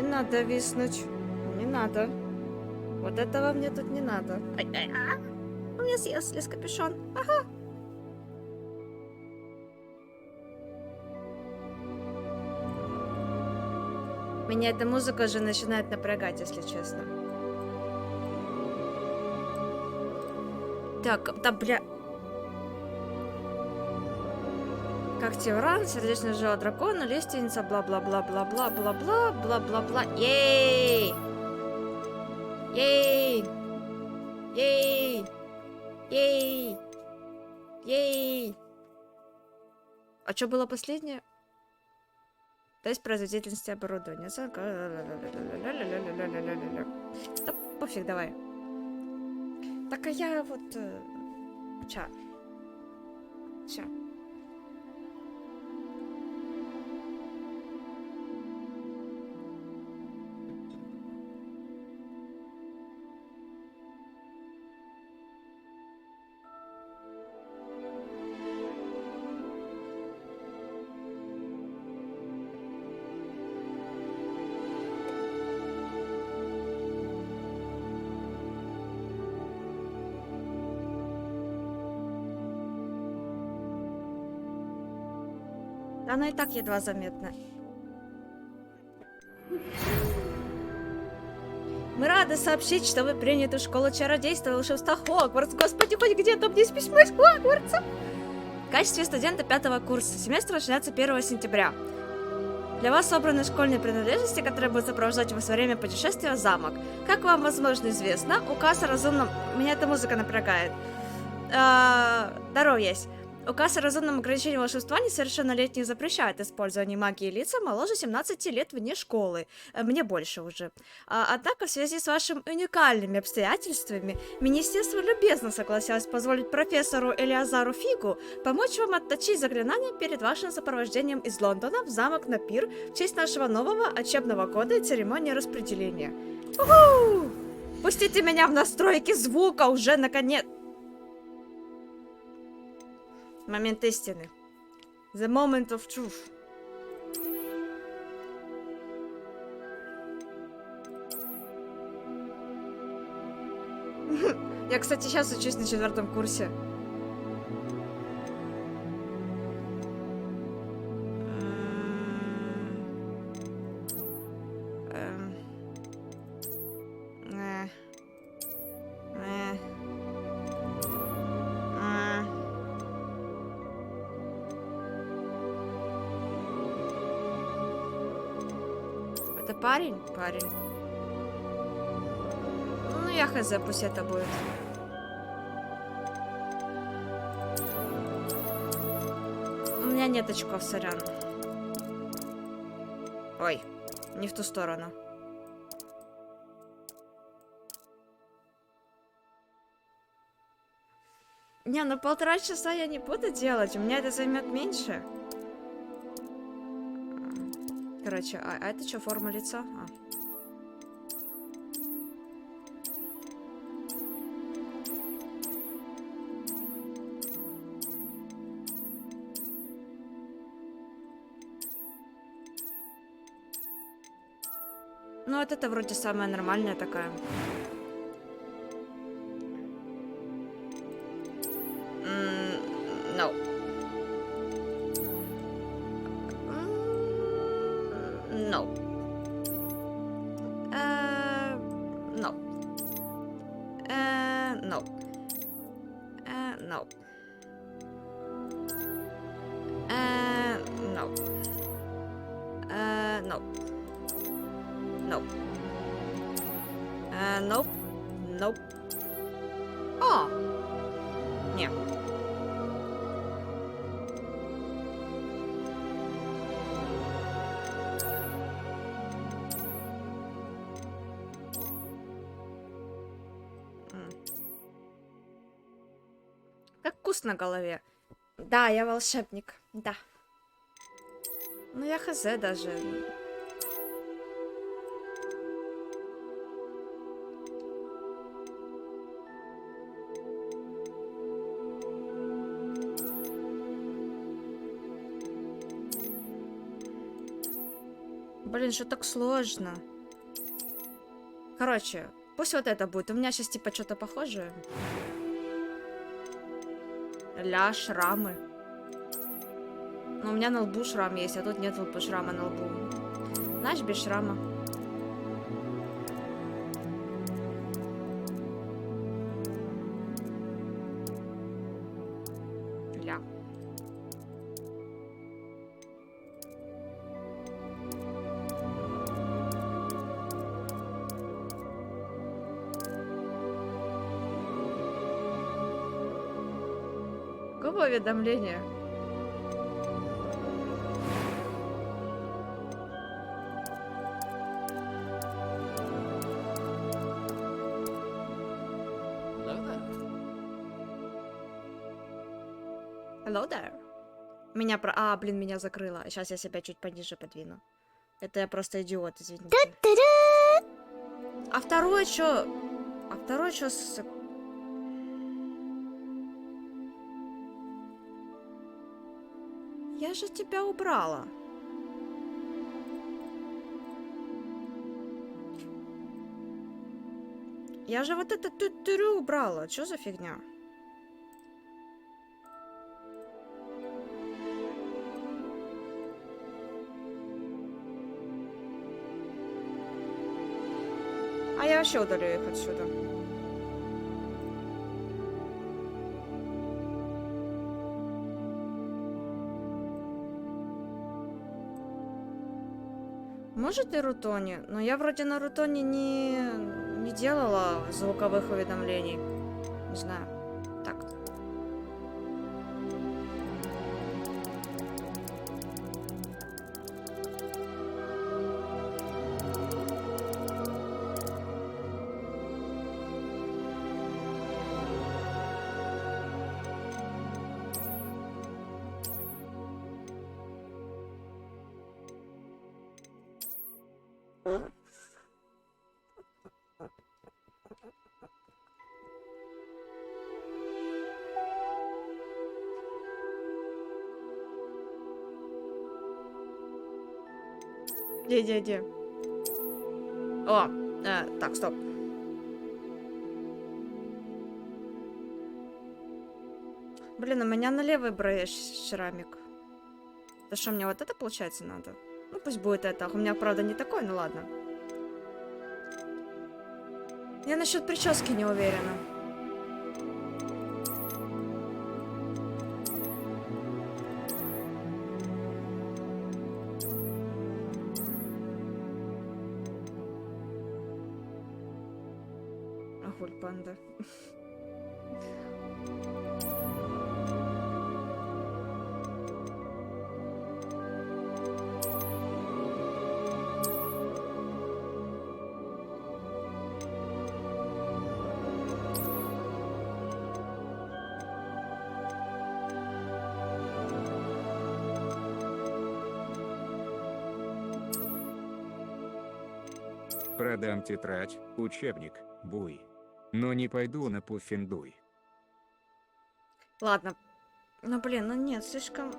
надо виснуть. Не надо. Вот этого мне тут не надо. У меня слез капюшон. Ага. Меня эта музыка уже начинает напрягать, если честно. Так, да бля... Когтевран, сердечный жало дракона, лиственница, бла-бла-бла-бла-бла-бла-бла, бла-бла-бла. Ей! Ей! Ей! Ей! Ей! А что было последнее? Тест производительности оборудования. Да пофиг, давай. Так, а я вот... Ча. Оно и так едва заметно. Мы рады сообщить, что вы приняты в школу чародейства и волшебства Хогвартс. Господи, хоть где-то мне есть письмо из Хогвартса. В качестве студента 5-го курса семестр начинается 1 сентября. Для вас собраны школьные принадлежности, которые будут сопровождать вас во время путешествия в замок. Как вам, возможно, известно, указ о разумном... Меня эта музыка напрягает. Здорово есть. Указ о разумном ограничении волшебства несовершеннолетних запрещает использование магии лица моложе 17 лет вне школы. Мне больше уже. Однако, в связи с вашими уникальными обстоятельствами, министерство любезно согласилось позволить профессору Элиазару Фигу помочь вам отточить заклинания перед вашим сопровождением из Лондона в замок на пир в честь нашего нового учебного года и церемонии распределения. Уху! Пустите меня в настройки звука уже, наконец! Момент истины. The moment of truth. Я, кстати, сейчас учусь на 4-м курсе. Это парень? Парень. Ну, я хз, пусть это будет. У меня нет очков, сорян. Ой, не в ту сторону. Не, ну 1,5 часа я не буду делать, у меня это займет меньше. Короче, а это что, форма лица? Ну, вот это вроде самая нормальная такая. No. No. No. No. No. No. No. No. Nope. Nope. О! Не. Как куст на голове. Да, я волшебник. Да. Ну, я хз даже. Блин, что так сложно? Короче, пусть вот это будет. У меня сейчас типа что-то похожее. Ля, шрамы. Но у меня на лбу шрам есть, а тут нет шрама на лбу. Знаешь, без шрама. Ля. Какое уведомление? Hello there. Меня А, блин, меня закрыло. Сейчас я себя чуть пониже подвину. Это я просто идиот, извините. А второе что? А второе что с... Я же тебя убрала. Я же вот это ту-ту-ру убрала. Что за фигня? А я вообще удалю их отсюда. Может и рутоне, но я вроде на рутоне не делала звуковых уведомлений. Не знаю. Так. Где? О, так, стоп. Блин, у меня на левой брови шрамик. Да что, мне вот это, получается, надо? Ну, пусть будет это. У меня, правда, не такой, ну ладно. Я насчет прически не уверена. Агуль панда. Продам тетрадь, учебник, буй. Но не пойду на пуффиндуй. Ладно. Ну, блин, ну нет, слишком...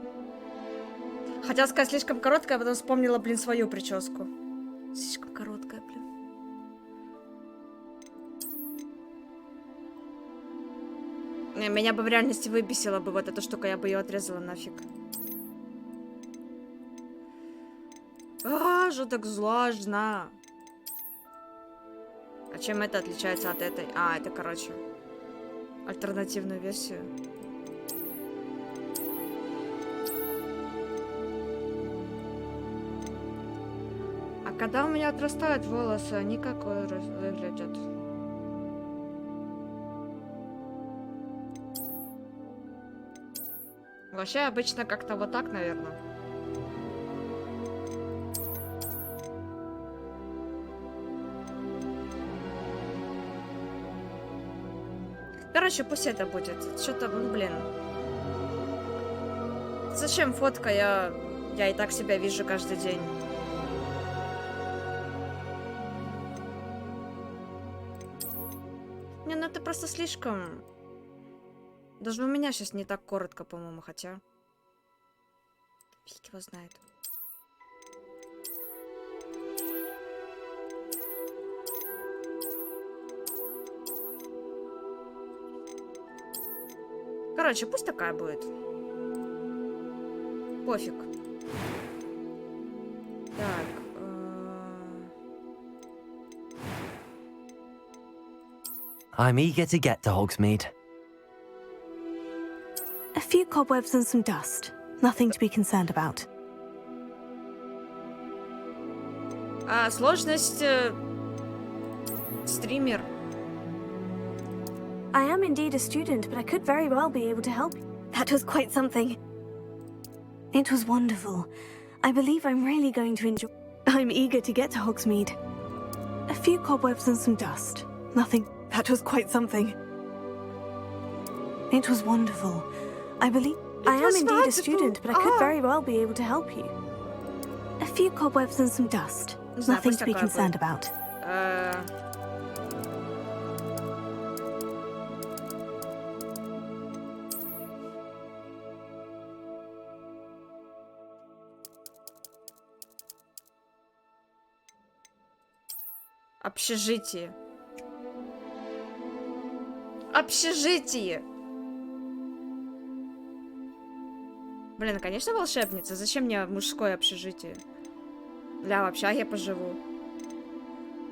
Хотела сказать слишком короткая, а потом вспомнила, блин, свою прическу. Слишком короткая, блин. Не, меня бы в реальности выбесила бы вот эта штука, я бы ее отрезала нафиг. Что так сложно? А чем это отличается от этой? А, это, короче, альтернативную версию. А когда у меня отрастают волосы, они как выглядят? Вообще обычно как-то вот так, наверное. Короче, пусть это будет. Что-то, ну, блин. Зачем фотка? Я и так себя вижу каждый день. Не, ну это просто слишком... Даже у меня сейчас не так коротко, по-моему, хотя... Фиг его знает. Короче, пусть такая будет. Пофиг. Так. I'm eager to get to Hogsmeade. A few cobwebs and some dust. Nothing to be concerned about. Сложность... стример. I am indeed a student, but I could very well be able to help you. That was quite something. It was wonderful. I believe I'm really going to enjoy... I'm eager to get to Hogsmeade. A few cobwebs and some dust. Nothing... That was quite something. It was wonderful. I believe... I am indeed a student, but I could very well be able to help you. A few cobwebs and some dust. Nothing to be concerned about. Общежитие. Общежитие. Блин, конечно, волшебница. Зачем мне мужское общежитие? Бля, в общаге поживу.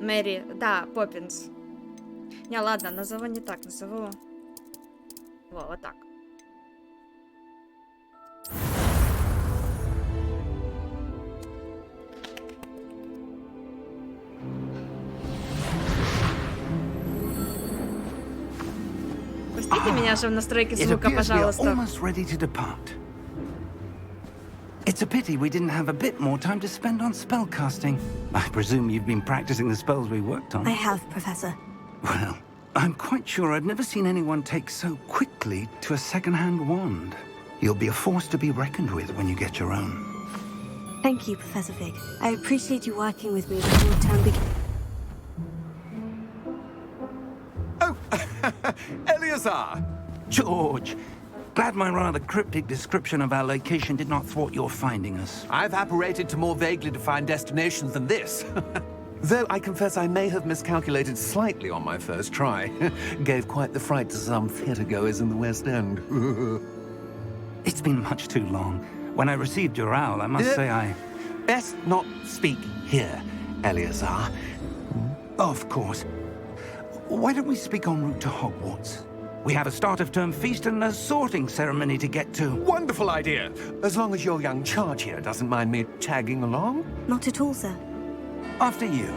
Мэри. Да, Поппинс. Не, ладно, назову не так. Назову... вот так. Пустите меня же в настройки звука, пожалуйста. It's a pity we didn't have a bit more time to spend on spellcasting. I presume you've been practicing the spells we worked on. I have, Professor. Well, I'm quite sure I've never seen anyone take so quickly to a second-hand wand. You'll be a force to be reckoned with when you get your own. Thank you, Professor Fig. I appreciate you working with me before the term begins. Oh, Eleazar! George! Glad my rather cryptic description of our location did not thwart your finding us. I've apparated to more vaguely defined destinations than this. Though I confess I may have miscalculated slightly on my first try. Gave quite the fright to some theatre-goers in the West End. It's been much too long. When I received your owl, I must say I... Best not speak here, Eleazar. Of course. Why don't we speak en route to Hogwarts? We have a start-of-term feast and a sorting ceremony to get to. Wonderful idea! As long as your young charge here doesn't mind me tagging along. Not at all, sir. After you.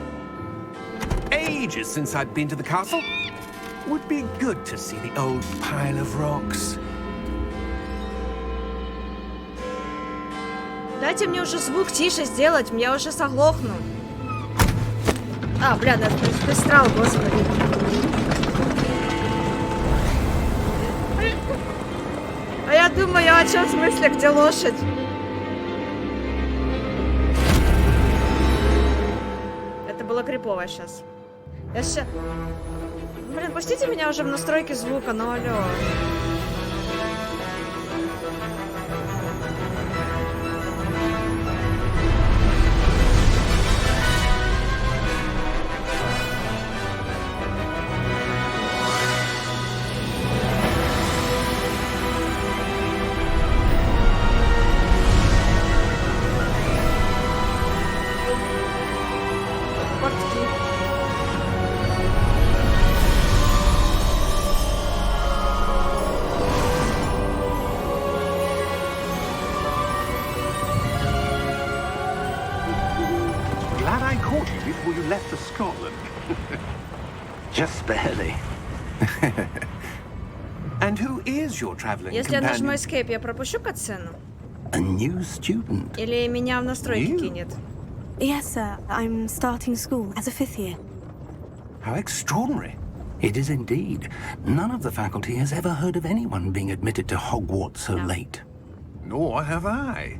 Ages since I'd been to the castle. Would be good to see the old pile of rocks. Дайте мне уже звук тише сделать, я уже соглохну. А, бля, надо быстрал, господи. А я думаю, о чем в смысле, где лошадь? Это было крипово сейчас. Я сейчас... Блин, пустите меня уже в настройки звука, ну алло. Glad I caught you before you left for Scotland. Just barely. And who is your traveling Если я нажму companion? Escape, я пропущу катсцену? A new student. Или меня в настройки You? кинет? Yes, sir. I'm starting school as a 5th year. How extraordinary. It is indeed. None of the faculty has ever heard of anyone being admitted to Hogwarts so late. Nor have I.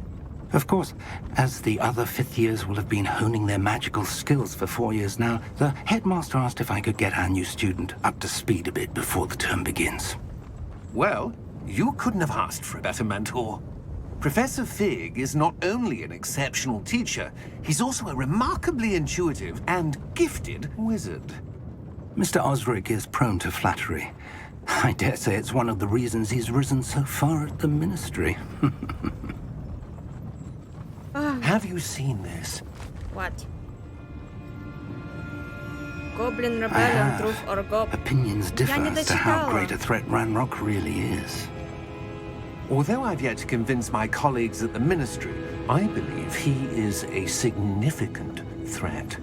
Of course, as the other 5th years will have been honing their magical skills for 4 years now, the headmaster asked if I could get our new student up to speed a bit before the term begins. Well, you couldn't have asked for a better mentor. Professor Fig is not only an exceptional teacher, he's also a remarkably intuitive and gifted wizard. Mr. Osric is prone to flattery. I dare say it's one of the reasons he's risen so far at the ministry. Have you seen this? What? Goblin Rebellion, Truth or Gob? Opinions differ не as to how дочитала. great a threat Ranrock really is. Although I've yet to convince my colleagues at the Ministry, I believe he is a significant threat.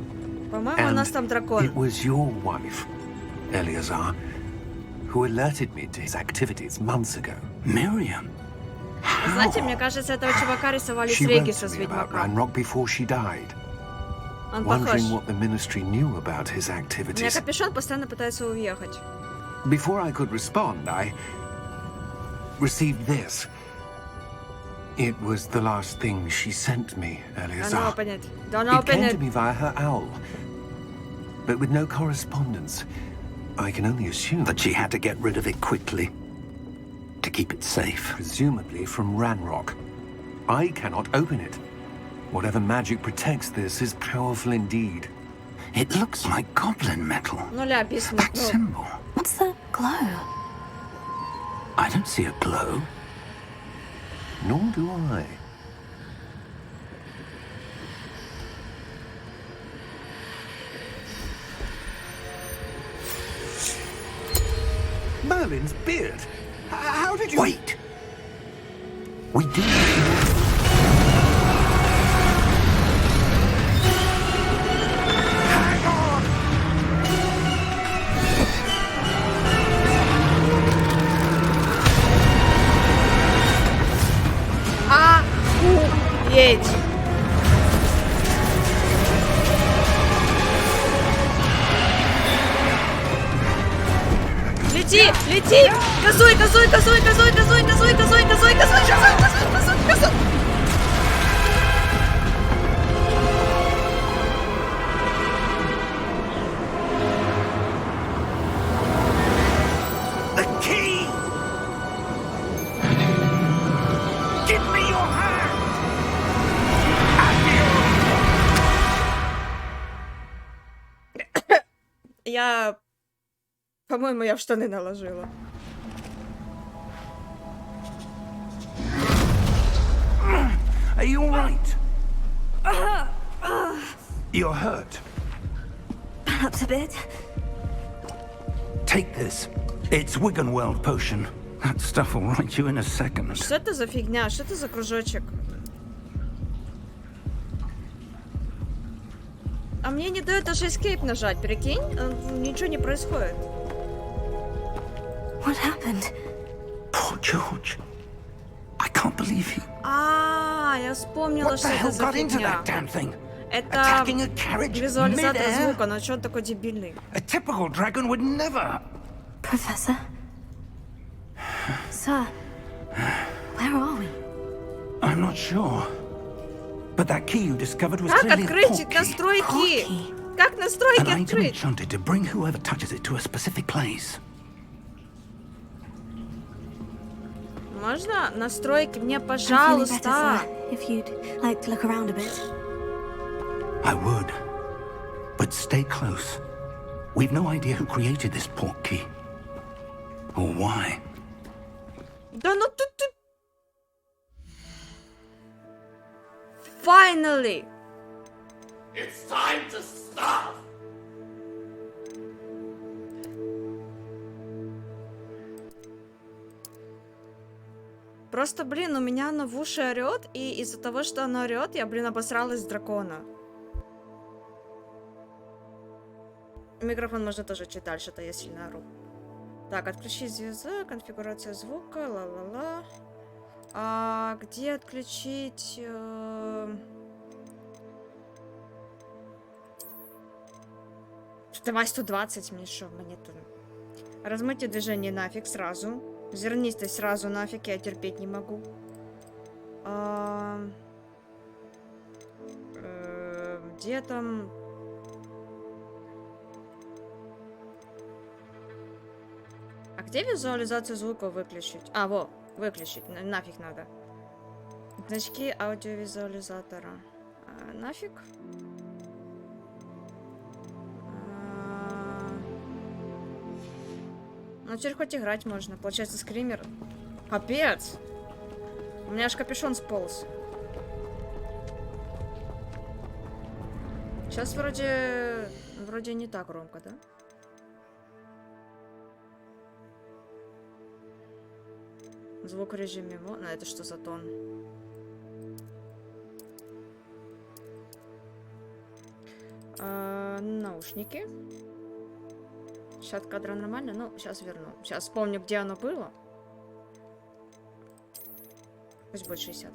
По-моему, у нас там It дракон. was your wife, Eleazar, who alerted me to his activities months ago. Miriam? Знаете, мне кажется, этого чувака рисовали с She wrote Региса to с me about Ведьмака. Ranrock before she died, Он похож. wondering what the Ministry knew about his У меня activities. капюшон постоянно пытается уехать. Before I could respond, I received this. It was the last thing she sent me, Don't Eleazar. open it. Don't open It came to it. me via her owl, but with no correspondence. I can only assume That she had to get rid of it quickly. To keep it safe. presumably from Ranrock. I cannot open it. Whatever magic protects this is powerful indeed. It looks like goblin metal. Нуля письма. That symbol. What's the glow? I don't see a glow. Nor do I. Merlin's beard. How did you... Wait! We do. Hang on! Едь. Лети, лети! Газуй, газуй, газуй, газуй, газуй, газуй, газуй, газуй, газуй, газуй, газуй, газуй, газуй. The key! Give me your hand! Я... По-моему, я в штаны наложила. Are you alright? You're hurt. Perhaps a bit. Take this. It's Wiggenweld potion. That stuff will right you in a second. Что это за фигня? Что это за кружочек? А мне не дают даже escape нажать, прикинь? Ничего не происходит. What happened? Poor George. I can't believe he... Я вспомнила, What что the это hell за got into фигня. that damn thing? Это Attacking a carriage визуализатор mid-air? звука, но что он такой дебильный? A typical dragon would never... Professor? Sir, where are we? I'm not sure. But that key you discovered was Как clearly a открыть port key. настройки? Portkey. Как An настройки item открыть? enchanted to bring whoever touches it to a specific place. Можно настройки? Мне, I'm feeling better, пожалуйста. sir, if you'd like to look around a bit. I would. But stay close. We've no idea who created this port key. Or why. Да ну ты... Finally! It's time to stop! Просто, блин, у меня оно в уши орёт, и из-за того, что оно орёт, я, блин, обосралась с дракона. Микрофон можно тоже чуть дальше, то я сильно ору. Так, отключить звезду, конфигурация звука, ла-ла-ла. А где отключить... Давай 120, мне что, мне тут... Размытие движения нафиг сразу. Зернистость сразу нафиг, я терпеть не могу. Где там... А где визуализацию звука выключить? А, во, выключить, нафиг надо. Значки аудиовизуализатора. Нафиг. Ну, теперь хоть играть можно. Получается, скример. Капец! У меня аж капюшон сполз. Сейчас вроде не так громко, да? Звук в режиме. Ну, это что за тон? Наушники. Сейчас кадра нормально, ну, сейчас верну. Сейчас вспомню, где оно было. Пусть будет 60.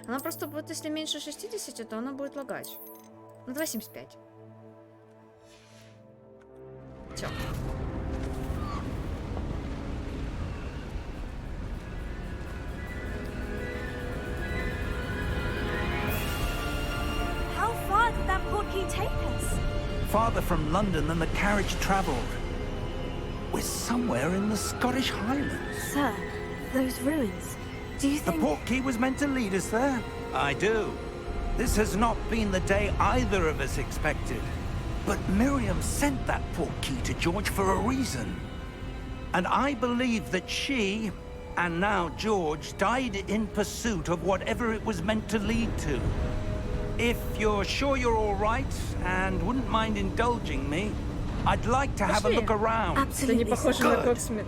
Она просто будет, если меньше 60, то она будет лагать. Ну, 2,75. Все. How far did that portkey take us? Farther from London than the carriage travelled. We're somewhere in the Scottish Highlands. Sir, those ruins. Do you The think... portkey was meant to lead us there? I do. This has not been the day either of us expected. But Miriam sent that portkey to George for a reason. And I believe that she, and now George, died in pursuit of whatever it was meant to lead to. If you're sure you're all right and wouldn't mind indulging me, I'd like to have a look around. Это не Absolutely, похоже sir. на Коксмит.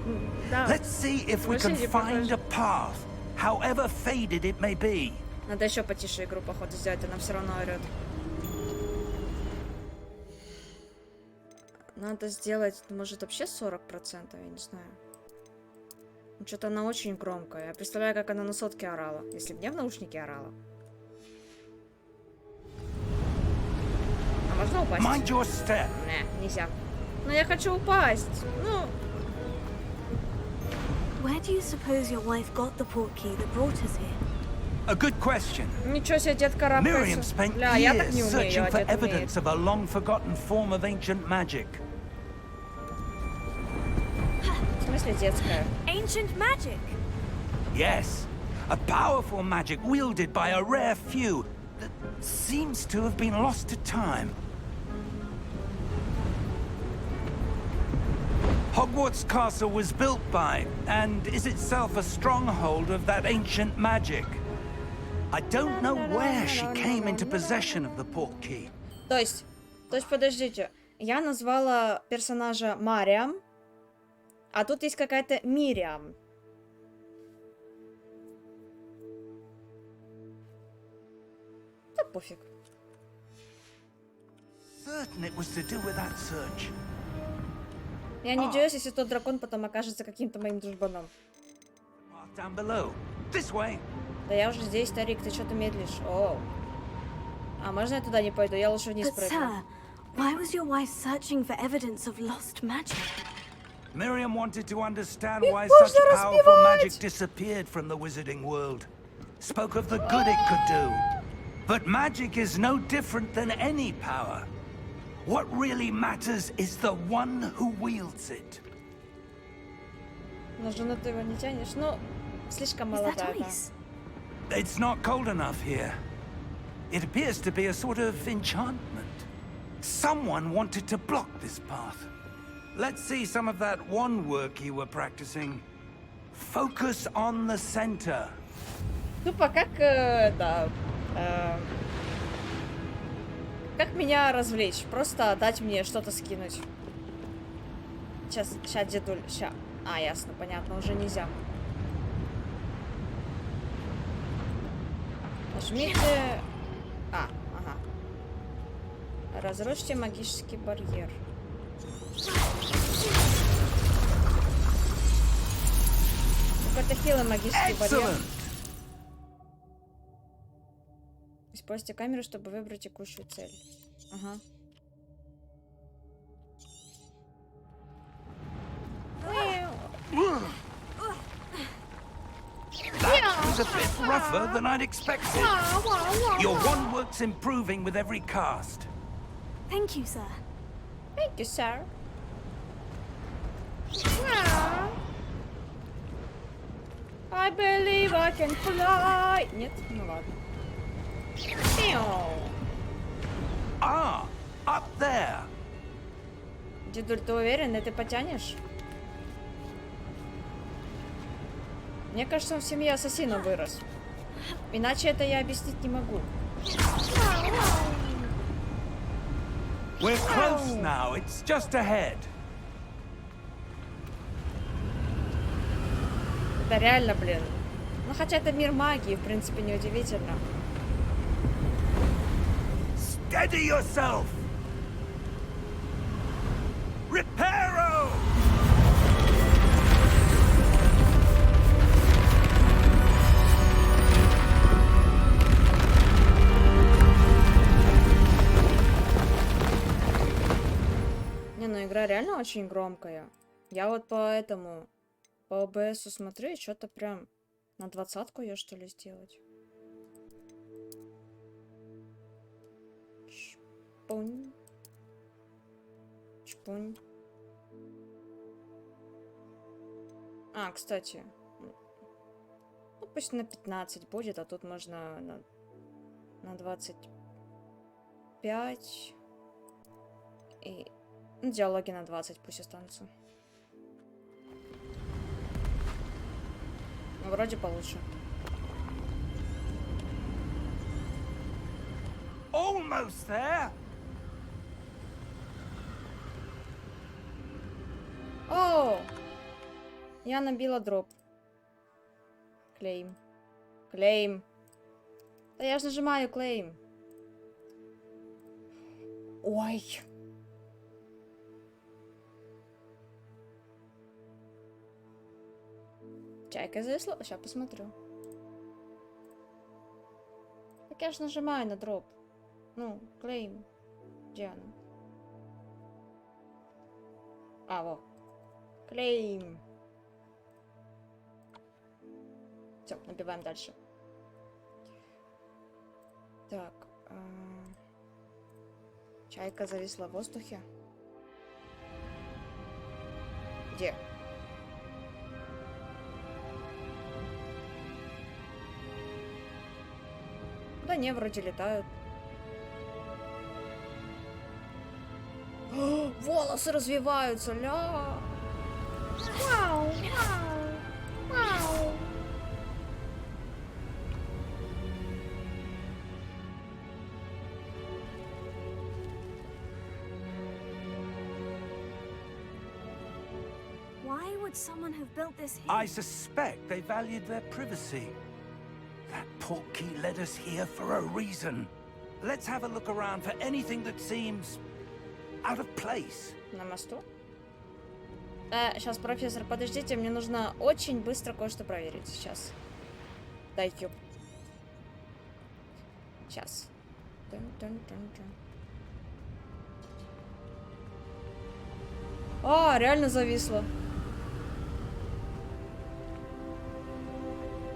Да. Let's see if we can Вообще не find похоже. a path, however faded it may be. Надо еще потише игру, походу, сделать, она все равно орет. Надо сделать, может, вообще 40%, я не знаю. Что-то она очень громкая. Я представляю, как она на сотке орала, если бы мне в наушнике орала. А можно упасть? Mind your step. Не, нельзя. Но я хочу упасть. Ну, Where do you suppose your wife got the portkey that brought us here? A good question. ничего себе, дед Miriam карабкается. spent Бля, я так не years умею, searching а for дед умеет. evidence of a long-forgotten form of ancient magic. В смысле детская? Ancient magic! Yes, a powerful magic wielded by a rare few that seems to have been lost to time. Hogwarts Castle was built by, and is itself a stronghold of that ancient magic. I don't know where she came into possession of the portkey. То есть, подождите. Я назвала персонажа Мариам, а тут есть какая-то Мириам. Да пофиг. Certain it was to do with that search. Я не удивлюсь, если тот дракон потом окажется каким-то моим дружбаном. Path down below. This way. Да я уже здесь, старик, ты что-то медлишь? О. А можно я туда не пойду? Я лучше вниз But, прыгну. sir, why was your wife searching for evidence of lost magic? Miriam wanted to understand Их why можно such powerful разбивать! magic disappeared from the wizarding world. Spoke of the good it could do. But magic is no different than any power. What really matters is the one who wields it. На жену ты его не тянешь? Ну, слишком Is that молодая. ice? It's not cold enough here. It appears to be a sort of enchantment. Someone wanted to block this path. Let's see some of that wand work you were practicing. Focus on the center. Тупо как это... как меня развлечь? Просто дать мне что-то скинуть. Сейчас, дедуль, ща. А, ясно, понятно, уже нельзя. Нажмите... А, ага. Разрушьте магический барьер. Какой-то хилый магический барьер. Excellent. Используйте камеру, чтобы выбрать текущую цель. Ага. That was a bit rougher than I'd expected. Your wand work's improving with every cast. Thank you, sir. Thank you, sir. I believe I can fly. Нет? Ну ладно. Ah, up there. Дедуль, ты уверен, ты потянешь? Мне кажется, он в семье ассасина вырос. Иначе это я объяснить не могу. We're close now. It's just ahead. Это реально, блин. Ну, хотя это мир магии, в принципе, неудивительно. Steady yourself. Reparo! Не, ну игра реально очень громкая. Я вот по ОБСу смотрю, и что-то прям на 20-ку ее, что ли, сделать. Чпунь. Чпунь. А, кстати. Ну, пусть на 15 будет, а тут можно на 25. И ну, диалоги на 20 пусть останутся. Ну, вроде получше. Almost there. О! Я набила дроп. Клейм. Клейм. Да я же нажимаю клейм. Ой. Чайка зависла. Сейчас посмотрю. Так я же нажимаю на дроп. Ну, клейм. Где она? А, во. Клейм. Все, набиваем дальше. Так. Чайка зависла в воздухе. Где? Да не, вроде летают. О, волосы развиваются, ля. Вау, вау, вау. Why would someone have built this here? I suspect they valued their privacy. That portkey led us here for a reason. Let's have a look around for anything that seems out of place. На мосту? Сейчас, профессор, подождите, мне нужно очень быстро кое-что проверить. Сейчас. Дайте. Сейчас. А, реально зависло.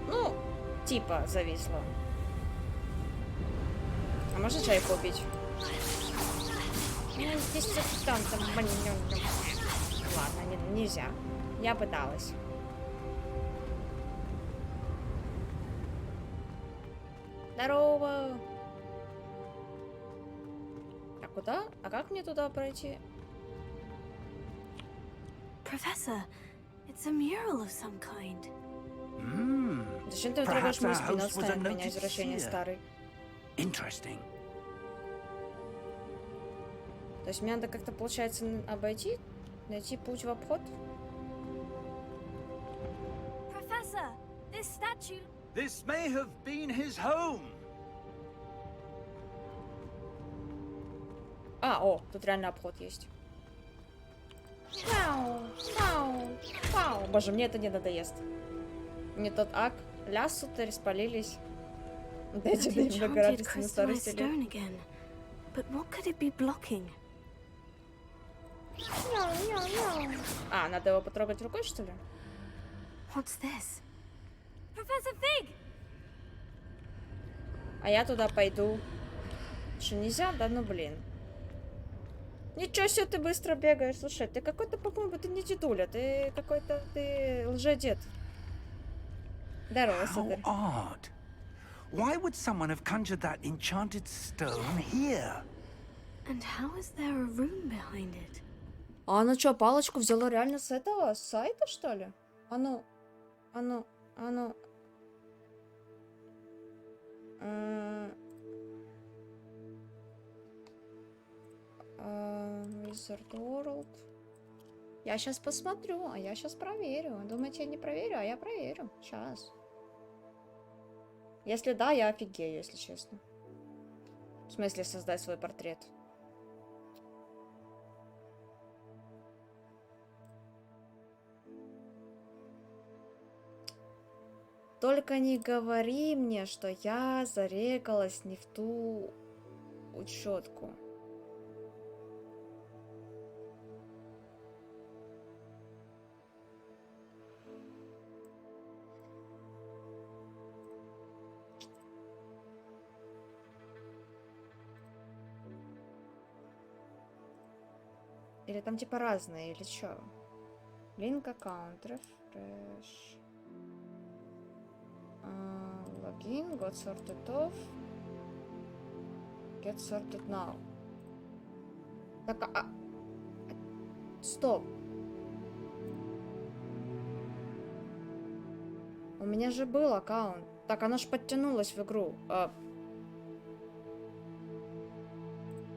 Ну, типа зависло. А можно чай попить? Здесь там. Ладно, нельзя. Я пыталась. Здорово. А куда? А как мне туда пройти? Professor, it's a mural of some kind. Зачем ты трогаешь мою спину? Отстань от меня, извращение старый. Interesting. То есть мне надо как-то, получается, обойти? Найти путь в обход? Professor, this statue... This may have been his home. А, о, тут реально обход есть. Вау, вау, вау. Боже, мне это не надоест. Не тот ак. Лясуты, спалились. Дайте That мне много enchanted радости на старости crystallized лет. stone again. But what could it be blocking? А, надо его потрогать рукой, что ли? What's this? Professor Fig! А я туда пойду. Что, нельзя? Да ну блин. Ничего себе, ты быстро бегаешь. Слушай, ты какой-то, по-моему, ты не дедуля. Ты какой-то, ты лжедед. Здорово, How сударь. odd. Why would someone have conjured that enchanted stone here? And how is there a room behind it? А она что, палочку взяла реально с этого? С сайта, что ли? А ну, А ну. Wizard World. Я сейчас посмотрю, а я сейчас проверю. Думаете, я не проверю, а я проверю. Сейчас. Если да, я офигею, если честно. В смысле создать свой портрет. Только не говори мне, что я зарегалась не в ту учетку. Или там типа разные, или чё? Link аккаунт, refresh. Логин, got sorted off. Get sorted now. Так, стоп. У меня же был аккаунт. Так, оно ж подтянулось в игру.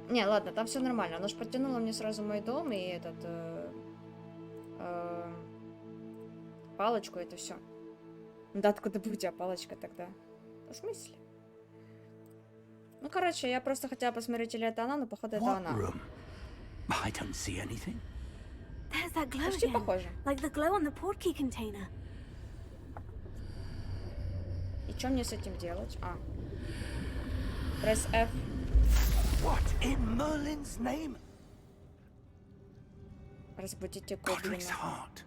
Не, ладно, там все нормально. Оно ж подтянуло мне сразу мой дом и этот... палочку, это все. Да откуда бы у тебя палочка тогда? В смысле? Ну, короче, я просто хотела посмотреть, или это она, но походу это она. I don't see anything. There's that glow Почти again. похоже. Like the glow on the portkey container. И что мне с этим делать? Press F. What in Merlin's name? Разбудите Godric's гоблина. heart.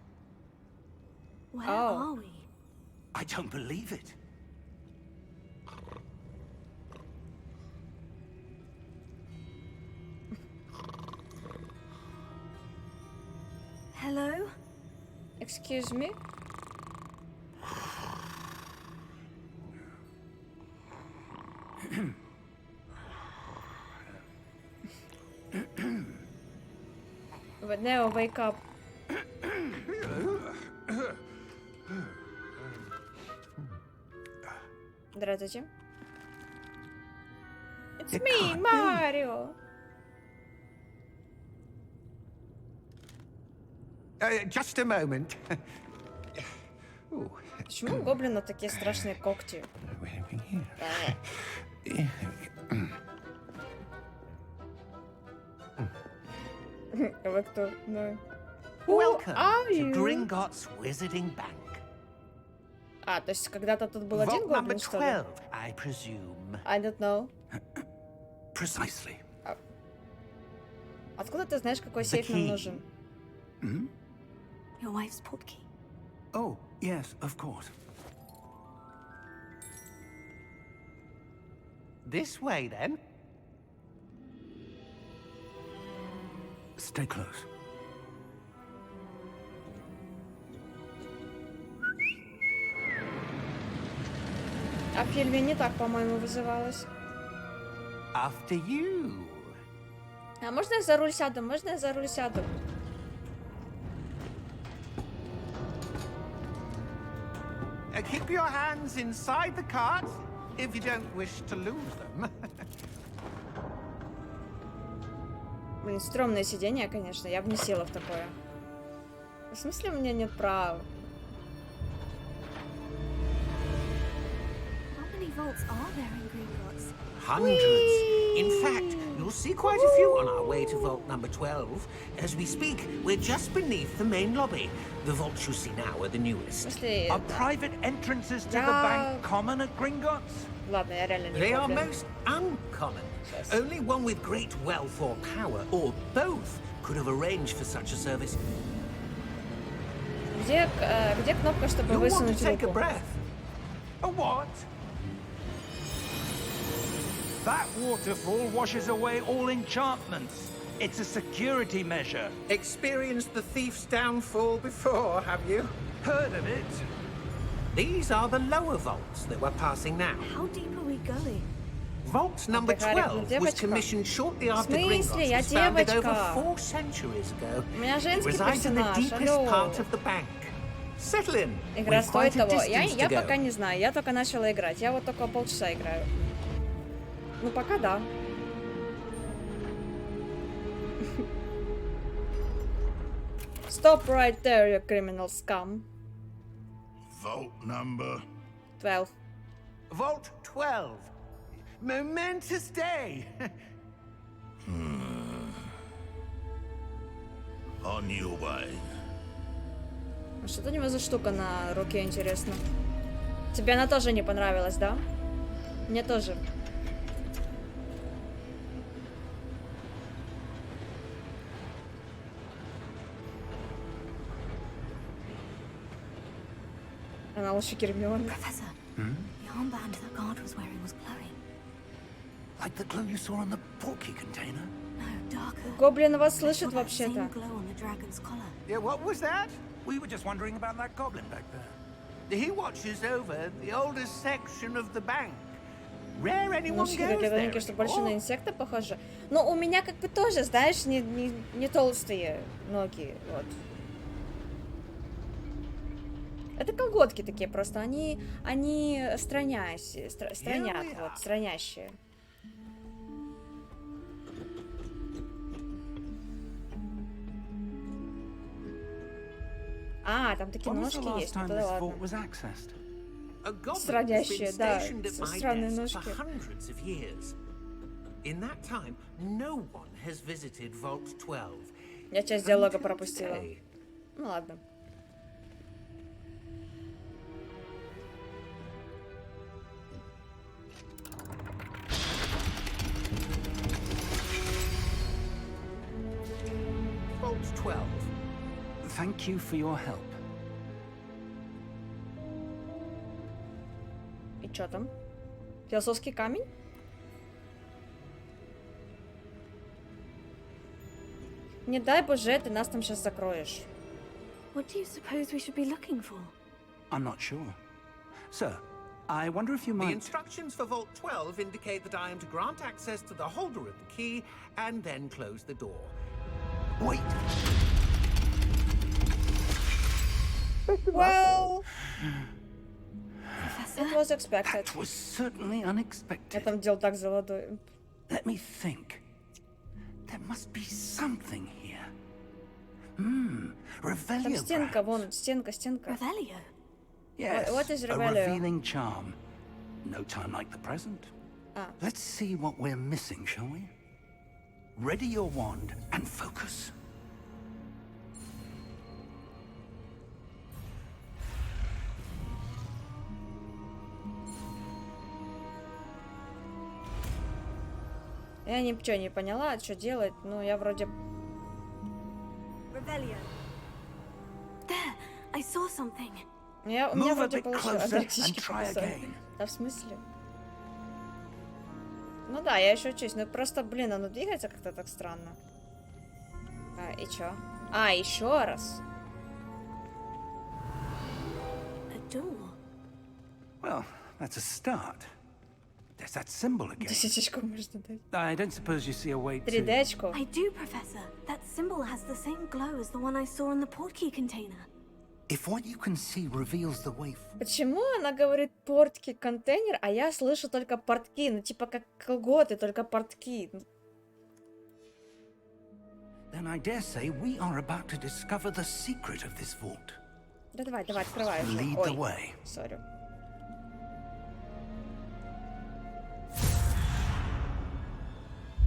Where Oh. are we? I don't believe it. Hello? Excuse me? Neo, wake up. Здравствуйте. It's It me, can't be. Марио. Just a moment. Ooh. Почему у гоблина такие страшные когти? Вы кто? No. Who Welcome are to you? Gringotts Wizarding Bank. То есть когда-то тут был один Vault number гоблин, что ли? 12, I presume. I don't know. Precisely. Откуда ты знаешь, какой The сейф нам key. нужен? Your wife's portkey. Oh, yes, of course. This way, then. Stay close. А в фильме не так, по-моему, вызывалось. After you. А можно я за руль сяду? Можно я за руль сяду? Keep your hands inside the cart if you don't wish to lose them. Блин, стрёмное сиденье, конечно. Я бы не села в такое. В смысле, у меня нет прав? How many vaults are there in Gringotts? Hundreds. In fact, you'll see quite a few on our way to vault number 12. As we speak, we're just beneath the main lobby. The vaults you see now are the В newest. смысле, Are private entrances to the Yeah. bank common at Gringotts? ладно, я реально не They are гоблин. most uncommon. Only one with great wealth or power, or both, could have arranged for such a service. Где кнопка, чтобы You'll want to высунуть take a руку? breath. A what? That waterfall washes away all enchantments. It's a security measure. Experienced the thief's downfall before, have you? Heard of it? These are the lower vaults that we're passing now. How deep are we going? Vault number Гарик, 12 was девочка. commissioned shortly after В смысле? Gringotts Я was founded over девочка. 4 centuries ago. У меня It женский resides in the персонаж, deepest алло. part of the bank. Settle in. Игра We're стоит quite a того. Я distance to go. пока не знаю, я только начала играть. Я вот только полчаса играю. Ну, пока да. Stop right there, you criminal scum. Vault number. 12. Vault 12. Momentous day. On your way. А что у него за штука на руке, интересно? Тебе она тоже не понравилась, да? Мне тоже. Она лучше Гермионы. Professor, the armband that guard was wearing was glowing. Like the glow you saw on the portkey container? No, darker. Гоблин вас I слышит saw that same вообще-то. glow on the dragon's collar. Yeah, what was that? We were just wondering about that goblin back there. He watches over the oldest section of the bank. Rare anyone Ножки goes такие there тоненькие, что больше на anymore. инсекта похоже. Но у меня как бы тоже, знаешь, не толстые ноги, вот. Это колготки такие просто, они странят, вот, странящие. А, там такие When was the ножки last есть, ну time тогда this ладно. vault was accessed? A goblin has Сродящие, been да, stationed at my странные desk ножки. for hundreds of years. In that time, no one has visited Vault 12. Я часть диалога Until пропустила. today. Ну ладно. Vault 12. Thank you for your help. И чё там? Философский камень? Не дай боже, ты нас там сейчас закроешь. What do you suppose we should be looking for? I'm not sure. Sir, I wonder if you The might... instructions for Vault 12 indicate that I am to grant access to the holder of the key and then close the door. Wait! Well, Professor? it was expected. That was certainly Я unexpected. там делал так за водой. Let me think. There must be something here. Там Revelio, стенка, perhaps? вон, стенка. Revelio? Yes, What is a Revelio? revealing charm. No time like the present. Ah. Let's see what we're missing, shall we? Ready your wand and focus. Я ничего не поняла, что делать, но я вроде... Revelio. There, I saw something. У меня Move a вроде bit получилось. closer Да, птички and try покусали. again. Да в смысле? Ну да, я еще учусь, но просто, блин, оно двигается как-то так странно. И чё? А, еще раз. A door. Well, that's a start. There's that symbol again. Десятичку можно дать. I don't suppose you see a way to... 3D-очку. I do, Professor. That symbol has the same glow as the one I saw in the portkey container. If what you can see reveals the way... Почему она говорит портки контейнер, а я слышу только портки? Ну, типа как колготы, только портки. Then I dare say we are about to discover the secret of this vault. Да давай, открывай уже. Lead the Ой, way. сори.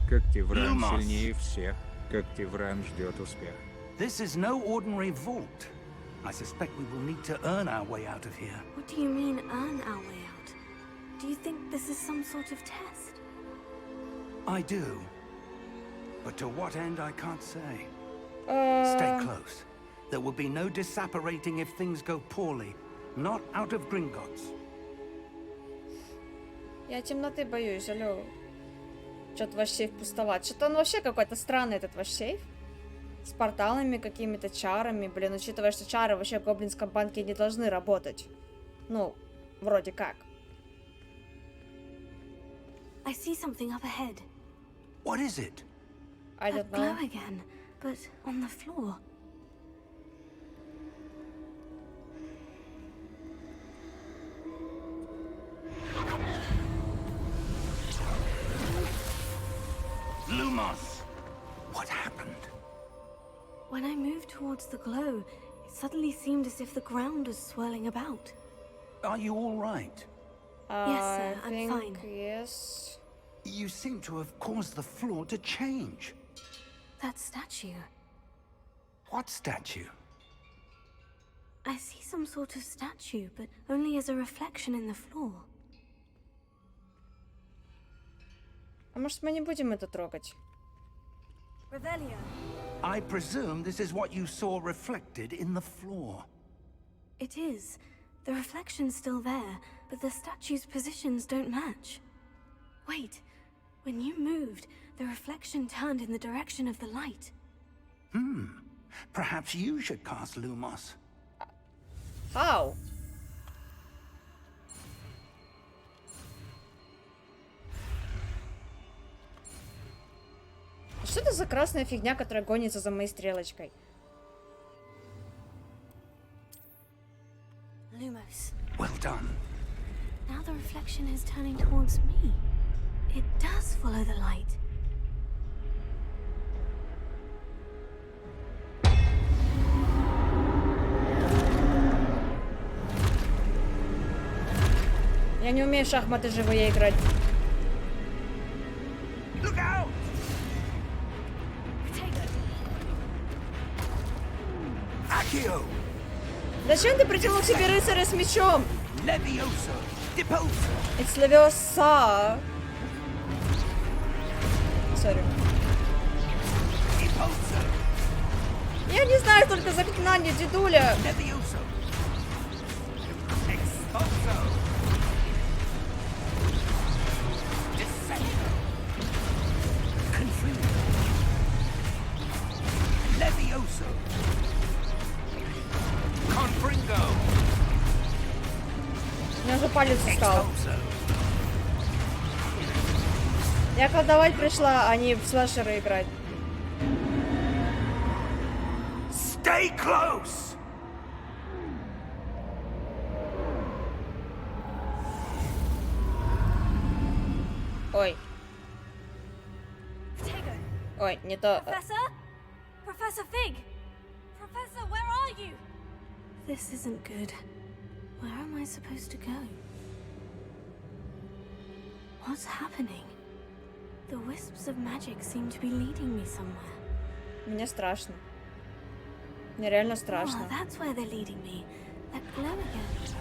Когтевран Lumos. сильнее всех. Когтевран ждет успех. This is no ordinary vault. I suspect we will need to earn our way out of here. What do you mean, earn our way out? Do you think this is some sort of test? I do. But to what end, I can't say. Э, Stay close. There will be no disapparating if things go poorly. Not out of Gringotts. Я темноты боюсь, алло. Что-то ваш сейф пустоват. Что-то он вообще какой-то странный, этот ваш сейф. С порталами, какими-то чарами. Блин, учитывая, что чары вообще в гоблинском банке не должны работать. Ну, вроде как. I see something up ahead. What is it? I That don't know. glow again, but on the floor. noticed the glow. It suddenly seemed as if the ground was swirling about. Are you all right? Yes, sir, I I'm think fine. yes. You seem to have caused the floor to change. That statue. What statue? I see some sort of statue, but only as a reflection in the floor. А может, мы не будем это трогать? Revelio. I presume this is what you saw reflected in the floor. It is. The reflection's still there, but the statue's positions don't match. Wait. When you moved, the reflection turned in the direction of the light. Perhaps you should cast Lumos. How? Что это за красная фигня, которая гонится за моей стрелочкой? Lumos. Well done. Now the reflection is turning towards me. It does follow the light. Я не умею в шахматы живые играть. Look out! Accio! Зачем ты притянул к себе рыцаря с мечом? Leviosa! Deposa! It's Левиосааа. Сори. Deposa! Я не знаю только заклинание, дедуля. Leviosa! Exposo! Descendo! Confringo! Levioso! Confringo! У меня уже палец устал. Exposo! Я колдовать пришла, а не в слэшеры играть. Stay close! Ой. Ой, не то. Professor? Professor Fig? Professor, where are you? This isn't good. Where am I supposed to go? What's happening? The wisps of magic seem to be leading me somewhere. Мне страшно. Мне реально Oh, страшно. that's where they're leading me. That glow again.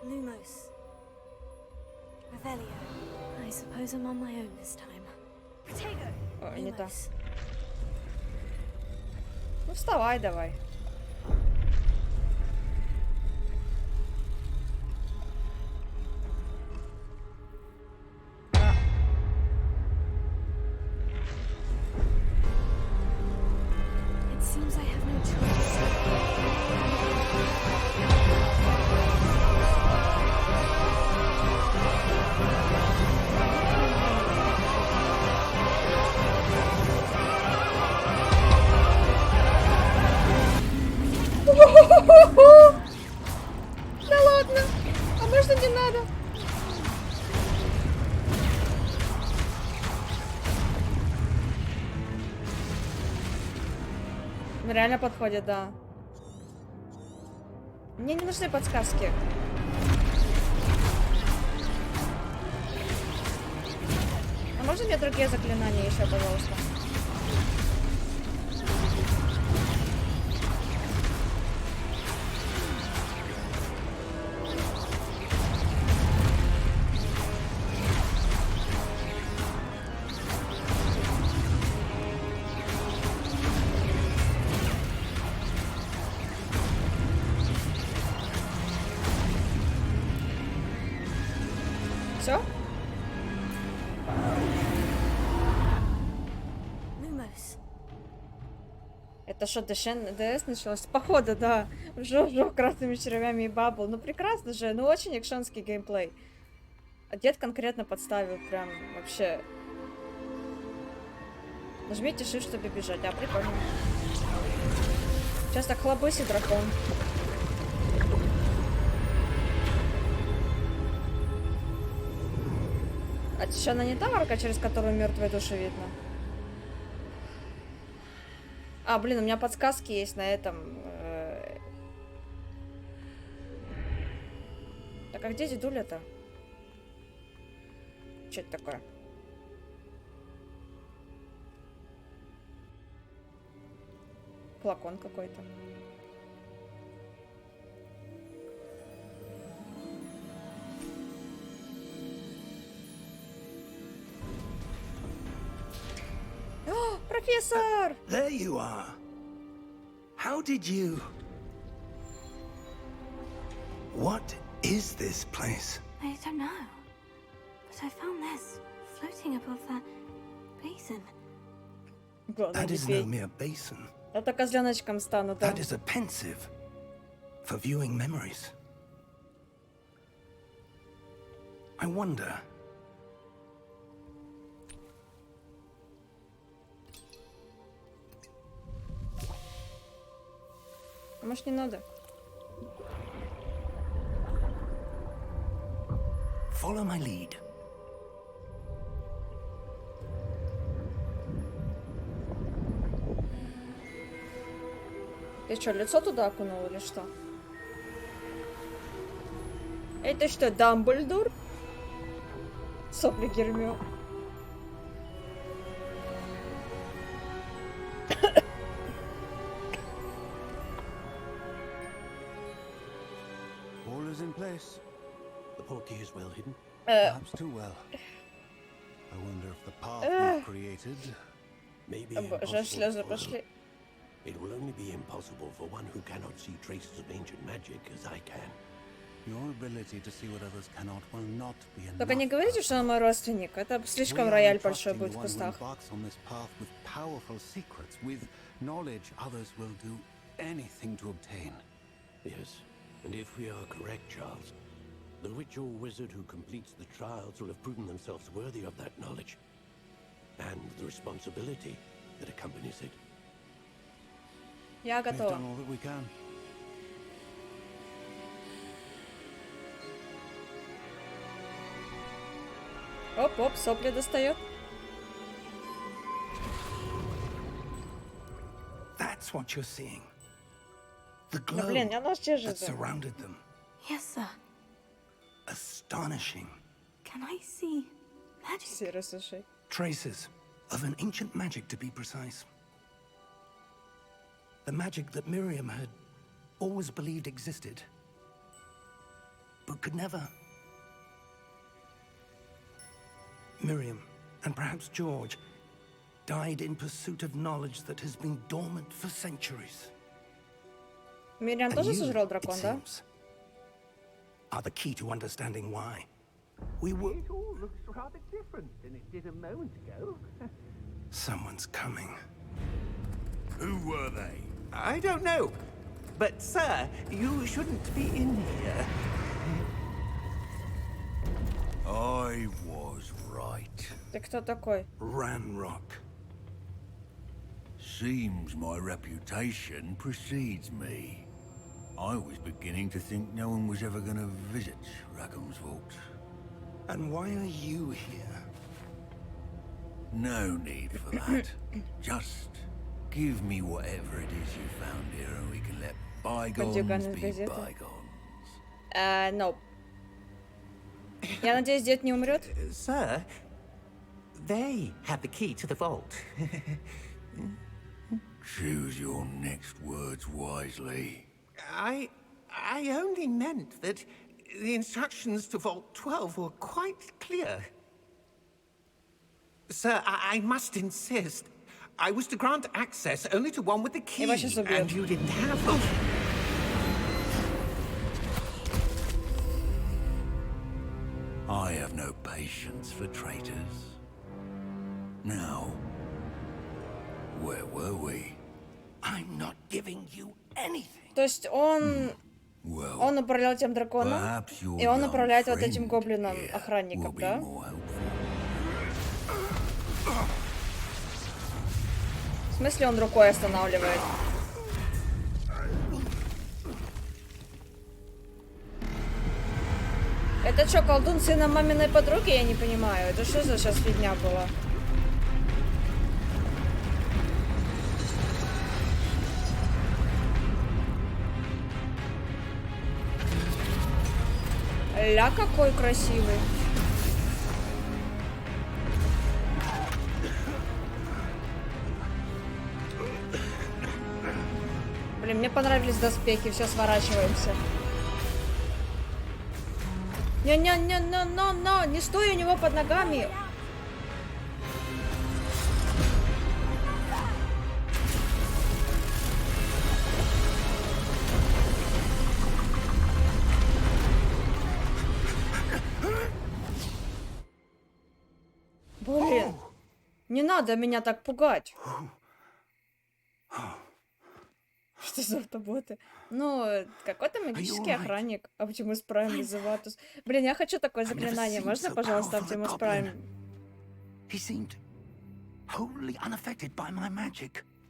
Lumos. Revelio. I suppose I'm on my own this time. Protego. Ой, не то. Lumos. Ну вставай давай. It seems I have no choice. Да ладно. А можно не надо? Реально подходит, да. Мне не нужны подсказки. А можно мне другие заклинания еще, пожалуйста? Все? Lumos. Это что, ДС началось? Походу, да. Жух красными червями и бабл. Ну прекрасно же, ну очень экшонский геймплей. А дед конкретно подставил прям вообще. Нажмите Shift, чтобы бежать. А, прикольно. Сейчас так хлобыси дракон. А еще она не та арка, через которую мертвые души видно? А, блин, у меня подсказки есть на этом. Так, а где дедуля-то? Что это такое? Флакон какой-то. О, профессор! There you are. How did you... What is this place? I don't know. But I found this floating above that basin. Главное, That не is no пей. mere basin. Это козленочком стану, да. That is a pensive for viewing memories. I wonder... А может, не надо? Follow my lead. Ты что, лицо туда окунул или что? Это что, Дамблдор? Сопли Гермио. All is in place. The portkey is well hidden. Perhaps too well. I wonder if the path we've created... Maybe Боже, impossible слезы for- пошли. It will only be impossible for one who cannot see traces of ancient magic as I can. Your ability to see what others cannot will not be enough. Только не говорите, что он мой родственник. Это We слишком are рояль большой entrusting будет the в one who кустах. embarks on this path with powerful secrets, with knowledge others will do anything to obtain. Yes, and if we are correct, Charles, the witch or wizard who completes the trials will have proven themselves worthy of that knowledge and the responsibility that accompanies it. Я We've готова. done all that we can. Оп-оп, сопли достает. That's what you're seeing. The Да glow блин, я нож that держит. surrounded them. Yes, sir. Astonishing. Can I see magic? Серый, слушай. Traces of an ancient magic, to be precise. The magic that Miriam had always believed existed, but could never. Miriam, and perhaps George, died in pursuit of knowledge that has been dormant for centuries. Мириам And тоже you, сожрал it дракон, да? seems, are the key to understanding why. We were... It all looks rather different than it did a moment ago. Someone's coming. Who were they? I don't know. But, sir, you shouldn't be in here. I was right. Ты кто такой? Ranrock. Seems my reputation precedes me. I was beginning to think no one was ever going to visit Rackham's vault. And why are you here? No need for that. Just give me whatever it is you found here and we can let bygones Бандюганы из be газеты. bygones. No. Я надеюсь, дед не умрет? Sir, they have the key to the vault. Choose your next words wisely. I only meant that the instructions to Vault 12 were quite clear. Sir, I must insist. I was to grant access only to one with the key, вас сейчас убьют. and you didn't have... Oh. I have no patience for traitors. Now, where were we? I'm not giving you anything. То есть он Well, управлял тем драконом, perhaps your и он young управляет вот этим friend гоблином, here охранником, will be да? more helpful. В смысле он рукой останавливает? Это что, колдун сына маминой подруги? Я не понимаю. Это что за сейчас фигня была? Ля, какой красивый. Блин, мне понравились доспехи, все, сворачиваемся. Не стой у него под ногами. Блин, не надо меня так пугать. Что за автоботы? Ну, какой-то магический охранник. Оптимус Прайм вызыватус. Блин, я хочу такое заклинание. Можно, пожалуйста, Оптимус Прайм?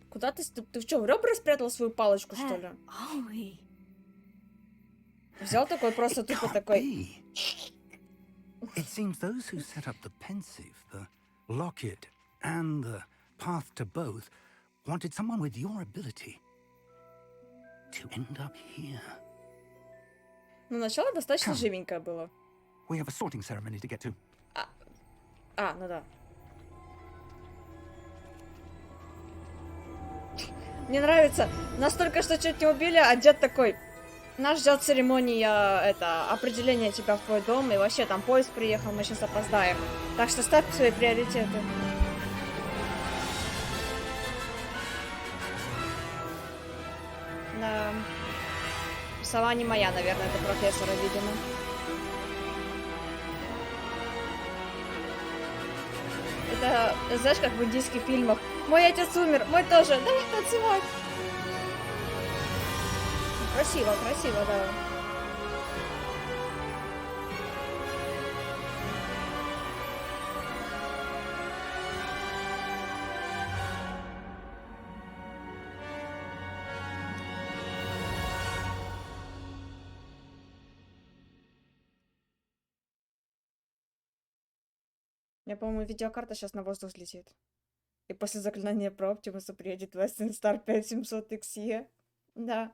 Куда ты что, в ребра спрятал свою палочку, что ли? Взял такой, просто тупо такой... It seems those who set up the pensive, the locket, and the path to both wanted someone with your ability to end up here. Ну, начало достаточно живенькое было. We have a sorting ceremony to get to. Ну да. Мне нравится. Настолько, что чуть не убили, а дед такой... Нас ждет церемония, определение тебя в твой дом, и вообще там поезд приехал, мы сейчас опоздаем. Так что ставь свои приоритеты. Да. Сова не моя, наверное, это профессора, видимо. Это, знаешь, как в индийских фильмах. Мой отец умер, мой тоже. Давай танцевать. Красиво, красиво, да. У меня, по-моему, видеокарта сейчас на воздух взлетит. И после заклинания про Оптимуса приедет Western Star 5700 XE. Да.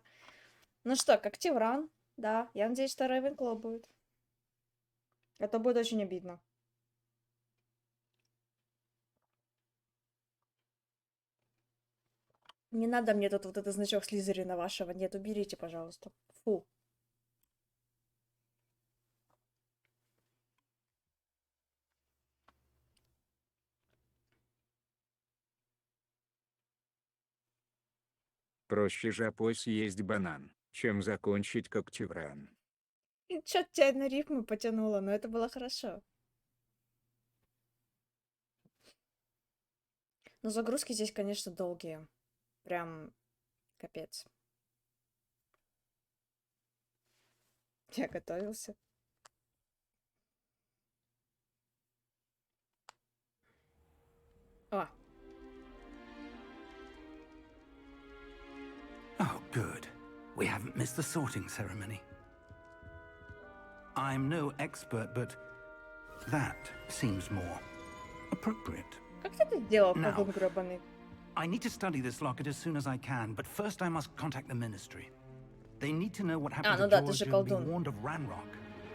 Ну что, как Тивран? Да, я надеюсь, что Рейвенклоу будет. Это будет очень обидно. Не надо мне тут вот этот значок Слизерина вашего. Нет, уберите, пожалуйста. Фу. Проще жопой съесть банан, чем закончить как Тивран. Чё-то тебя на рифму потянуло, но это было хорошо. Но загрузки здесь, конечно, долгие. Прям капец. Я готовился. О. Oh, good. We haven't missed the sorting ceremony. I'm no expert, but that seems more appropriate. Как ты это сделал, Now, колдун гребаный? I need to study this locket as soon as I can, but first I must contact the ministry. They need to know what happened ну to да, ты George же and be колдун. warned of Ranrock.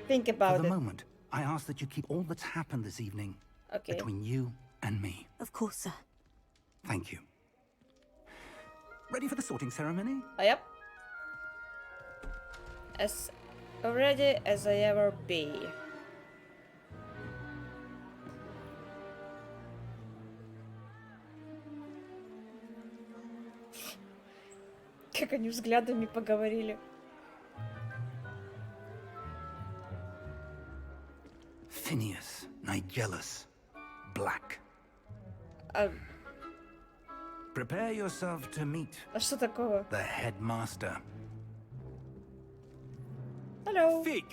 Think For about the it. moment, I ask that you keep all that's happened this evening Okay. between you and me. Of course, sir. Thank you. Ready for the sorting ceremony? Yep. As ready as I ever be. Как они взглядами поговорили. Phineas, Nigellus, Black. А Prepare yourself to meet что такого? the headmaster. Hello. Fig,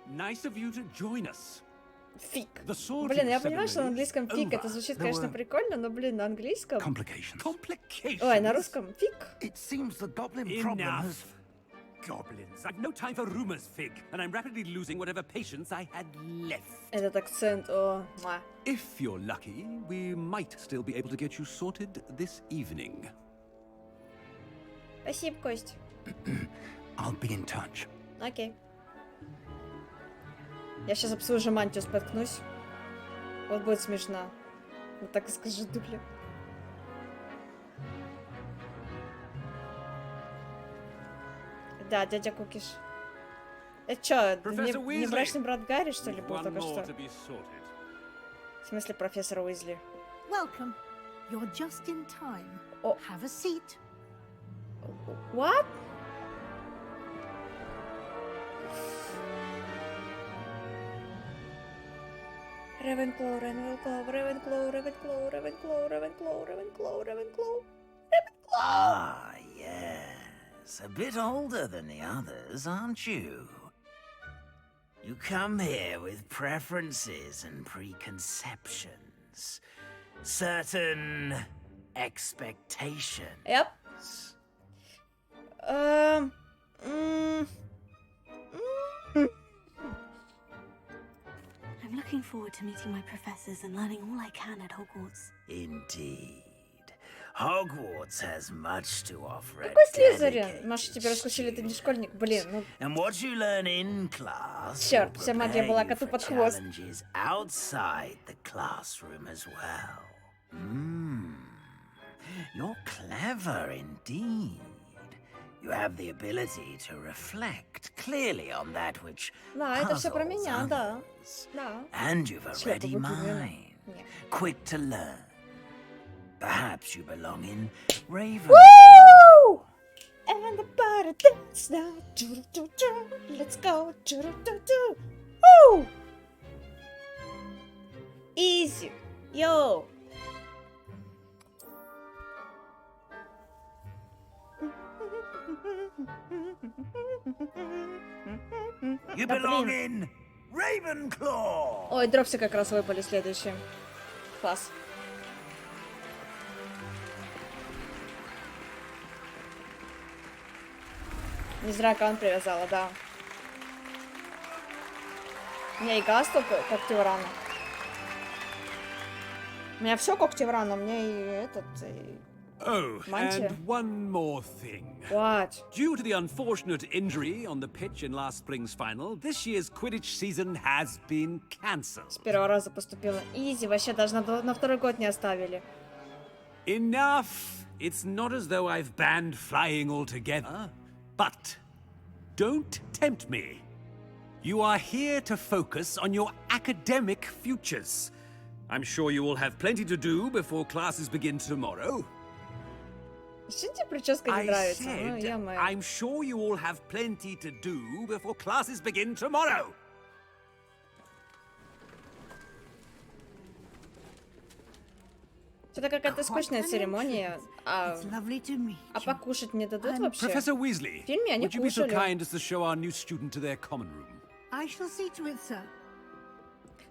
nice of you to join us. Фиг. The sorting Блин, я понимаю, что на ceremony английском фиг over. это звучит, There конечно, were прикольно, но, блин, на английском... Complications. Complications. Ой, на русском фиг. It seems the goblin problem Enough. has goblins. I've no time for rumors, Fig, and I'm rapidly losing whatever patience I had left. Этот акцент, о, муа. If you're lucky, we might still be able to get you sorted this evening. Спасибо, Кость. I'll be in touch. Окей. Я сейчас об свою же мантию споткнусь. Вот будет смешно. Вот так и скажу, Дупля. Да, дядя Кукиш. Это чё, не брачный брат Гарри, что ли, был только что? В смысле профессора Уизли? Welcome. You're just in time. Oh. Have a seat. What? Ravenclaw, Ravenclaw, Ravenclaw, Ravenclaw, Ravenclaw, Ravenclaw, Ravenclaw, Ravenclaw. Ah, yes. A bit older than the others, aren't you? You come here with preferences and preconceptions. Certain expectations. Yep. I'm looking forward to meeting my professors and learning all I can at Hogwarts. Indeed. Hogwarts has much to offer. Какой Слизерин? Маша, тебя раскусили, ты не школьник. Блин, ну... And what you learn in class Черт, вся магия была коту под хвост. challenges outside the classroom as well. You're clever indeed. You have the ability to reflect clearly on that which Да, это все про puzzles меня, да. others. Да. And you've a Слепо ready выпрямлена. mind, Нет. quick to learn. Perhaps you belong in Ravenclaw. Woo! And the party dance now. Let's go. Woo! Easy. Yo. You belong in Ravenclaw. Ой, дропсы как раз выпали следующие. Класс. Не зря аккаунт привязала, да. У меня и газ только когтеврана. У меня все когтеврана, у меня и этот... И... Oh, Mantia. and one more thing. What? Due to the unfortunate injury on the pitch in last spring's final, this year's Quidditch season has been cancelled. С первого раза поступила. Изи, вообще даже на второй год не оставили. Enough! It's not as though I've banned flying altogether. But don't tempt me. You are here to focus on your academic futures. I'm sure you will have plenty to do before classes begin tomorrow. Что тебе прическа не I нравится? Ну, said, ё-моё. I'm sure you all have plenty to do before classes begin tomorrow. Что-то какая-то скучная церемония. А It's lovely to meet you. покушать не дадут вообще? Professor Weasley, В фильме они would you be so кушали. kind as to show our new student to their common room? I shall see to it, sir.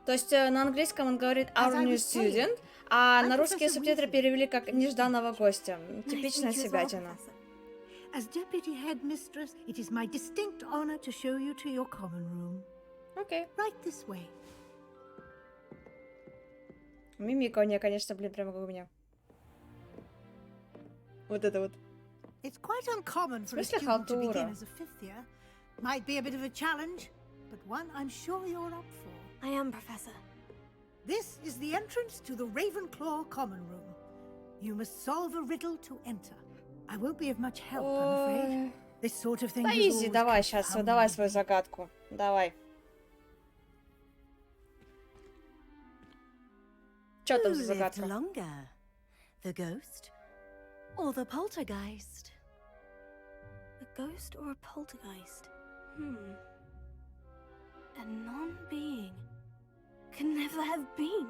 То есть на английском он говорит our As I new was saying, student, а I'm на русские Professor субтитры Weasley. перевели как нежданного гостя. Nice to Типичная meet you as well, себятина. Professor. As deputy headmistress, it is my distinct honor to show you to your common room. Окей. Right this way. Мимика у нее, конечно, блин, прямо как у меня. Вот это вот. It's quite uncommon for a смысле student to begin халтура? as a fifth year. Might be a bit of a challenge, but one I'm sure you're up for. I am, Professor. This is the entrance to the Ravenclaw common room. You must solve a riddle to enter. I won't be of much help, I'm afraid. This sort of thing Да is изи, always давай сейчас, давай confounding. свою загадку. Давай. Чё там Who за lived загадка? longer, the ghost or the poltergeist? A ghost or a poltergeist? A non-being can never have been.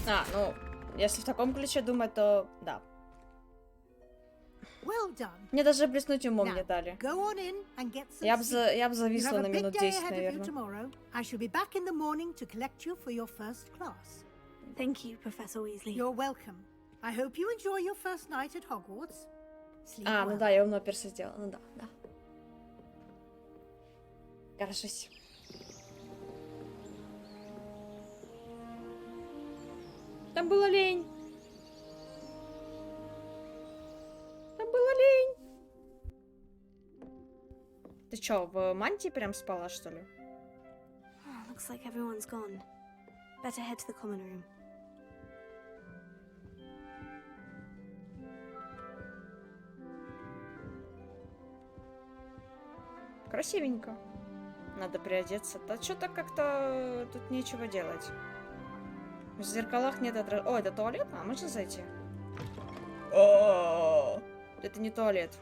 А, ну, если в таком ключе думать, то да. Well done. Мне даже блеснуть умом Now, не дали. go on in and get some Я б sleep. You зависла have на a big минут day 10, ahead of you наверное. tomorrow. I shall be back in the morning to collect you for your first class. Thank you, Professor Weasley. You're welcome. I hope you enjoy your first night at Hogwarts. А, ну да, я умно перса сделала. Ну да, да. Горжусь. Там была лень. Там была лень. Ты чё, в мантии прям спала, что ли? Oh, looks like everyone's gone. Better head to the common room. Красивенько. Надо приодеться. Да что-то как-то тут нечего делать. В зеркалах нет отражения. О, это туалет? А, можно зайти? О, это не туалет.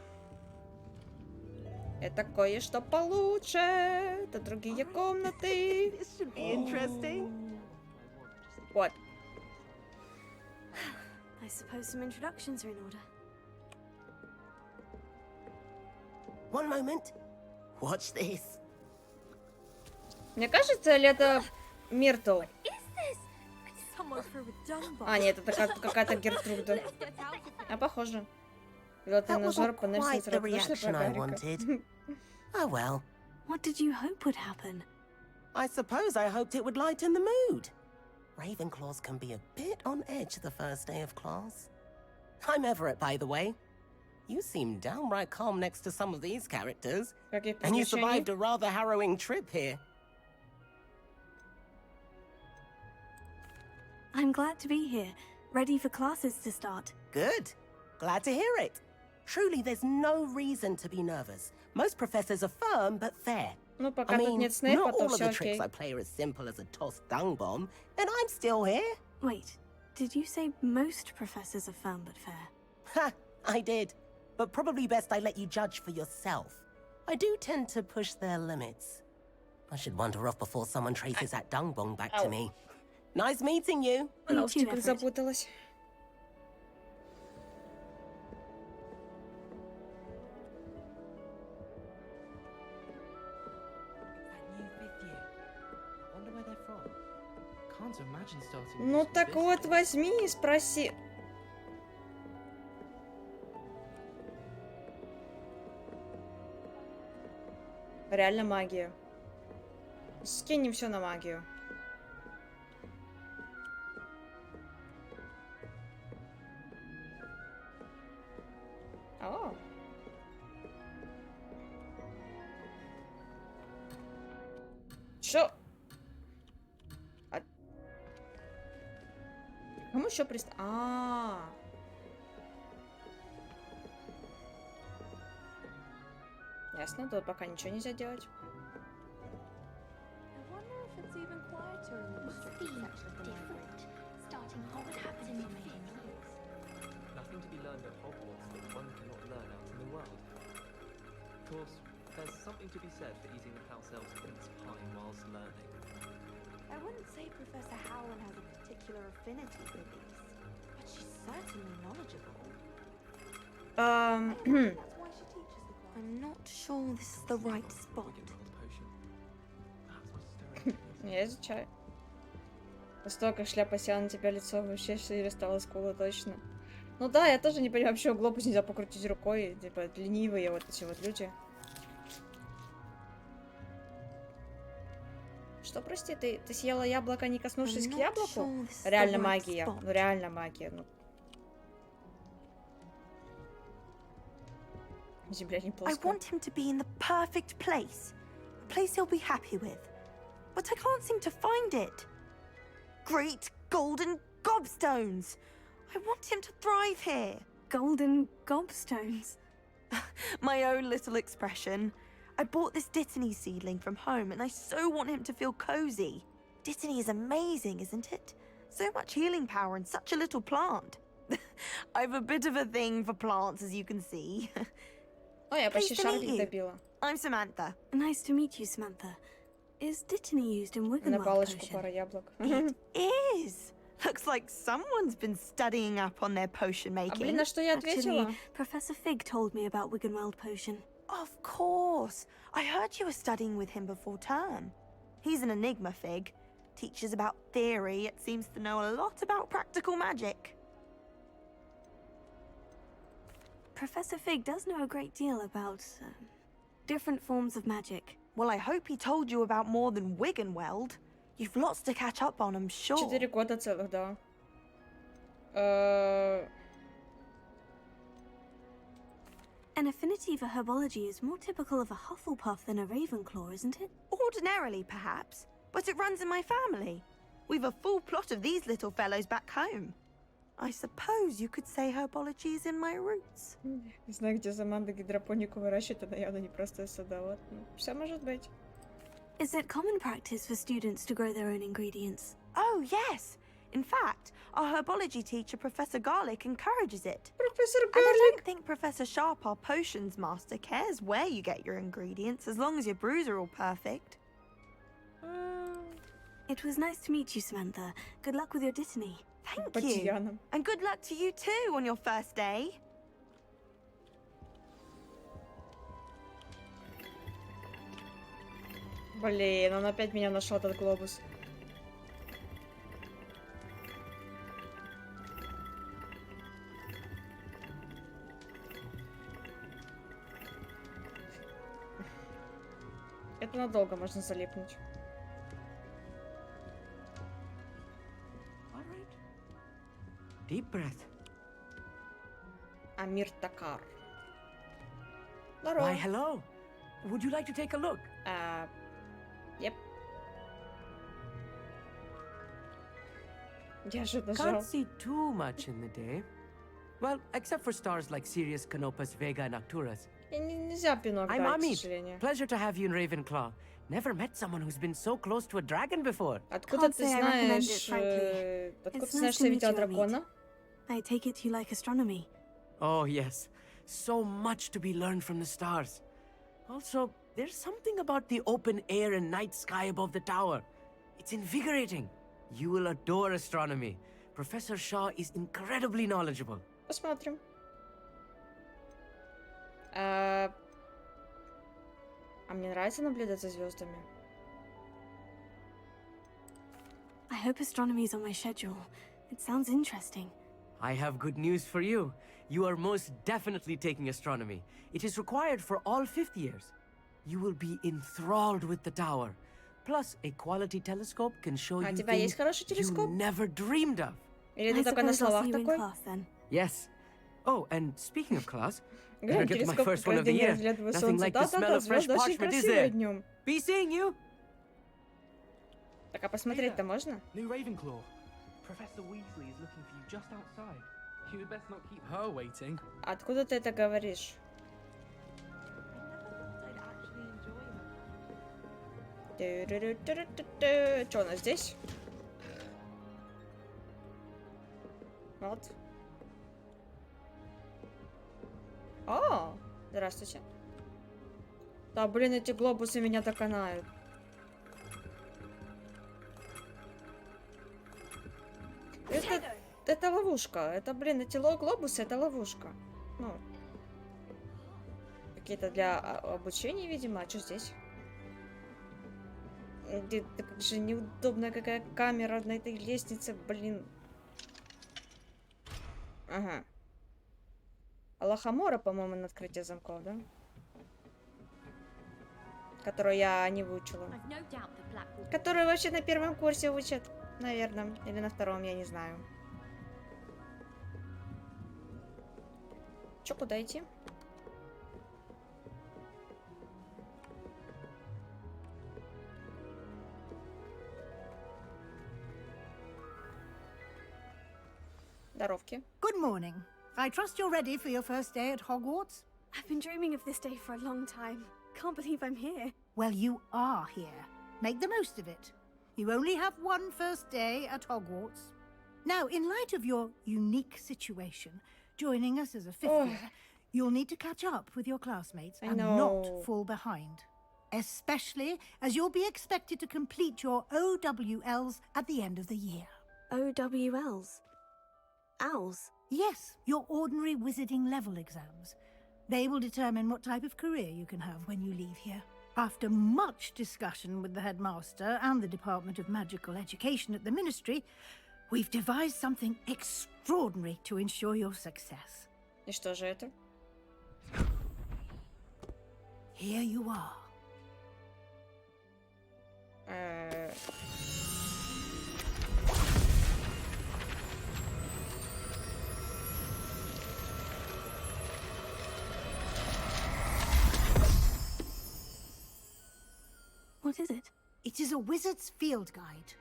Это кое-что получше. Это другие комнаты. What? I suppose some introductions are in order. One moment. Watch this. Мне кажется, или это Миртл? Someone threw a dung bomb. А, нет, это какая-то Гертруда. А, похоже. Велотренажер, панель сенсоров. Reaction I wanted. Oh well. What did you hope would happen? I suppose I hoped it would lighten the mood. Ravenclaws can be a bit on edge the first day of class. I'm Everett, by the way. You seem downright calm next to some of these characters. And you survived a rather harrowing trip here. I'm glad to be here, ready for classes to start. Good. Glad to hear it. Truly, there's no reason to be nervous. Most professors are firm but fair. Ну, пока I тут mean, нет Снейпа, not то all of все the tricks окей. I play are as simple as a tossed dung bomb, and I'm still here. Wait, did you say most professors are firm but fair? Ha! I did. But probably best I let you judge for yourself. I do tend to push their limits. I should wander off before someone traces that dung bomb back to me. Nice meeting you. Она в типах запуталась. Ну так вот, возьми и спроси. Реально магия. Скинем все на магию. О. Чё? Кому еще прист... Ясно, тут пока ничего нельзя делать. Nothing to be learned at Hogwarts that one cannot learn out in the world. Of course, there's something to be said for eating the house elf's mince pie whilst learning. I wouldn't say Professor Howland has a particular affinity for these, but she's certainly knowledgeable. That's why she teaches the class. I'm not sure this is the right spot. Я изучаю. После того, как шляпа села на тебя, лицо вообще шире стало скула, точно. Ну да, я тоже не понимаю, вообще глобус нельзя покрутить рукой, типа ленивые вот эти вот люди. Что, прости, ты съела яблоко, не коснувшись к яблоку? Реально магия. Ну реально магия. Ну. Земля не плоская. I want him to be in the perfect place. A place he'll be happy with. But I can't seem to find it. Great golden gobstones! I want him to thrive here. Golden gobstones? My own little expression. I bought this Dittany seedling from home and I so want him to feel cozy. Dittany is amazing, isn't it? So much healing power in such a little plant. I've a bit of a thing for plants, as you can see. Ой, я почти Pleased to meet шарлик you. добила. I'm Samantha. Nice to meet you, Samantha. Is Dittany used in На Wiggenweld палочку potion? пара яблок. It is. Looks like someone's been studying up on their potion making. Блин, на что я ответила? Actually, Professor Fig told me about Wiggenweld potion. Of course. I heard you were studying with him before term. He's an enigma, Fig. Teaches about theory, yet seems to know a lot about practical magic. Professor Fig does know a great deal about different forms of magic. Well, I hope he told you about more than Wiggenweld. You've lots to catch up on, I'm sure. 4 года целых, да. An affinity for herbology is more typical of a Hufflepuff than a Ravenclaw, isn't it? Ordinarily, perhaps, but it runs in my family. We've a full plot of these little fellows back home. I suppose you could say herbology is in my roots. Не знаю, где Заманда гидропонику выращивает, она явно не простой садовод. Все может быть. Is it common practice for students to grow their own ingredients? Oh, yes. In fact, our herbology teacher, Professor Garlick, encourages it. Professor Garlick? And I don't think Professor Sharp, our potions master, cares where you get your ingredients, as long as your brews are all perfect. It was nice to meet you, Samantha. Good luck with your dittany. Thank you. And good luck to you too on your first day. Блин, он опять меня нашел, этот глобус. Это надолго можно залипнуть. Deep breath. Амир Такар. Здорово. Why, hello. Would you like to take a look? Yep. Я же нажал. Can't see too much in the day. Well, except for stars like Sirius, Canopus, Vega, and Arcturus. Нельзя пинок I'm дать, к Amit. сожалению. Pleasure to have you in Ravenclaw. Never met someone who's been so close to a dragon before. Откуда ты знаешь... Откуда ты знаешь, что я видела дракона? I take it you like astronomy. Oh, yes. So much to be learned from the stars. Also, there's something about the open air and night sky above the tower. It's invigorating. You will adore astronomy. Professor Shaw is incredibly knowledgeable. Посмотрим. Мне нравится наблюдать за звездами. I hope astronomy is on my schedule. It sounds interesting. I have good news for you. You are most definitely taking astronomy. It is required for all 5th years. You will be enthralled with the tower. Plus, a quality telescope can show you тебя есть things хороший телескоп? you never dreamed of. Или ты только на словах такой? Yes. Oh, and speaking of class, Глянь, better get my телескоп first как one раз of the день year. разглядываю Nothing солнце. like the smell Да-да-да, of fresh звезды очень parchment, is красивые there? днем. Be seeing you. Так, а посмотреть-то можно? New Ravenclaw. Professor Weasley is looking for you just outside. You had best not keep her waiting. Откуда ты это говоришь? Что у нас здесь? Вот. О, здравствуйте. Да, блин, эти глобусы меня доконают. Это ловушка. Это, блин, эти глобусы, это ловушка. Ну, какие-то для обучения, видимо. А что здесь? Это как же неудобная какая камера на этой лестнице, блин. Ага. Лохомора, по-моему, на открытие замков, да? Которую я не выучила. Которую вообще на 1-м курсе учат, наверное. Или на 2-м, я не знаю. Чё, куда идти? Здоровки. Good morning. I trust you're ready for your first day at Hogwarts? I've been dreaming of this day for a long time. Can't believe I'm here. Well, you are here. Make the most of it. You only have one first day at Hogwarts. Now, in light of your unique situation, joining us as a 5th year, you'll need to catch up with your classmates and not fall behind. Especially as you'll be expected to complete your OWLs at the end of the year. OWLs? Owls? Yes, your ordinary wizarding level exams. They will determine what type of career you can have when you leave here. After much discussion with the headmaster and the Department of Magical Education at the Ministry, we've devised something extraordinary to ensure your success. И что же это? Here you are. What is it? It is a wizard's field guide.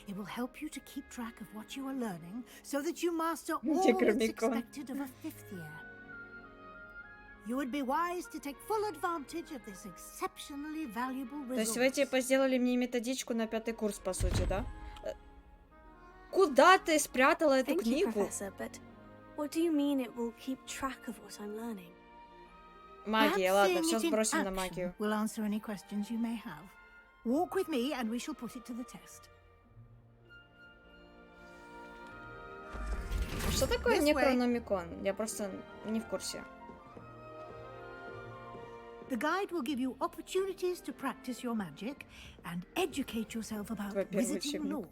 It will help you to keep track of what you are learning so that you master all that's expected of a 5th year. You would be wise to take full advantage of this exceptionally valuable resource. То есть вы типа сделали мне методичку на 5-й курс, по сути, да? Куда ты спрятала эту книгу? Professor, but what do you mean it will keep track of what I'm learning? Магия, ладно, все сбросим на Action магию. will answer any questions you may have. Walk with me and we shall put it to the test. Что такое некрономикон? Я просто не в курсе. The guide will give you opportunities to practice your magic and educate yourself about wizarding lore.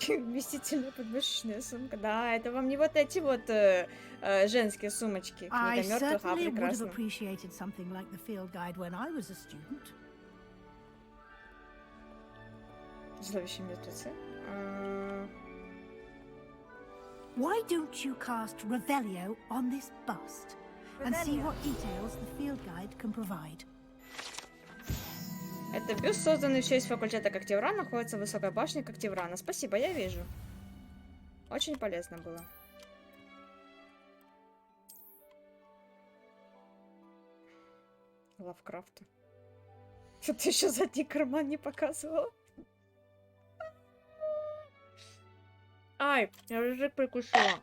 Вместительная подвышенная сумка. Да, это вам не вот эти вот женские сумочки. I Книга мертвых, а certainly would have прекрасно. appreciated something like the field guide when I was a student. Зловещие мертвецы. Why don't you cast Revelio on this bust and see what details the field guide can provide? Это бюст, созданный в честь факультета Когтеврана, находится в высокой башне Когтеврана. Спасибо, я вижу. Очень полезно было. Лавкрафта. Что ты еще задний карман не показывал? Ай, я язык прикусила.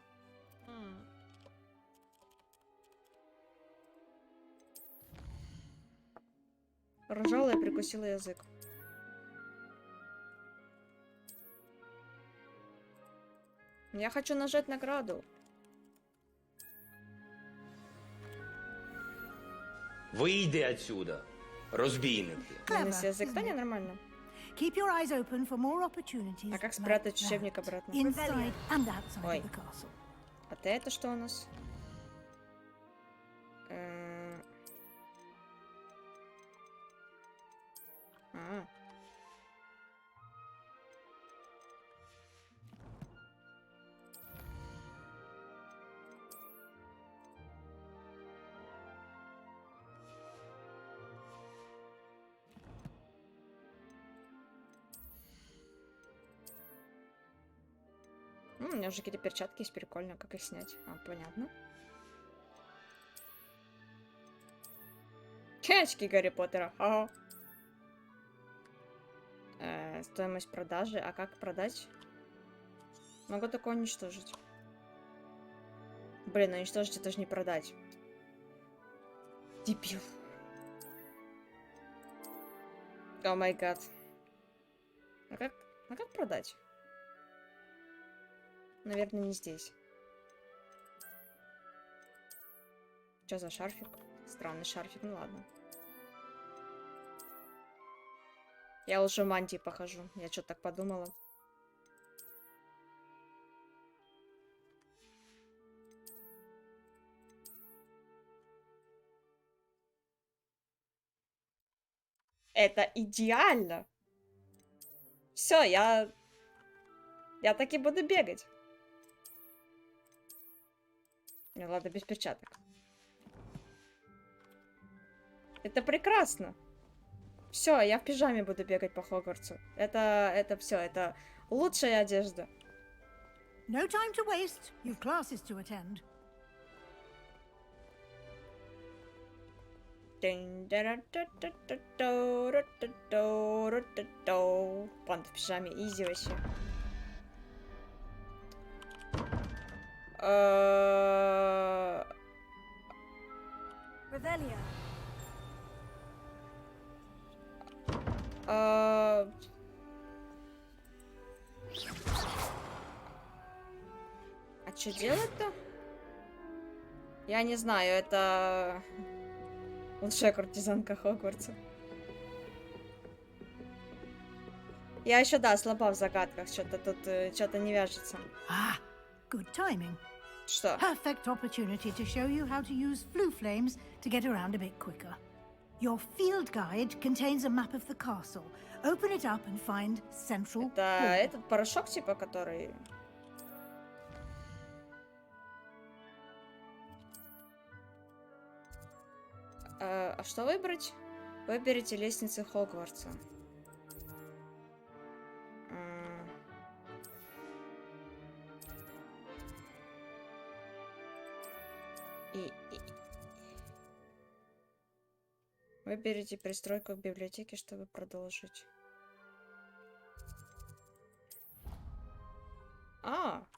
Ржала и прикусила язык. Я хочу нажать награду. Вийди отсюда, розбійники. Вынеси язык, да, не нормально. Keep your eyes open for more opportunities. А как спрятать учебник обратно? Inside and outside Ой. of the castle. А ты это что у нас? А. У меня уже какие-то перчатки есть, прикольно, как их снять. А, понятно. Очки Гарри Поттера. Ага. Стоимость продажи. А как продать? Могу только уничтожить. Блин, уничтожить это же не продать. Дебил. О май гад. А как продать? Наверное, не здесь. Что за шарфик? Странный шарфик, ну ладно. Я лучше в мантии похожу. Я что-то так подумала. Это идеально. Все, я таки буду бегать. Ну ладно, без перчаток. Это прекрасно. Все, я в пижаме буду бегать по Хогвартсу. Это все, это лучшая одежда. No time to waste. You've classes to attend. Панда в пижаме, изи вообще. Revelio. А что делать-то? Я не знаю, это лучшая куртизанка Хогвартса. Я еще, да, слаба в загадках, что-то тут, что-то не вяжется. Ah, good timing. Что? Perfect opportunity to show you how to use flue flames to get around a bit quicker. Your field guide contains a map of the castle. Open it up and find Central Это Hall. этот порошок, типа, который... А что выбрать? Выберите лестницы Хогвартса. Выберите пристройку к библиотеке, чтобы продолжить.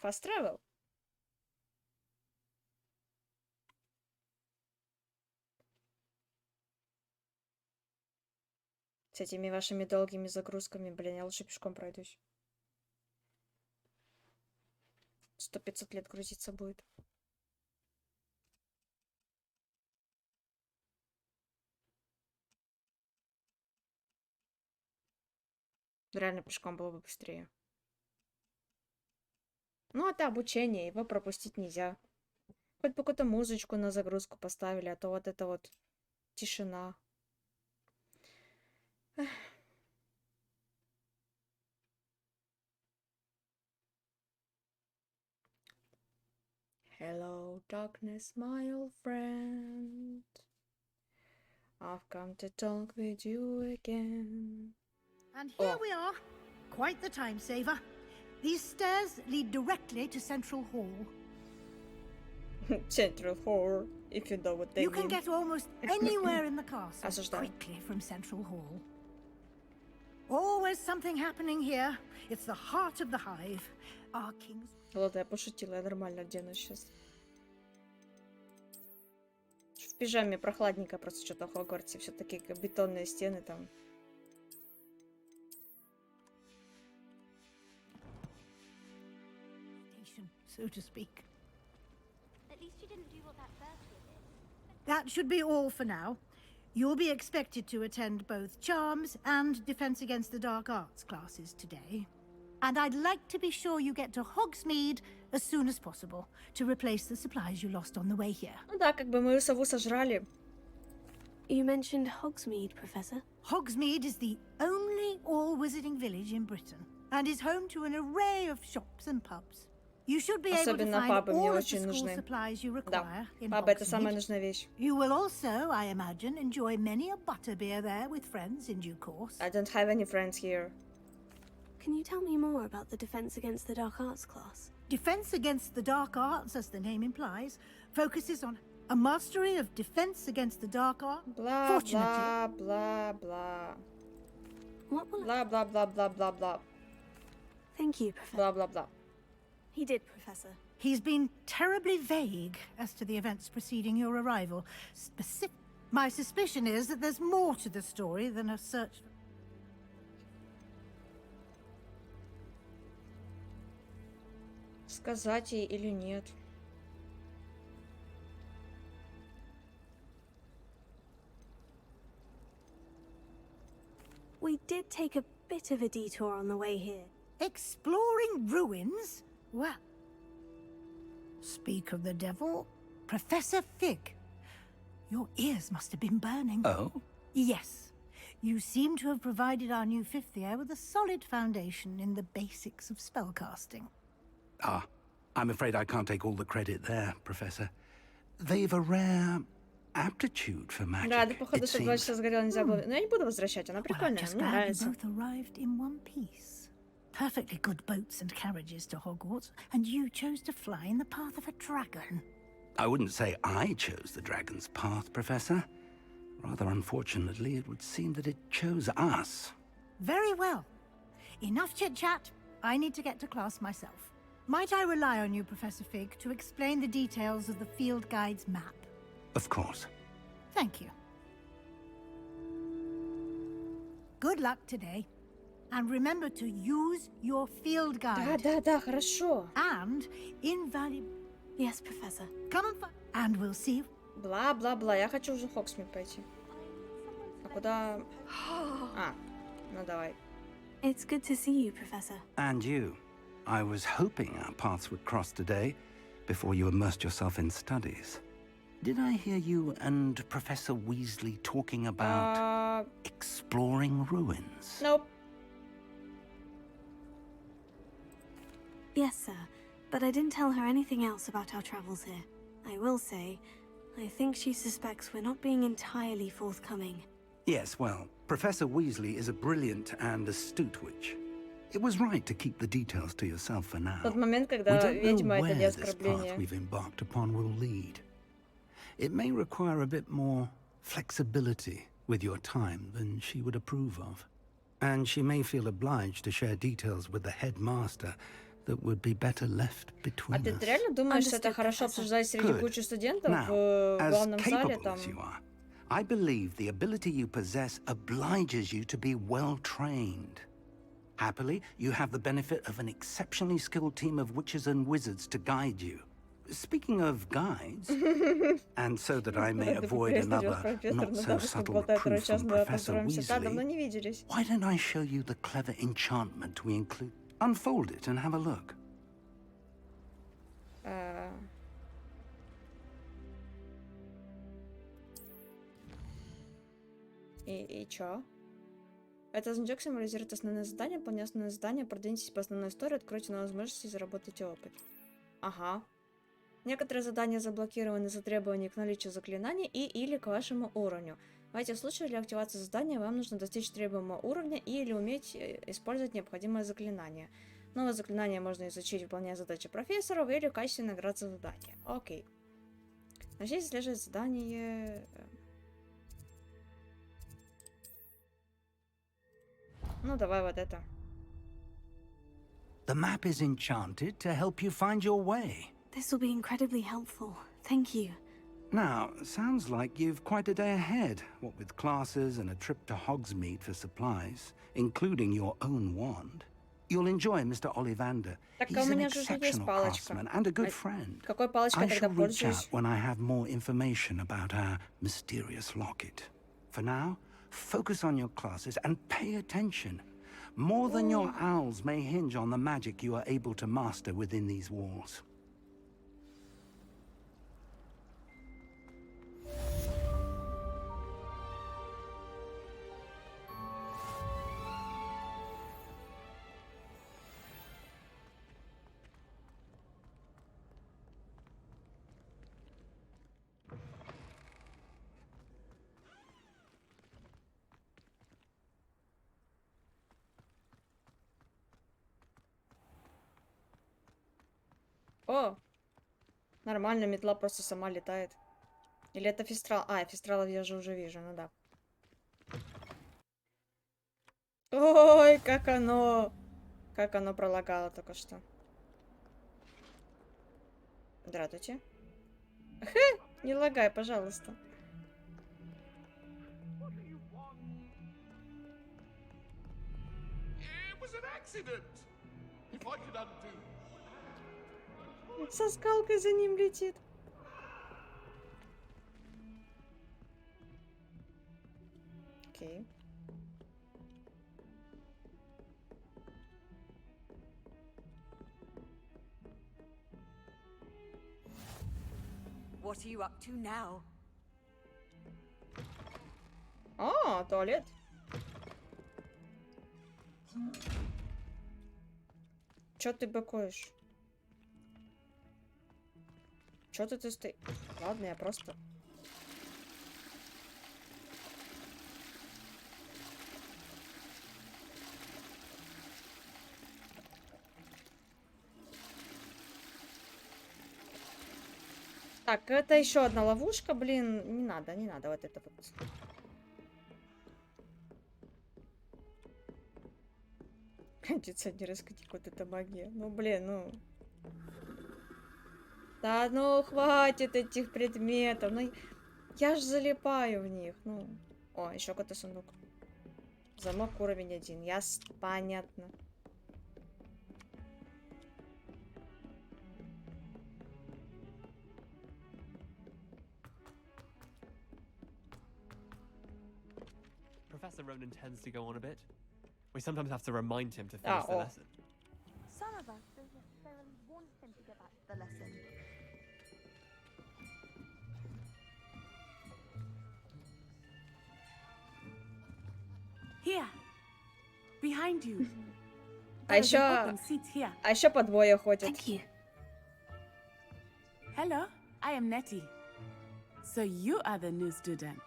Fast travel. С этими вашими долгими загрузками, блин, я лучше пешком пройдусь. 100-500 лет грузиться будет. Реально пешком было бы быстрее. Ну, это обучение, его пропустить нельзя. Хоть бы какую-то музычку на загрузку поставили, а то вот это вот тишина. Эх. Hello, darkness, my old friend. I've come to talk with you again. And here we are. Quite the time saver. These stairs lead directly to Central Hall. Central Hall, if you know what they You mean. can get almost anywhere in the castle Осуждаю. quickly from Central Hall. Always something happening here. It's the heart of the hive. Our kings... Ладно, я пошутила, я нормально оденусь сейчас. В пижаме прохладненько просто что-то в Хогвартсе. Все такие бетонные стены там. So to speak. At least you didn't do what that first one did. That should be all for now. You'll be expected to attend both Charms and Defense Against the Dark Arts classes today. And I'd like to be sure you get to Hogsmeade as soon as possible to replace the supplies you lost on the way here. Ну да, как бы мою сову сожрали. You mentioned Hogsmeade, Professor. Hogsmeade is the only all-wizarding village in Britain and is home to an array of shops and pubs. You should be able to Особенно find пабы мне all of the очень school нужны. supplies you Да, require in пабы это Hogsmeade. самая нужная вещь. You will also, I imagine, enjoy many a butterbeer there with friends in due course. I don't have any friends here. Can you tell me more about the Defense Against the Dark Arts class? Defense Against the Dark Arts, as the name implies, focuses on a mastery of defense against the dark arts. Blah, Fortunately, blah, blah, blah. What will Blah, blah, blah, blah, blah, blah. Thank you, Professor. Blah, blah, blah. He did, Professor. he's been terribly vague as to the events preceding your arrival. My suspicion is that there's more to the story than a search. Сказать ей или нет? We did take a bit of a detour on the way here. Exploring ruins? Well, speak of the devil, Professor Fig. Your ears must have been burning. Oh? Yes. You seem to have provided our new fifth year with a solid foundation in the basics of spellcasting. Ah, I'm afraid I can't take all the credit there, Professor. They've a rare aptitude for magic, Да, да, походу, it что 2 seems. часа сгорела, нельзя было. Но я не буду возвращать, она Well, I'm прикольная, just мне glad you нравится. both arrived in one piece. Perfectly good boats and carriages to Hogwarts, and you chose to fly in the path of a dragon. I wouldn't say I chose the dragon's path, Professor. Rather unfortunately, it would seem that it chose us. Very well. Enough chit-chat. I need to get to class myself. Might I rely on you, Professor Fig, to explain the details of the field guide's map? Of course. Thank you. Good luck today. And remember to use your field guide. Да, хорошо. And invaluable... Yes, Professor. Come and and we'll see you. Бла-бла-бла, я хочу уже в Хогсмит пойти. А куда... Ну давай. It's good to see you, Professor. And you. I was hoping our paths would cross today, before you immersed yourself in studies. Did I hear you and Professor Weasley talking about exploring ruins? Nope. Yes, sir, but I didn't tell her anything else about our travels here. I will say, I think she suspects we're not being entirely forthcoming. Yes, well, Professor Weasley is a brilliant and astute witch. It was right to keep the details to yourself for now. Тот момент, We когда don't know ведьма — это where не this path оскорбление. we've embarked upon will lead. It may require a bit more flexibility with your time than she would approve of. And she may feel obliged to share details with the headmaster that would be better left between А ты us. реально думаешь, это хорошо обсуждать среди Good. кучи студентов Now, в as главном зале capable там? as you are, I believe the ability you possess obliges you to be well trained. Happily, you have the benefit of an exceptionally skilled team of witches and wizards to guide you. Speaking of guides, and so that I may avoid another not-so-subtle reproof from Professor Weasley, why don't I show you the clever enchantment we include? Unfold it and have a look. И чё? Это значок символизирует основное задание. Выполняя основное задание, продвиньтесь по основной истории, откройте новые возможности и заработайте опыт. Ага. Некоторые задания заблокированы из-за требований к наличию заклинаний или к вашему уровню. В этих случаях для активации задания вам нужно достичь требуемого уровня или уметь использовать необходимое заклинание. Новое заклинание можно изучить, выполняя задачи профессоров или в качестве наград за задание. Окей. Начните исследовать задание... Ну, давай вот это. The map is enchanted to help you find your way. This will be incredibly helpful. Thank you. Now, sounds like you've quite a day ahead, what with classes and a trip to Hogsmeade for supplies, including your own wand. You'll enjoy Mr. Ollivander. He's an exceptional craftsman and a good friend. Какой палочкой I тогда shall reach пользуюсь? out when I have more information about our mysterious locket. For now, focus on your classes and pay attention. More than your owls may hinge on the magic you are able to master within these walls. О! Нормально, метла просто сама летает. Или это фистрал? А, фистралов я же уже вижу, ну да. Ой, как оно пролагало только что. Здравствуйте. Хе, не лагай, пожалуйста. Со скалкой за ним летит. Окей. What are you up to now? А, туалет. Чё ты быкуешь? Чё ты стоишь? Ладно, я просто... Так, это еще одна ловушка, блин. Не надо вот это вот. Кондиционерская вот эта магия. Ну, блин, ну... Да ну, хватит этих предметов. Ну, я ж залипаю в них. Ну. О, еще какой-то сундук. Замок уровень 1. Понятно. Professor Ronan tends to go on a bit. We sometimes have to remind him to finish the lesson. Some of father don't necessarily want him to get back to the lesson. Here. Behind you. А еще... А еще по двое ходят. Hello, I am Nettie. So you are the new student.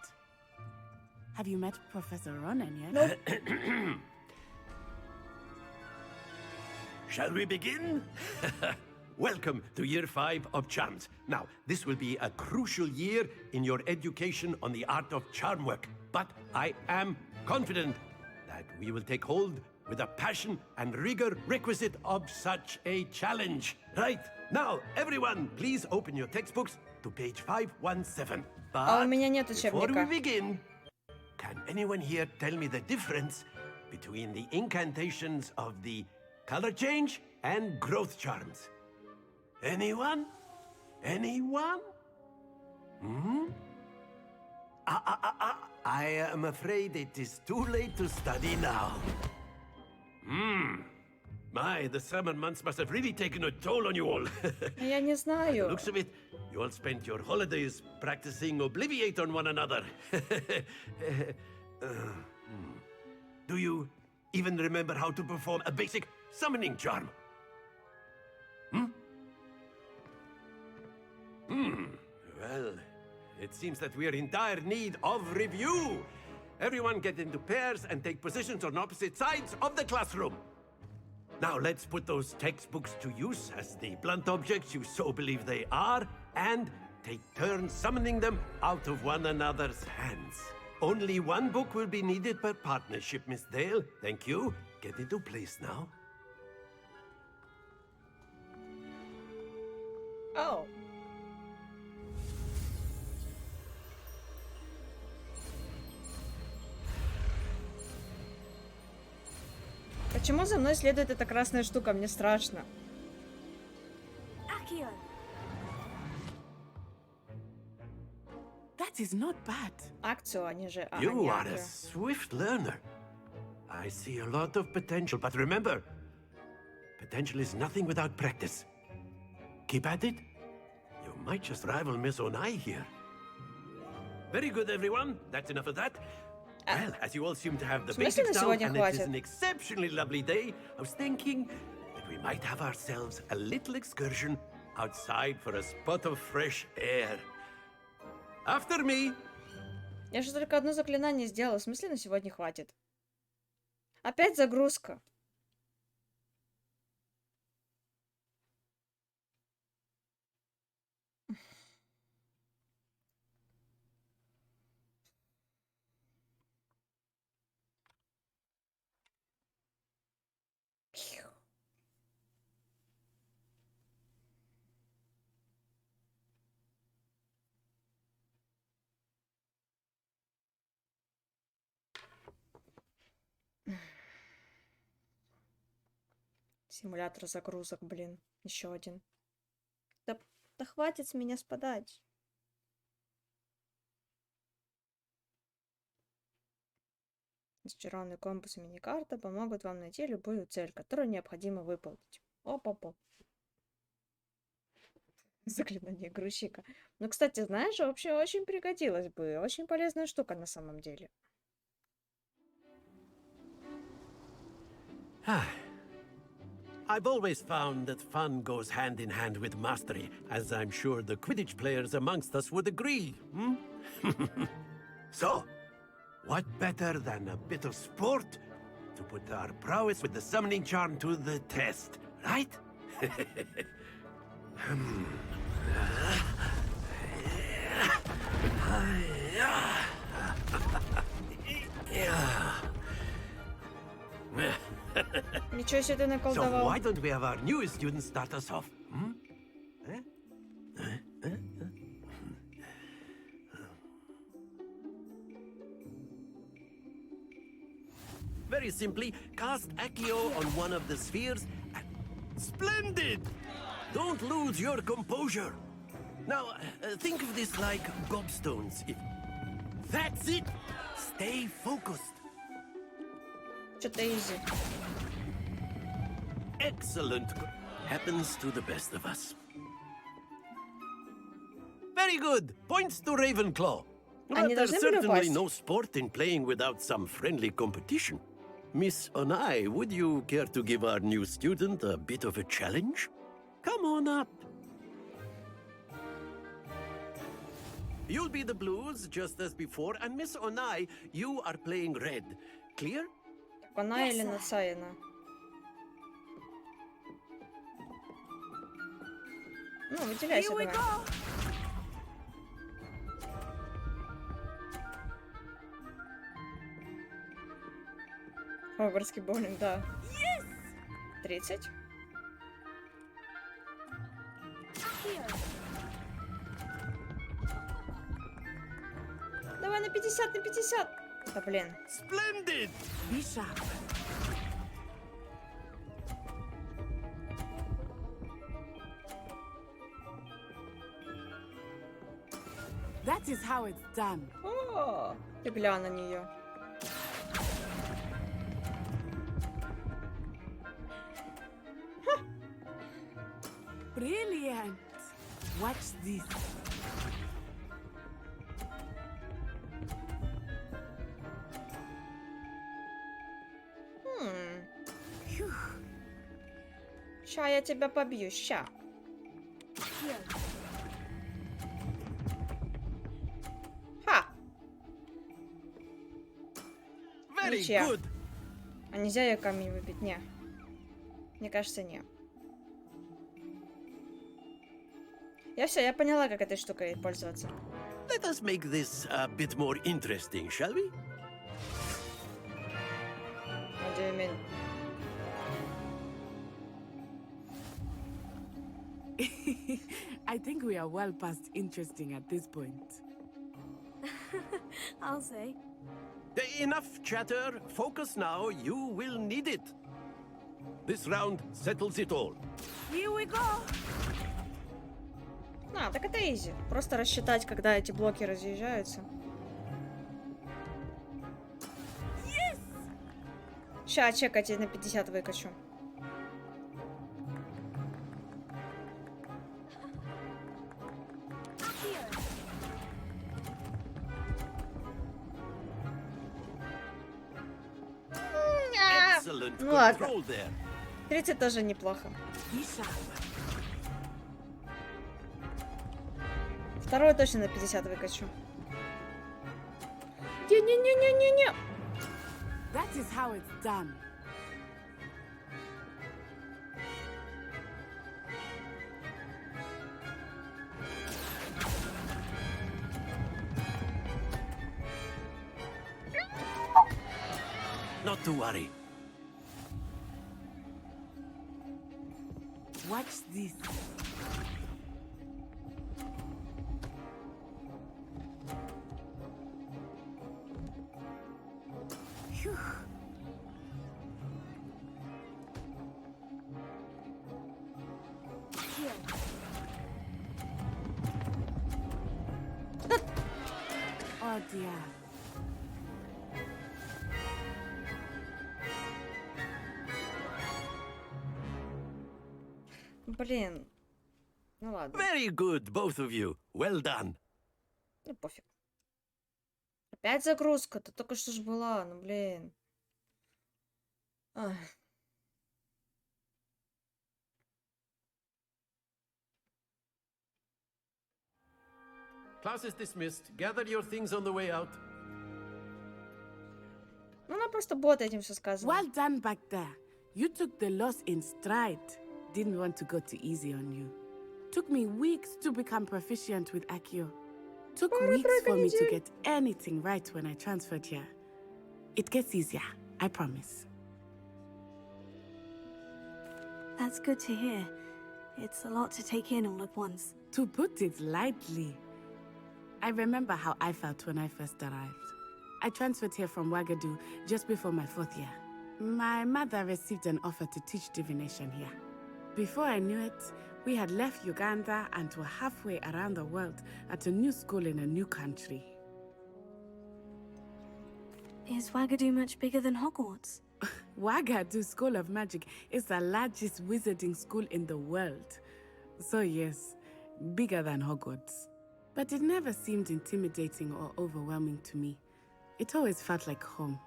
Have you met Professor Ronan yet? Shall we begin? Welcome to Year 5 of Charms. Now, this will be a crucial year in your education on the art of charm work. But I am confident that we will take hold with the passion and rigor requisite of such a challenge. Right, now, everyone, please open your textbooks to page 517. А у меня нет Before we учебника. begin, can anyone here tell me the difference between the incantations of the color change and growth charms? Anyone? Anyone? Hmm? I am afraid it is too late to study now. My, the summer months must have really taken a toll on you all. Я не By the знаю. looks of it, you all spent your holidays practicing Obliviate on one another. Do you even remember how to perform a basic summoning charm? Well, it seems that we are in dire need of review. Everyone get into pairs and take positions on opposite sides of the classroom. Now let's put those textbooks to use as the blunt objects you so believe they are, and take turns summoning them out of one another's hands. Only one book will be needed per partnership, Miss Dale. Thank you. Get into place now. Oh. Почему за мной следует эта красная штука? Мне страшно. Accio. That is not bad. Акцию, они же... You они are a Акцию. swift learner. I see a lot of potential, but remember, potential is nothing without practice. Keep at it. You might just rival Miss Onai here. Very good, everyone. That's enough of that. Well, as you all seem to have the В смысле basics на down, сегодня and it is хватит? an exceptionally lovely day, I was thinking that we might have ourselves a little excursion outside for a spot of fresh air. After me. Я же только одно заклинание сделала. В смысле на сегодня хватит? Опять загрузка. Симулятор загрузок, блин. Еще один. Да хватит с меня спадать. Зачарованный компас и миникарта помогут вам найти любую цель, которую необходимо выполнить. Опа-па. Заклинание грузчика. Ну, кстати, знаешь, вообще очень пригодилось бы. Очень полезная штука на самом деле. I've always found that fun goes hand in hand with mastery, as I'm sure the Quidditch players amongst us would agree. So, what better than a bit of sport to put our prowess with the summoning charm to the test, right? Ничего себе ты So наколдовал. why don't we have our newest student start us off? Very simply, cast Accio on one of the spheres and... Splendid! Don't lose your composure. Now, think of this like gobstones. That's it! Stay focused. Что-то изи. Excellent. Happens to the best of us. Very good. Points to Ravenclaw. But there's certainly no sport in playing without some friendly competition. Miss Onai, would you care to give our new student a bit of a challenge? Come on up. You'll be the blues, just as before, and Miss Onai, you are playing red. Clear? Она или Насаина? Ну, выделяйся давай. Хогвартский боулинг, да. 30. Давай на 50, на 50. Да блин. Splendid! Bisha. That is how it's done. О, ты глянь на нее. Brilliant. Watch this. Ща я тебя побью, ща. Ха! Ничья. А нельзя ее камень выбить? Не. Мне кажется, не. Я поняла, как этой штукой пользоваться. Let us make this a bit more interesting, shall we? What do you mean? I think we are well past interesting at this point. I'll say. Enough chatter. Focus now. You will need it. This round settles it all. Here we go. А, так это изи. Просто рассчитать, когда эти блоки разъезжаются. Yes! Ща, чекайте, на 50 выкачу. Ну ладно. 30 тоже неплохо. Второе точно на 50 выкачу. Не-не-не-не-не-не. That is how it's done. Not to worry. Watch this. Phew. Oh dear. Блин. Ну ладно. Very good, both of you. Well done. Ну пофиг. Опять загрузка. Тут только что ж была. Ну блин. Ах. Class is dismissed. Gather your things on the way out. Ну она просто бот этим все сказала. Well done back there. You took the loss in stride. Didn't want to go too easy on you. Took me weeks to become proficient with Accio. Took weeks for me to get anything right when I transferred here. It gets easier, I promise. That's good to hear. It's a lot to take in all at once. To put it lightly, I remember how I felt when I first arrived. I transferred here from Wagadu just before my 4th year. My mother received an offer to teach divination here. Before I knew it, we had left Uganda and were halfway around the world at a new school in a new country. Is Wagadu much bigger than Hogwarts? Wagadu School of Magic is the largest wizarding school in the world. So yes, bigger than Hogwarts. But it never seemed intimidating or overwhelming to me. It always felt like home.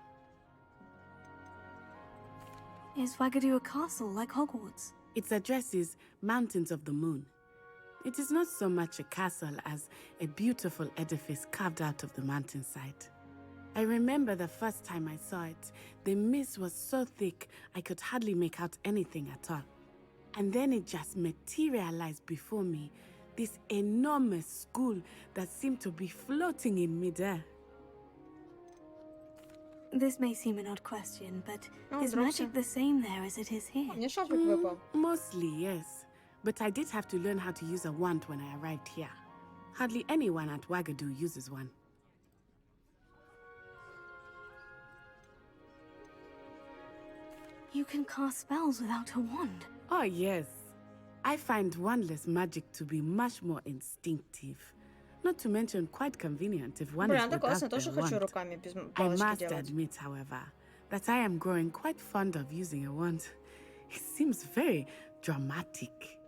Is Wagadu a castle like Hogwarts? Its address is Mountains of the Moon. It is not so much a castle as a beautiful edifice carved out of the mountainside. I remember the first time I saw it, the mist was so thick I could hardly make out anything at all. And then it just materialized before me, this enormous school that seemed to be floating in midair. This may seem an odd question, but is magic the same there as it is here? Mostly, yes. But I did have to learn how to use a wand when I arrived here. Hardly anyone at Wagadu uses one. You can cast spells without a wand. Oh, yes. I find wandless magic to be much more instinctive. Not to mention quite convenient if one is without a wand. I must admit, however, that I am growing quite fond of using a wand. It seems very dramatic.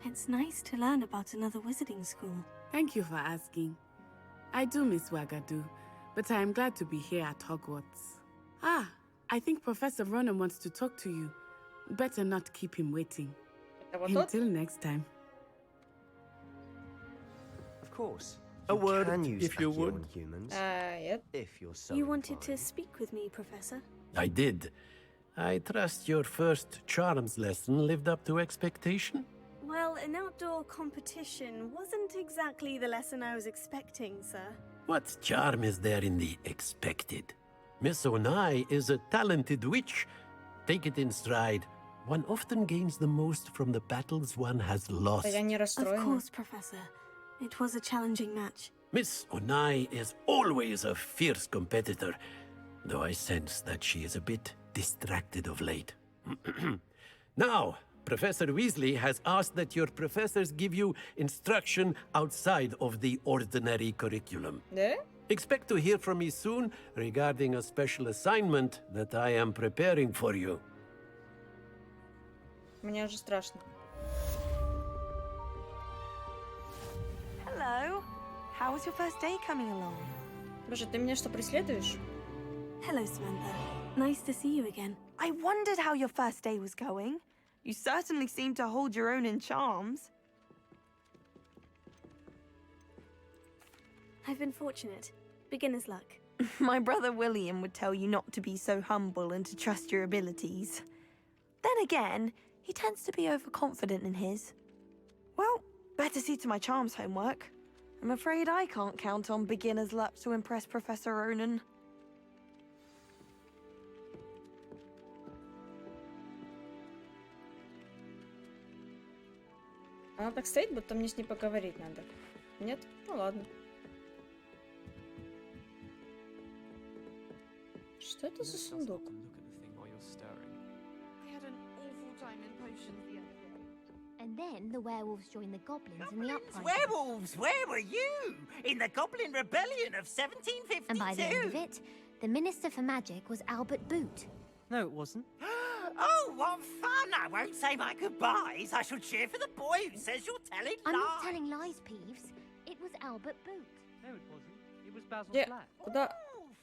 It's nice to learn about another wizarding school. Thank you for asking. I do miss Wagadu, but I am glad to be here at Hogwarts. Ah, I think Professor Ronan wants to talk to you. Better not keep him waiting. Until next time. Of course. A word, can use if you Accio would. on humans. Yep. If you're so You wanted inclined. to speak with me, Professor? I did. I trust your first charms lesson lived up to expectation? Well, an outdoor competition wasn't exactly the lesson I was expecting, sir. What charm is there in the expected? Miss Onai is a talented witch. Take it in stride. One often gains the most from the battles one has lost. Of course, Professor. It was a challenging match. Miss Onai is always a fierce competitor, though I sense that she is a bit distracted of late. Now, Professor Weasley has asked that your professors give you instruction outside of the ordinary curriculum. Expect to hear from me soon regarding a special assignment that I am preparing for you. Мне уже страшно. Hello. How was your first day coming along? Боже, ты меня что, преследуешь? Hello, Samantha. Nice to see you again. I wondered how your first day was going. You certainly seem to hold your own in charms. I've been fortunate. Beginner's luck. My brother William would tell you not to be so humble and to trust your abilities. Then again, he tends to be overconfident in his. Well, better see to my charms homework. I'm afraid I can't count on beginner's luck to impress Professor Ronan. Она так стоит, будто мне с ней поговорить надо. Нет? Ну ладно. Что это за сундук? I had an awful time in potions the other day. And then the werewolves joined the goblins in the uprising. Werewolves, where were you? In the Goblin Rebellion of 1752? And by the end of it, the Minister for Magic was Albert Boot. No, it wasn't. Oh, what fun! I won't say my goodbyes. I shall cheer for the boy who says you're telling lies. I'm not telling lies, Peeves. It was Albert Boot. No, it wasn't. It was Basil Yeah. Black. Куда?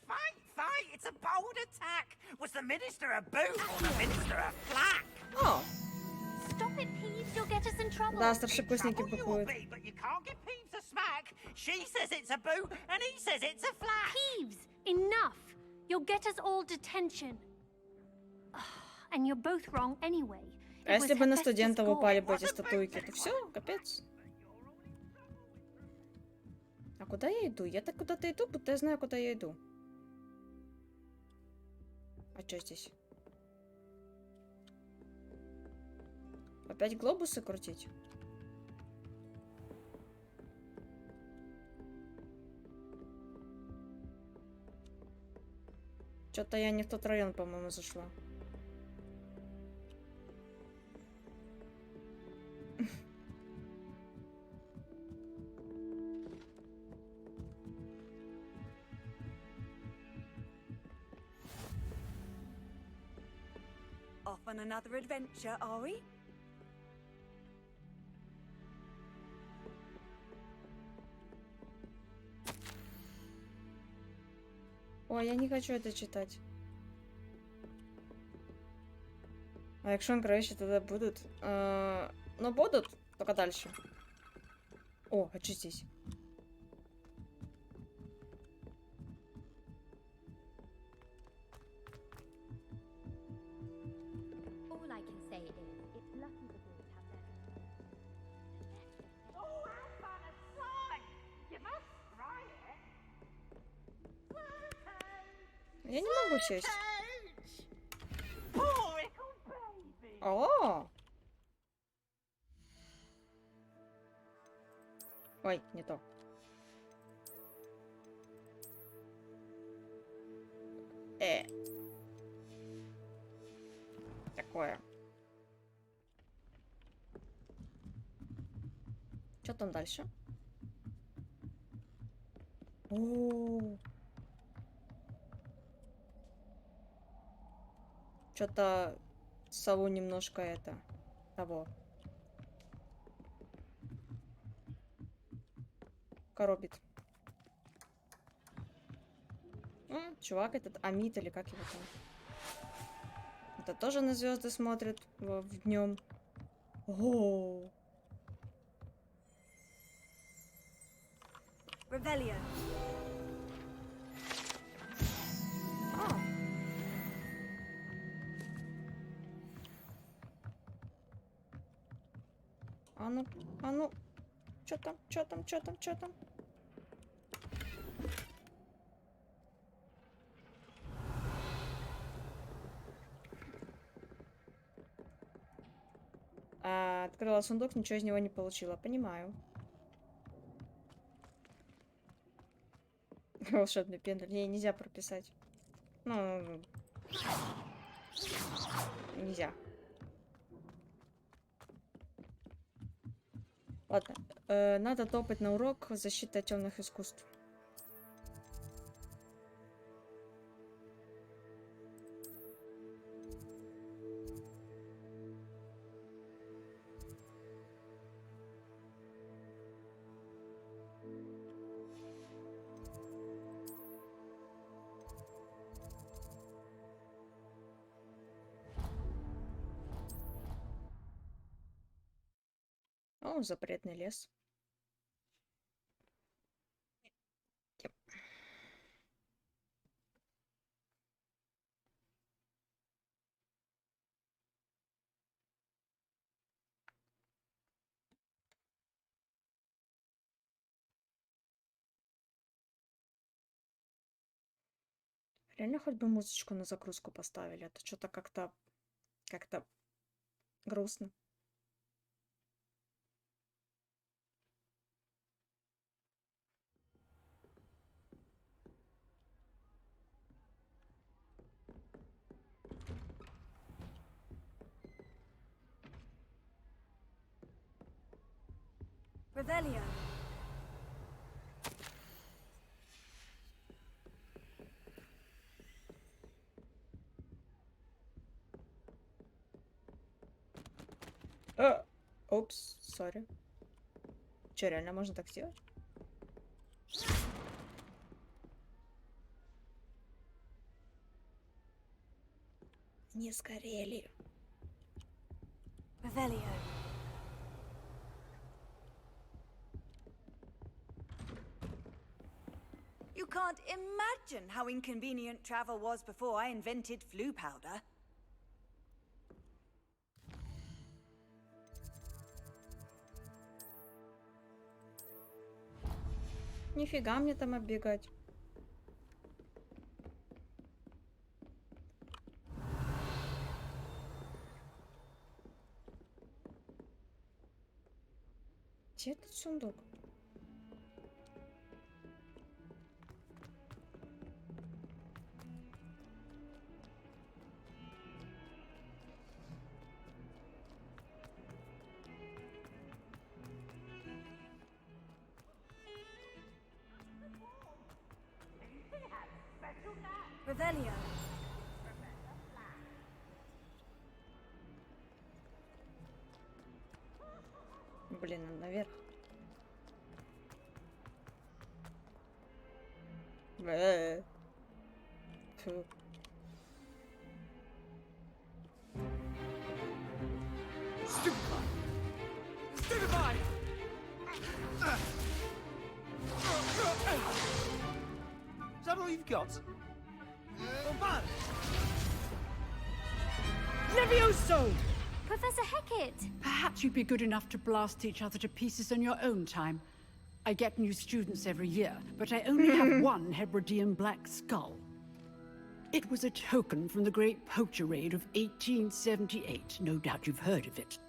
Fight, fight! It's a bold attack! Was the Minister a boot or the Minister a flack? О! Stop it, Peeves. You'll get us in trouble. Да, старшекурсники Trouble you will быкуют. be, but you can't give Peeves a smack. She says it's a boot and he says it's a flack. Peeves, enough. You'll get us all detention. And you're both wrong anyway. А если бы на студентов упали бы эти статуйки, то все, капец. А куда я иду? Я так куда-то иду, будто я знаю, куда я иду. А что здесь? Опять глобусы крутить? Что-то я не в тот район, по-моему, зашла. on another adventure, are we? Ой, я не хочу это читать. А якщо краще тогда будут? Ну, будут, только дальше. О, а что здесь? All I can say is, it's lucky the boys have their... Oh, how fun a sign! You must try it. Я не могу сесть. Poor little baby. О! Ой, не то. Такое. Что там дальше? О. Что-то сову немножко это того коробит. Чувак этот Амит или как его там? Это тоже на звезды смотрит в днем. О. Revelio. А ну, чё там, чё там, чё там, чё там? Открыла сундук, ничего из него не получила, понимаю. Волшебный пендель. Не, нельзя прописать. Ну, нельзя. Ладно, надо топать на урок защиты от темных искусств. О, запретный лес. Реально хоть бы музычку на загрузку поставили, это что-то как-то грустно. Revelio. Опс, сори. Че, реально можно так сделать? Не сгорели. Revelio. You can't imagine how inconvenient travel was before I invented flu powder. Нифига мне там оббегать. Где этот сундук? Revelio. Блин, наверх. Фу. Stupefy! Is that all you've got? Levioso! Professor Hecat! Perhaps you'd be good enough to blast each other to pieces on your own time. I get new students every year, but I only have one Hebridean black skull. It was a token from the Great Poacher Raid of 1878. No doubt you've heard of it.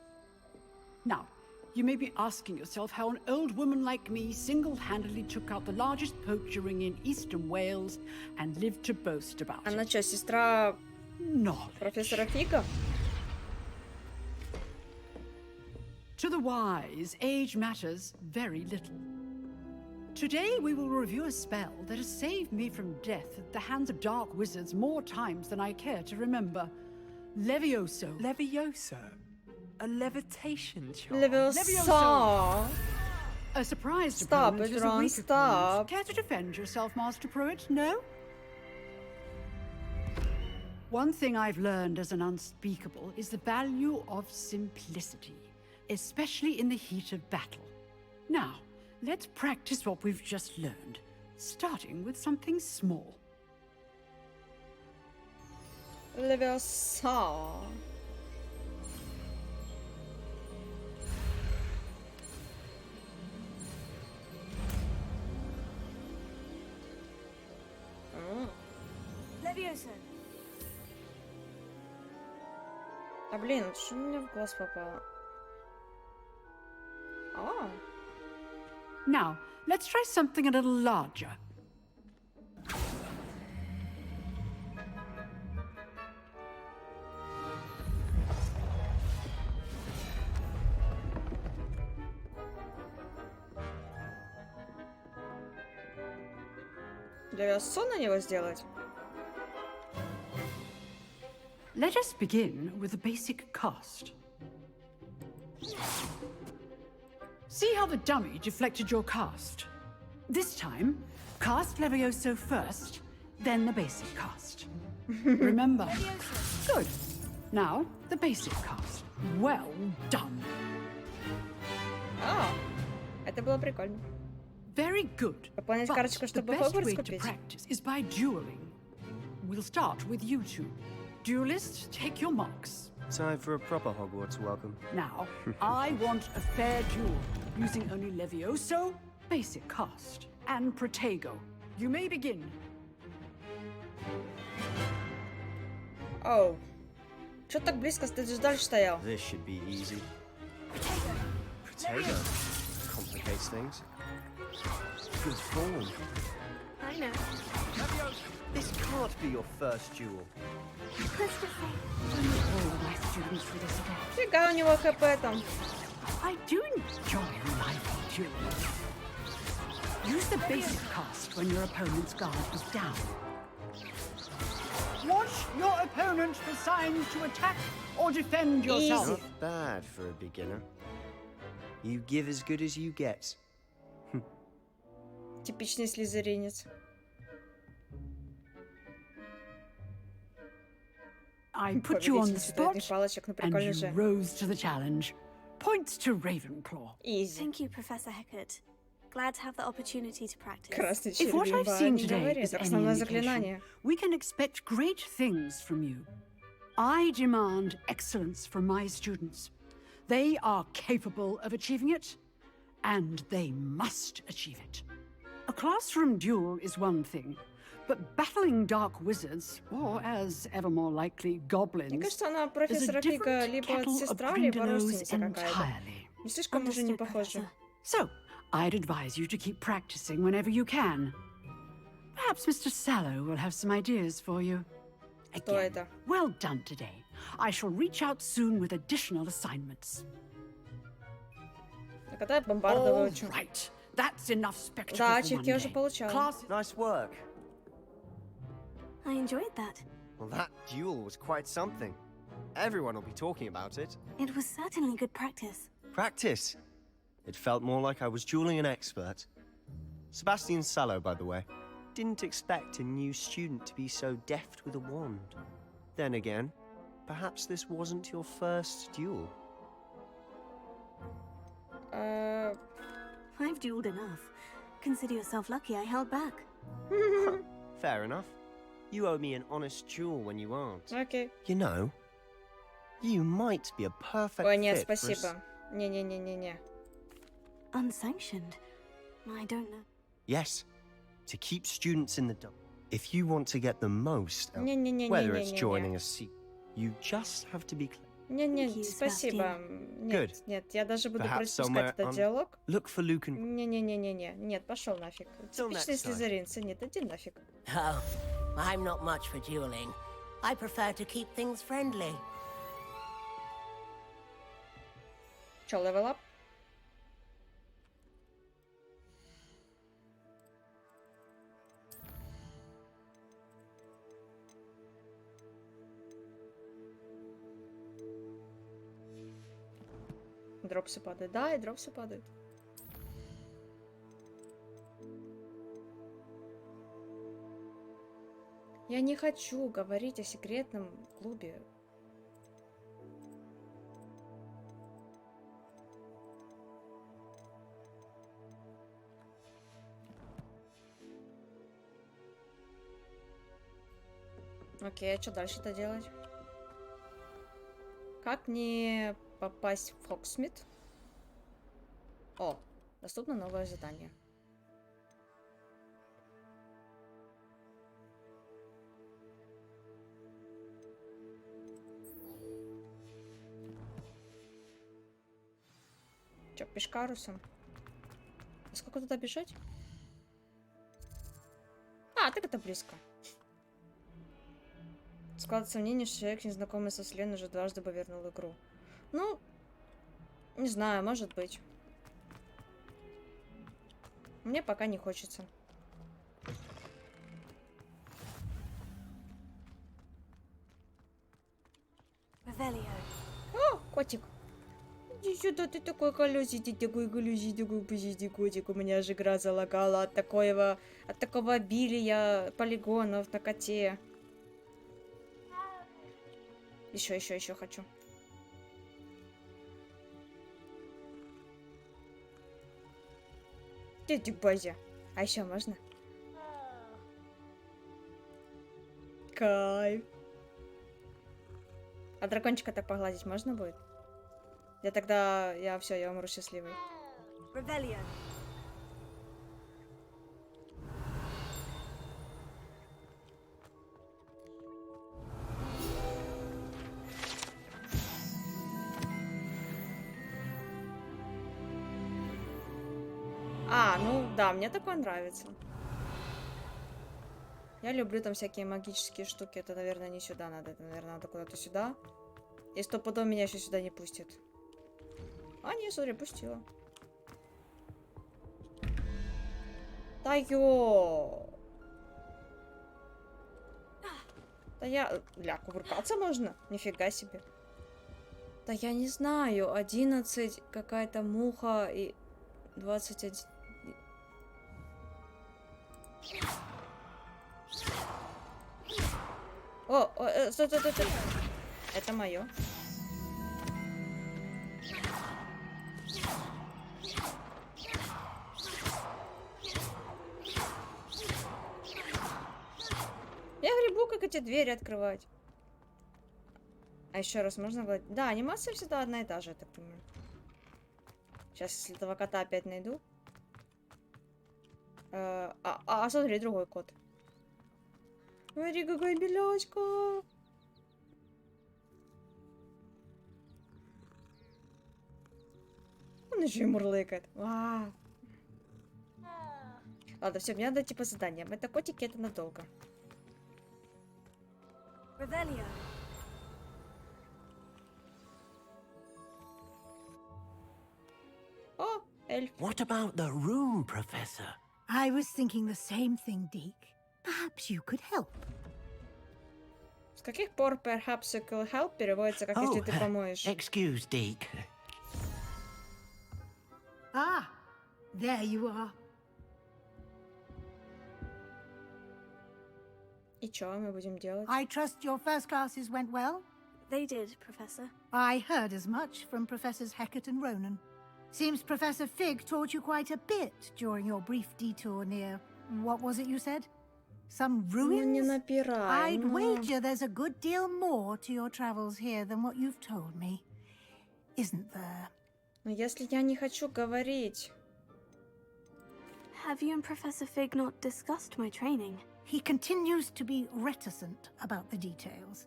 Now, you may be asking yourself how an old woman like me single-handedly took out the largest poacher ring in eastern Wales and lived to boast about it. Она что, сестра профессора Фига? To the wise, age matters very little. Today we will review a spell that has saved me from death at the hands of dark wizards more times than I care to remember. Levioso. Levioso? A levitation charm? Leviosaaa. A surprised Stop opponent it, is a Ron, weak stop. opponent. Care to defend yourself, Master Pruitt? No? One thing I've learned as an unspeakable is the value of simplicity, especially in the heat of battle. Now, let's practice what we've just learned, starting with something small. Левиосааа. Leviosa. А блин, что мне в глаз попало? А. Now, let's try something a little larger. Левиосо на него сделать? Let us begin with the basic cast. See how the dummy deflected your cast? This time, cast Levioso first, then the basic cast. Remember? Good. Now, the basic cast. Well done. А, это было прикольно. Very good. Пополнять карточку, the чтобы best Hogwarts way to купить? practice is by dueling. We'll start with you two. Duelists, take your marks. Time for a proper Hogwarts welcome. Now, I want a fair duel, using only Levioso, basic cast, and Protego. You may begin. Оу. Чё так близко ты же дальше стоял? This should be easy. Potato. Complicates things. Good form. I know. This can't be your first duel. All my students for this event. Фига у него ХП там. I do enjoy lively duels. Use the basic cast when your opponent's guard is down. Watch your opponent for signs to attack or defend yourself. Not bad for a beginner. You give as good as you get. Типичный слизеринец. I put you on the Повелительница spot, цветных палочек, ну and прикольно you же. rose to the challenge. Points to Ravenclaw. Easy. Thank you, Professor Hecat. Glad to have the opportunity to practice. Красный If what I've червивая seen не today говорит, is any основное indication, заклинание. we can expect great things from you. I demand excellence from my students. They are capable of achieving it, and they must achieve it. A classroom duel is one thing, but battling dark wizards, or as ever more likely, Мне goblins, кажется, она is a профессора Фига different либо kettle of сестра, либо Grindelows родственница какая-то. entirely. Не слишком уже не похоже. So, I'd advise you to keep practicing whenever you can. Perhaps Mr. Sallow will have some ideas for you. Кто это? Well done today. I shall reach out soon with additional assignments. А когда я бомбарду All выучу? right. That's enough spectacle Да, for one ачивки я уже day. получала. Class, Nice work. I enjoyed that. Well, that duel was quite something. Everyone will be talking about it. It was certainly good practice. Practice. It felt more like I was dueling an expert. Sebastian Sallow, by the way. Didn't expect a new student to be so deft with a wand. Then again, perhaps this wasn't your first duel. I've dueled enough. Consider yourself lucky I held back. Fair enough. You owe me an honest duel when you aren't. Окей. You know, you might be a perfect Ой, нет, fit for a спасибо. Не-не-не-не-не. Unsanctioned? I don't know. Yes, to keep students in the dark. If you want to get the most out, Не-не-не-не-не-не-не. whether it's joining a seat, you just have to be clear. Не-не, Thank you, спасибо. Good. Нет, нет, я даже буду Perhaps пропускать somewhere этот on- диалог. Look for Luke and... Не-не-не-не-не. Нет, пошел нафиг. Till Типичные next time. слизеринцы. Нет, иди нафиг. Oh, I'm not much for dueling. I prefer to keep things friendly. Чё, level up? Дропсы падают. Да, и дропсы падают. Я не хочу говорить о секретном клубе. Окей, а что дальше-то делать? Как мне попасть в Хогсмит? О, доступно новое задание. Чё, пешкарусом? А сколько туда бежать? А, так это близко. Складывается мнение, что человек, незнакомый со вселенной, уже дважды повернул игру. Ну, не знаю, может быть. Мне пока не хочется. О, котик. Иди сюда, ты такой колесик, такой пузистый котик. У меня же игра залагала от такого обилия полигонов на коте. Еще хочу. Дядя Базя. А еще можно? Кайф. А дракончика так погладить можно будет? Я все, я умру счастливой. А, ну да, мне такое нравится. Я люблю там всякие магические штуки. Это, наверное, не сюда надо. Это, наверное, надо куда-то сюда. И стопудово меня еще сюда не пустит. А, не, смотри, пустила. Да ё! Да я... Ля, кувыркаться можно? Нифига себе. Да я не знаю. 11 какая-то муха и 21... Стой. Это мое. Я грибу, как эти двери открывать. А еще раз можно гладить? Да, анимация всегда одна и та же, я так понимаю. Сейчас, если этого кота опять найду. Смотри, другой кот. Смотри, какая белячка. Он еще и мурлыкает. Ладно, все, мне надо типа задание. Это котики, это надолго. О, эльф. What about the room, Professor? I was thinking the same thing, Deke. Perhaps you could help. С каких пор perhaps you could help переводится как если ты помоешь? Excuse, Deke. Ah, there you are. И чё мы будем делать? I trust your first classes went well? They did, Professor. I heard as much from Professors Hecat and Ronan. Seems Professor Fig taught you quite a bit during your brief detour near... What was it you said? Some ruins? не напирай, I'd ну. wager there's a good deal more to your travels here than what you've told me. Isn't there? Но если я не хочу говорить... Have you and Professor Fig not discussed my training? He continues to be reticent about the details,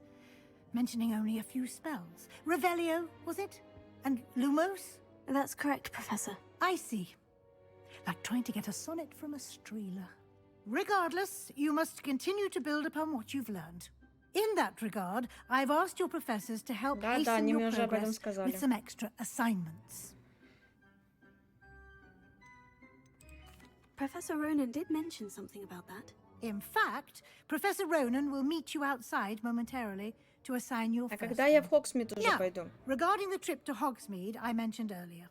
mentioning only a few spells. Revelio, was it? And Lumos? That's correct, Professor. I see. Like trying to get a sonnet from a streeler. Regardless, you must continue to build upon what you've learned. In that regard, I've asked your professors to help hasten они мне your уже об этом progress сказали. with some extra assignments. Professor Ronan did mention something about that. In fact, Professor Ronan will meet you outside momentarily to assign your first когда я в one. Hogsmeade уже Now, пойду? regarding the trip to Hogsmeade I mentioned earlier,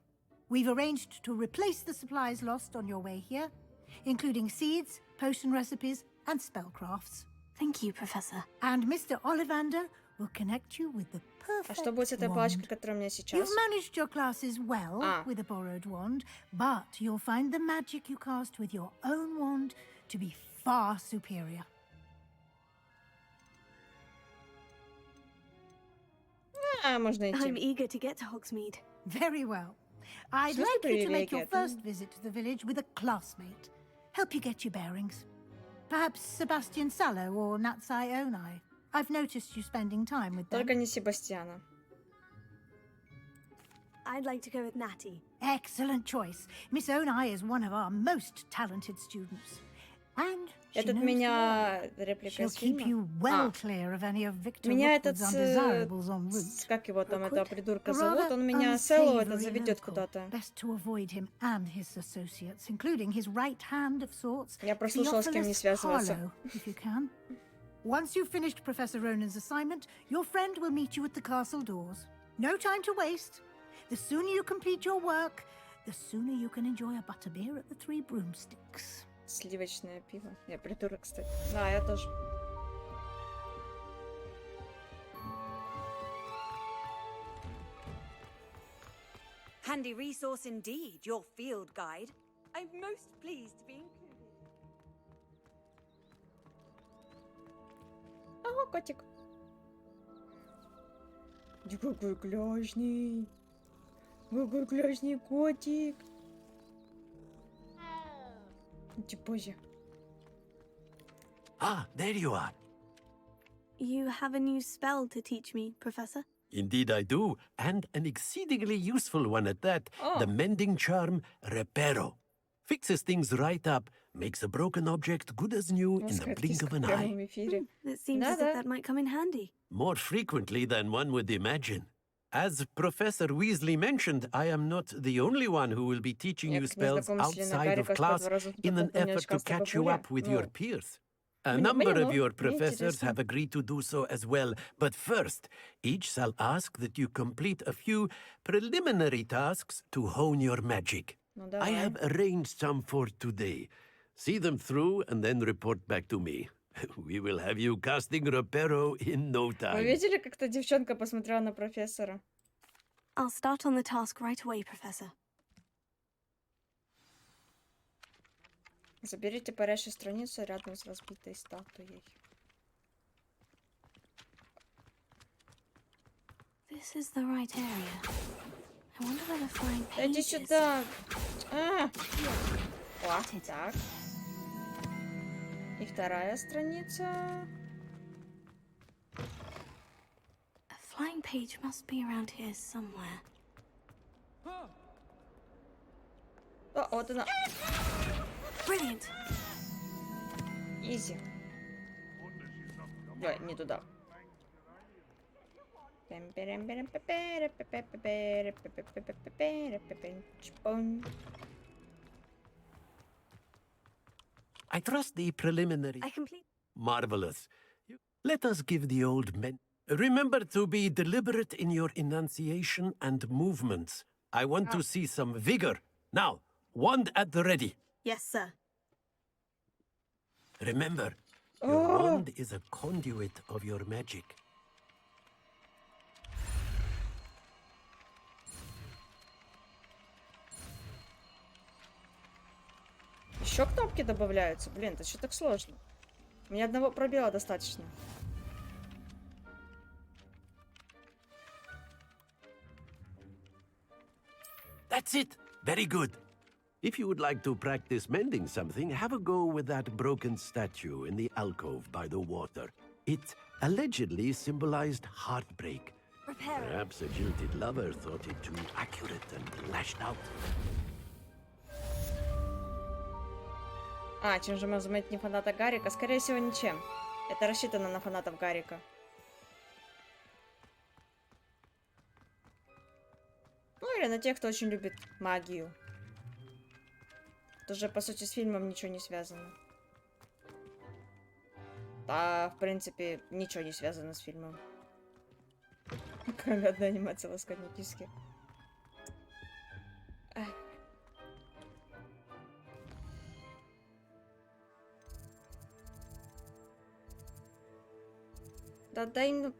we've arranged to replace the supplies lost on your way here, including seeds, potion recipes, and spellcrafts. Thank you, Professor. And Mr. Ollivander will connect you with the perfect А что будет с этой wand. палочкой, которая у меня сейчас? You've managed your classes well with a borrowed wand, but you'll find the magic you cast with your own wand to be far superior. Можно идти. I'm eager to get to Hogsmeade. Very well. I'd Что like за you to make привилегия? your first visit to the village with a classmate. Help you get your bearings. Perhaps Sebastian Sallow or Natsai Onai. I've noticed you spending time with them. Только не Себастьяна. I'd like to go with Natty. Excellent choice. Miss Onai is one of our most talented students. And she Этот knows меня the way. реплика She'll из keep фильма. you well clear of any of Victor Меня этот Rookwood's undesirables en route. как его там этого придурка A зовут, rather он меня Селло это unsavory заведет local. куда-то. Best to avoid him and his associates, including his right hand of sorts, Я прослушала, с кем не Theophilus связываться. Harlow, if you can. Once you've finished Professor Ronan's assignment, your friend will meet you at the castle doors. No time to waste. The sooner you complete your work, the sooner you can enjoy a butterbeer at the Three Broomsticks. Сливочное пиво. Я придурок, кстати. Да, я тоже. Handy resource indeed, your field guide. I'm most pleased to be included. Ага, котик. Да какой классный. Какой классный котик. Иди позже. Ah, there you are. You have a new spell to teach me, Professor? Indeed I do, and an exceedingly useful one at that. Oh. The mending charm, Reparo. Fixes things right up, makes a broken object good as new in the blink of an В eye. прямом эфире. That seems as if that might come in handy. More frequently than one would imagine. As Professor Weasley mentioned, I am not the only one who will be teaching Я you как spells незнакомый outside of Гарри class Каспар разум in an такой effort to очкастый catch you бабуля. up with Ну, your peers. A Мне- number мне, of ну, your мне professors интересно. have agreed to do so as well, but first, each shall ask that you complete a few preliminary tasks to hone your magic. Ну, I давай. have arranged some for today. See them through and then report back to me. We will have you casting Reparo in no Вы time. видели, как та девчонка посмотрела на профессора? I'll start on the task right away, Professor. Заберите парящую страницу рядом с разбитой статуей. This is the right area. I wonder where the flying Да иди page is. сюда! А! О, так. И вторая страница. A flying page must be around here somewhere. О, вот она. Brilliant. Изи. Ой, не туда. I trust the preliminary. I complete. Marvelous. Let us give the old men. Remember to be deliberate in your enunciation and movements. I want to see some vigor Now, wand at the ready. Yes, sir. Remember, your wand is a conduit of your magic. Еще кнопки добавляются. Блин, это что так сложно? Мне одного пробела достаточно. That's it. Very good. If you would like to practice mending something, have a go with that broken statue in the alcove by the water. It allegedly symbolized heartbreak. Repair it. Perhaps a jilted lover thought it too accurate and lashed out. А, чем же мы заметить не фаната Гарика? Скорее всего, ничем. Это рассчитано на фанатов Гарика. Ну, или на тех, кто очень любит магию. Тоже, по сути, с фильмом ничего не связано. Да, в принципе, ничего не связано с фильмом. Кроме одной анимации ласкания киски. Да дай ну...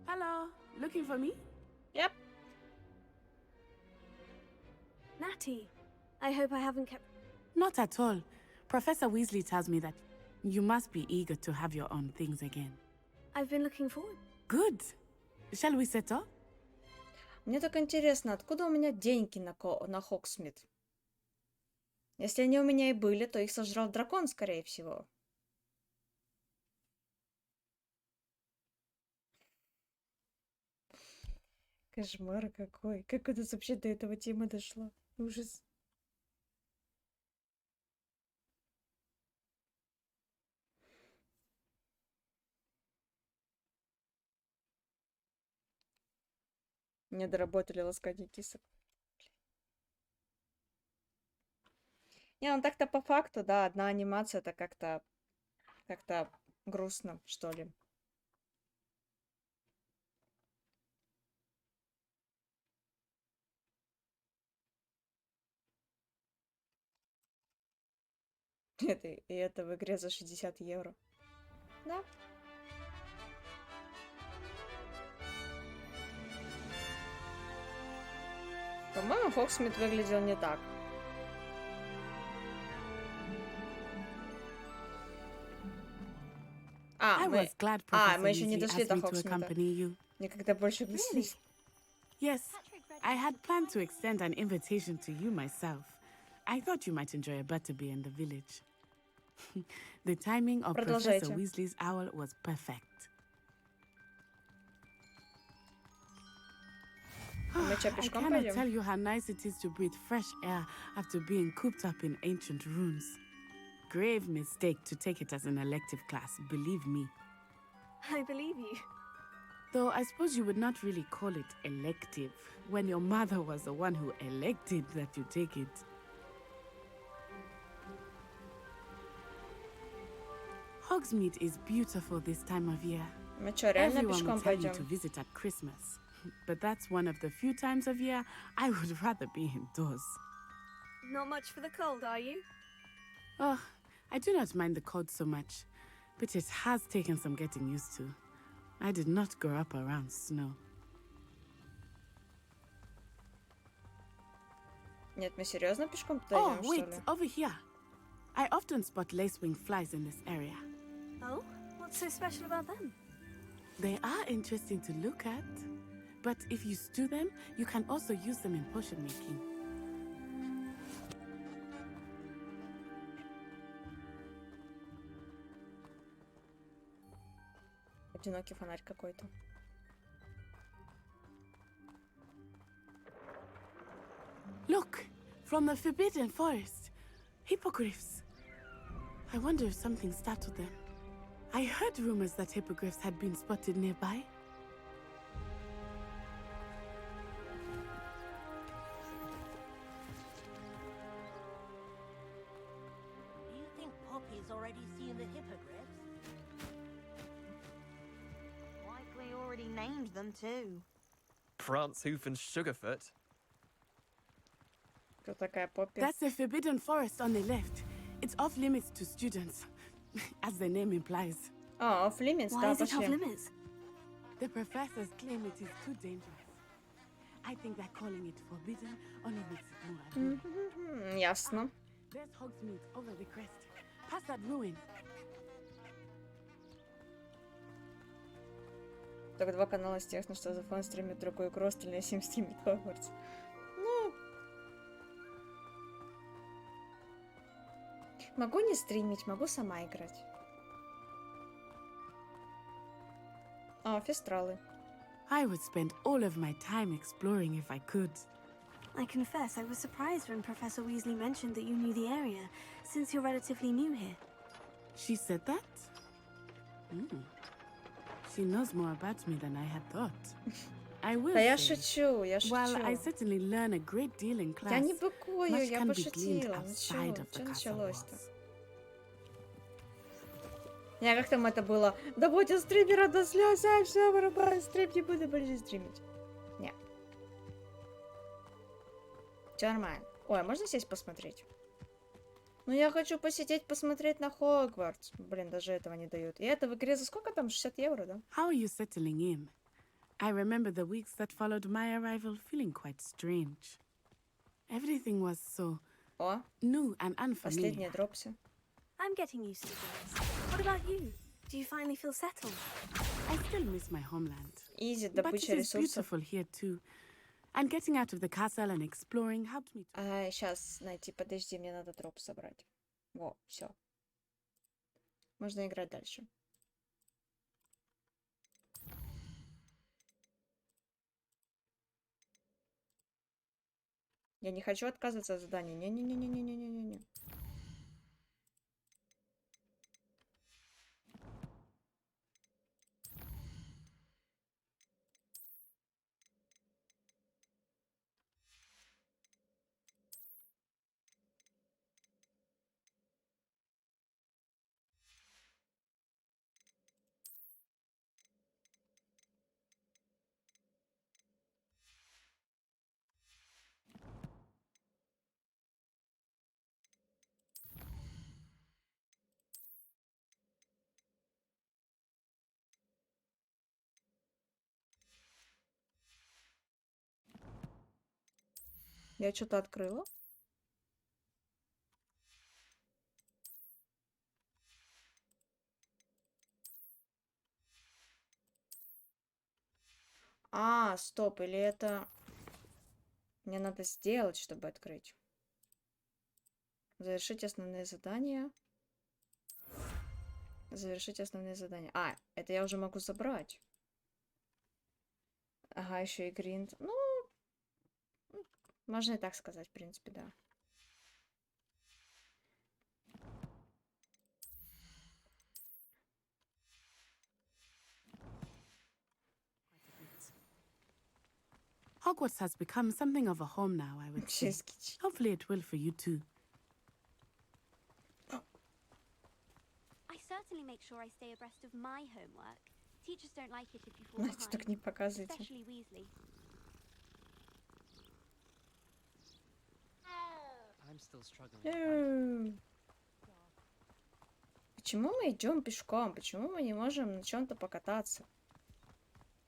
Hello, looking for me? Yep. Natty, I hope I haven't kept... Not at all. Professor Weasley tells me that you must be eager to have your own things again. I've been looking forward. Good. Shall we set off? Мне так интересно, откуда у меня деньги на Хогсмит? Если они у меня и были, то их сожрал дракон, скорее всего. Кошмар какой. Как это вообще до этого темы дошло? Ужас. Не доработали ласкание кисок. Не, ну так-то по факту, да, одна анимация это как-то грустно, что ли. И это в игре за 60 евро. Да. По-моему, Хогсмит выглядел не так. Мы еще не дошли до Хогсмита. Никогда больше не дошли. Yes, I had planned to extend an invitation to you myself. I thought you might enjoy a butterbeer in the village. The timing of Professor Weasley's owl was perfect. I cannot tell you how nice it is to breathe fresh air after being cooped up in ancient ruins. Grave mistake to take it as an elective class, believe me. I believe you. Though I suppose you would not really call it elective, when your mother was the one who elected that you take it. Hogsmeade is beautiful this time of year. Everyone will tell you to visit at Christmas. But that's one of the few times of year I would rather be indoors. Not much for the cold, are you? Oh, I do not mind the cold so much, but it has taken some getting used to. I did not grow up around snow. Нет, мы серьезно пешком туда идем, что ли? Oh, wait, over here. I often spot lacewing flies in this area. Oh? What's so special about them? They are interesting to look at, but if you stew them, you can also use them in potion making. Одинокий фонарь какой-то. Look, from the Forbidden Forest, hippogriffs. I wonder if something startled them. I heard rumors that hippogriffs had been spotted nearby. already seen the hippogriffs. Likely already named them too. Prancehoof and Sugarfoot. Кто такая Поппи? That's the forbidden forest on the left. It's off limits to students, as the name implies. А, off limits, Why да, is it off пошли. limits? The professors claim it is too dangerous. I think that calling it forbidden only makes it more appealing. Ясно. There's Hogsmeade over the crest. Past that ruin. Только два канала с тех, на что за фон стримит другой игру, остальные 7 стримит Hogwarts. Ну... Могу не стримить, могу сама играть. А, фестралы. I would spend all of my time exploring if I could. I confess, I was surprised when Professor Weasley mentioned that you knew the area, since you're relatively new here. She said that? She knows more about me than I had thought. I will Да я say, шучу, я шучу. while I certainly learn a great deal in class, Я не быкую, much я can be gleaned пошутила. outside Ничего, of the что castle началось-то? walls. Я как там это было? Да будь у стримера до слез, а все, вырубай, стрим не буду больше стримить. Не. Все нормально. Ой, а можно сесть посмотреть? Ну я хочу посидеть, посмотреть на Хогвартс. Блин, даже этого не дают. И это в игре за сколько там? 60 евро, да? How are you settling in? I remember the weeks that followed my arrival feeling quite strange. Everything was so new and unfamiliar. Последние дропсы. I'm getting used to this. What about you? Do you finally feel settled? I still miss my homeland. Easy, But it добыча is ресурсов. beautiful here too. And getting out of the castle and exploring helped me. Сейчас найти, подожди, мне надо дроп собрать. Во, все. Можно играть дальше. Я не хочу отказываться от задания. Не-не-не-не-не-не-не-не. Я что-то открыла. А, стоп, или это... Мне надо сделать, чтобы открыть. Завершить основные задания. Завершить основные задания. А, это я уже могу забрать. Ага, еще и гринд. Ну, можно и так сказать, в принципе, да. Hogwarts has become something of a home now, I would say. Hopefully it will for you too. I certainly make sure I stay abreast of my homework. Teachers don't like it if you fall Настя, так не behind, показывайте. especially Weasley. I'm still struggling. Почему мы идем пешком? Почему мы не можем на чем-то покататься?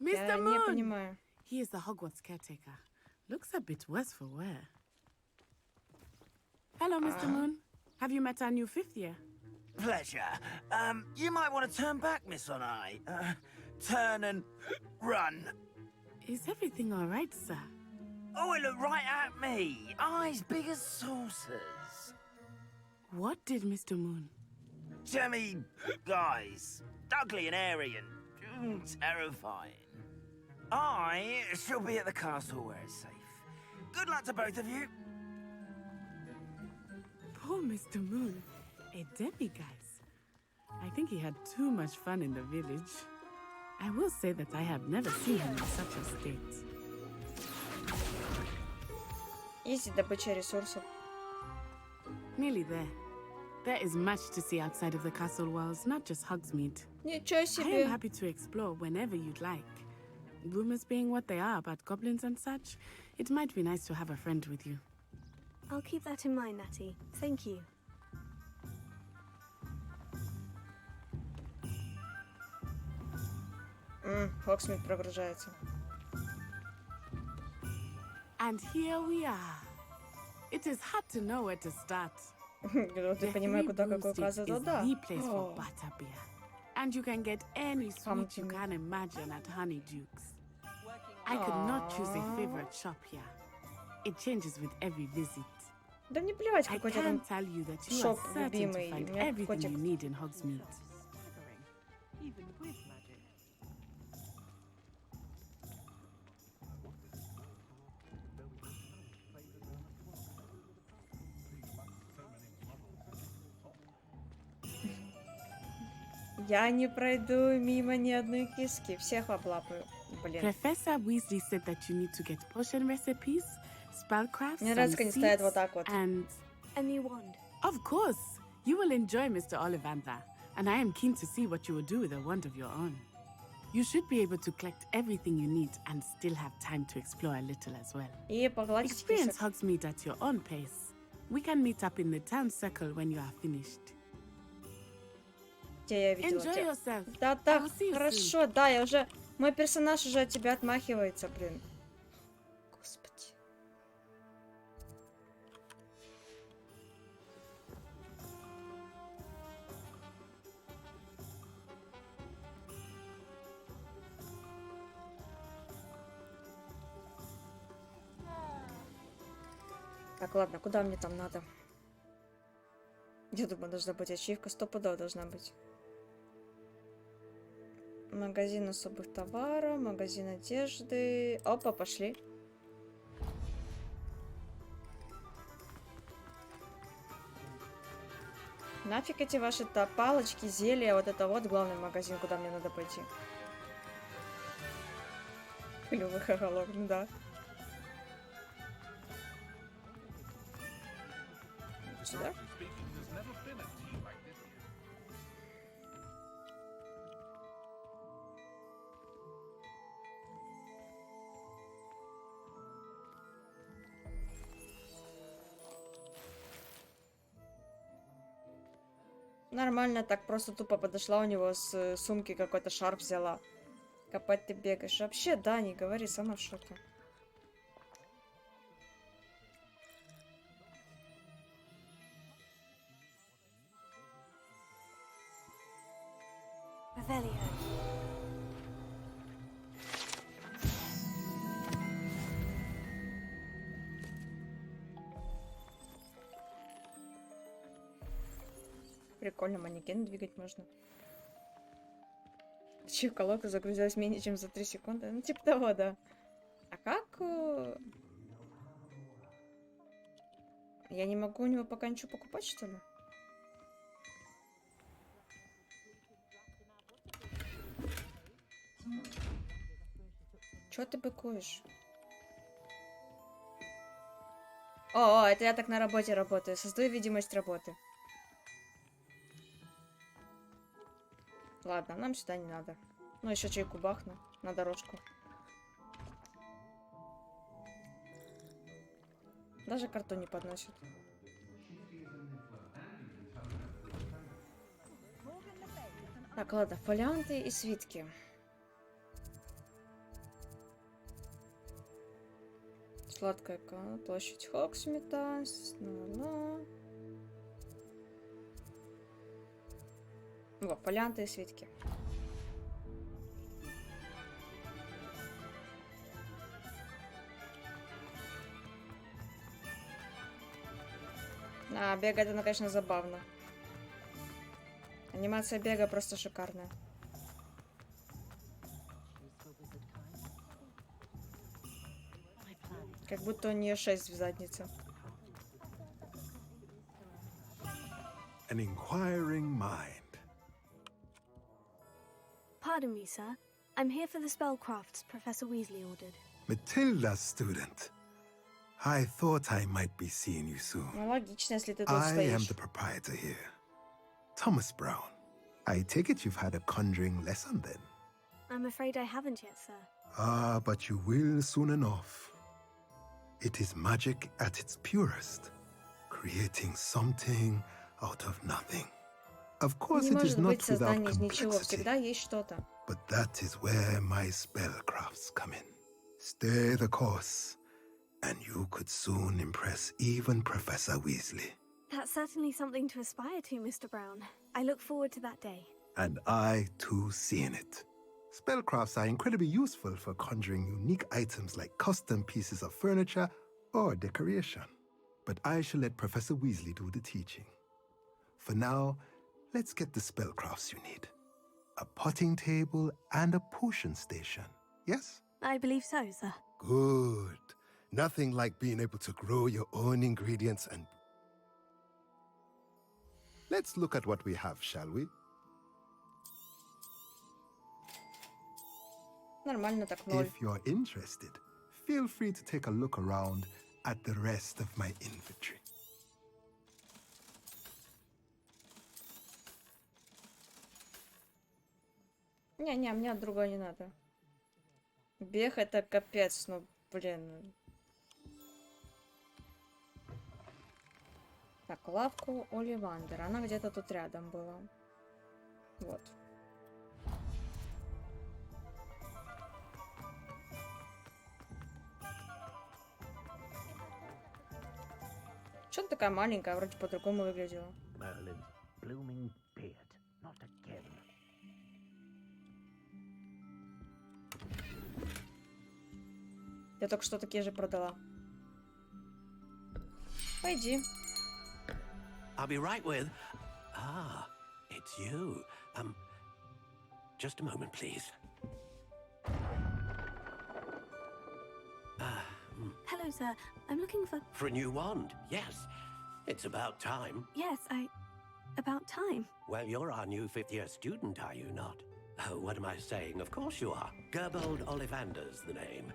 Я Mr. не Moon! понимаю. He is the Hogwarts caretaker. Looks a bit worse for wear. Hello, Mr. Moon. Have you met our new fifth year? Pleasure. You might want to turn back, Miss Onai. Turn and run. Is everything all right, sir? Oh, it looked right at me. Eyes big as saucers. What did Mr. Moon? Jemmy, guys. Ugly and airy and terrifying. I shall be at the castle where it's safe. Good luck to both of you. Poor Mr. Moon. A demiguise. I think he had too much fun in the village. I will say that I have never seen him in such a state. Easy, добыча ресурсов. Nearly there. There is much to see outside of the castle walls, not just Hogsmeade. Ничего I себе. am happy to explore whenever you'd like. Rumors being what they are about goblins and such, it might be nice to have a friend with you. I'll keep that in mind, Natty. Thank you. Хоксмит прогружается. And here we are. It is hard to know where to start. Вот я понимаю, куда какой указывает. is Да. the place for О. butterbeer. And you can get any sweet you can imagine at Honeydukes. I could not choose a favorite shop here. It changes with every visit. Да мне плевать, I какой у тебя can там tell you that you are шоп certain to любимый. find У меня everything котик. you need in Hogsmeade. Even with magic. Я не пройду мимо ни одной киски. Всех облапаю. Блин. Professor Weasley said that you need to get potion recipes, spellcrafts, Мне нравится, как они стоят вот так вот. and A new wand. of course, you will enjoy Mr. Ollivander, and I am keen to see what you will do with a wand of your own. You should be able to collect everything you need and still have time to explore a little as well. И погладить Experience кисок. Hogsmeade at your own pace. We can meet up in the town circle when you are finished. Где я видела Enjoy тебя? yourself. Да, I так, will see you хорошо, да, я уже... Мой персонаж уже от тебя отмахивается, блин. Господи. Так, ладно, куда мне там надо? Я думаю, должна быть ачивка, стопудово должна быть. Магазин особых товаров, магазин одежды. Опа, пошли. Нафиг эти ваши-то палочки, зелья, вот это вот главный магазин, куда мне надо пойти. Клювых оголок, ну да. Сюда? Нормально, так просто тупо подошла у него с сумки какой-то шарф взяла. Копать ты бегаешь. Вообще, да, не говори, сама в шоке. Revelio. Прикольно, манекен двигать можно. Че, колонка загрузилась менее чем за 3 секунды? Ну, типа того, да. А как... Я не могу у него пока ничего покупать, что ли? Чё ты быкуешь? О, это я так на работе работаю. Создаю видимость работы. Ладно, нам сюда не надо. Ну, еще чайку бахну на дорожку. Даже карту не подносит. Так, ладно, фолианты и свитки. Сладкая площадь Хоксмита. Во, фолианты и свитки. А, бегать, это, конечно, забавно. Анимация бега просто шикарная. Как будто у нее 6 в заднице. An inquiring mind. Pardon me, sir. I'm here for the spellcrafts Professor Weasley ordered. Matilda's student. I thought I might be seeing you soon. Ну, логично, если ты тут I am стоишь. the proprietor here, Thomas Brown. I take it you've had a conjuring lesson then? I'm afraid I haven't yet, sir. Ah, but you will soon enough. It is magic at its purest, creating something out of nothing. Of course, Не it is может быть not without создание из ничего, complexity, всегда есть что-то. but that is where my spellcrafts come in. Stay the course, and you could soon impress even Professor Weasley. That's certainly something to aspire to, Mr. Brown. I look forward to that day. And I, too, seeing it. Spellcrafts are incredibly useful for conjuring unique items like custom pieces of furniture or decoration. But I shall let Professor Weasley do the teaching. For now, let's get the spellcrafts you need. A potting table and a potion station, yes? I believe so, sir. Good. Nothing like being able to grow your own ingredients and... Let's look at what we have, shall we? Нормально так, 0. If you're interested, feel free to take a look around at the rest of my inventory. Не, мне другое не надо. Бег это капец, ну, блин. Так, лавку Оливандер. Она где-то тут рядом была. Вот. Чё ты такая маленькая, вроде по-другому выглядела. Merlin's blooming beard. Not again. Я только что такие же продала. Пойди. I'll be right with... Ah, it's you. Just a moment, please. Hello, sir. I'm looking for... For a new wand, yes. It's about time. Yes, about time. Well, you're our new fifth-year student, are you not? Oh, what am I saying? Of course you are. Gerbold Ollivander's the name.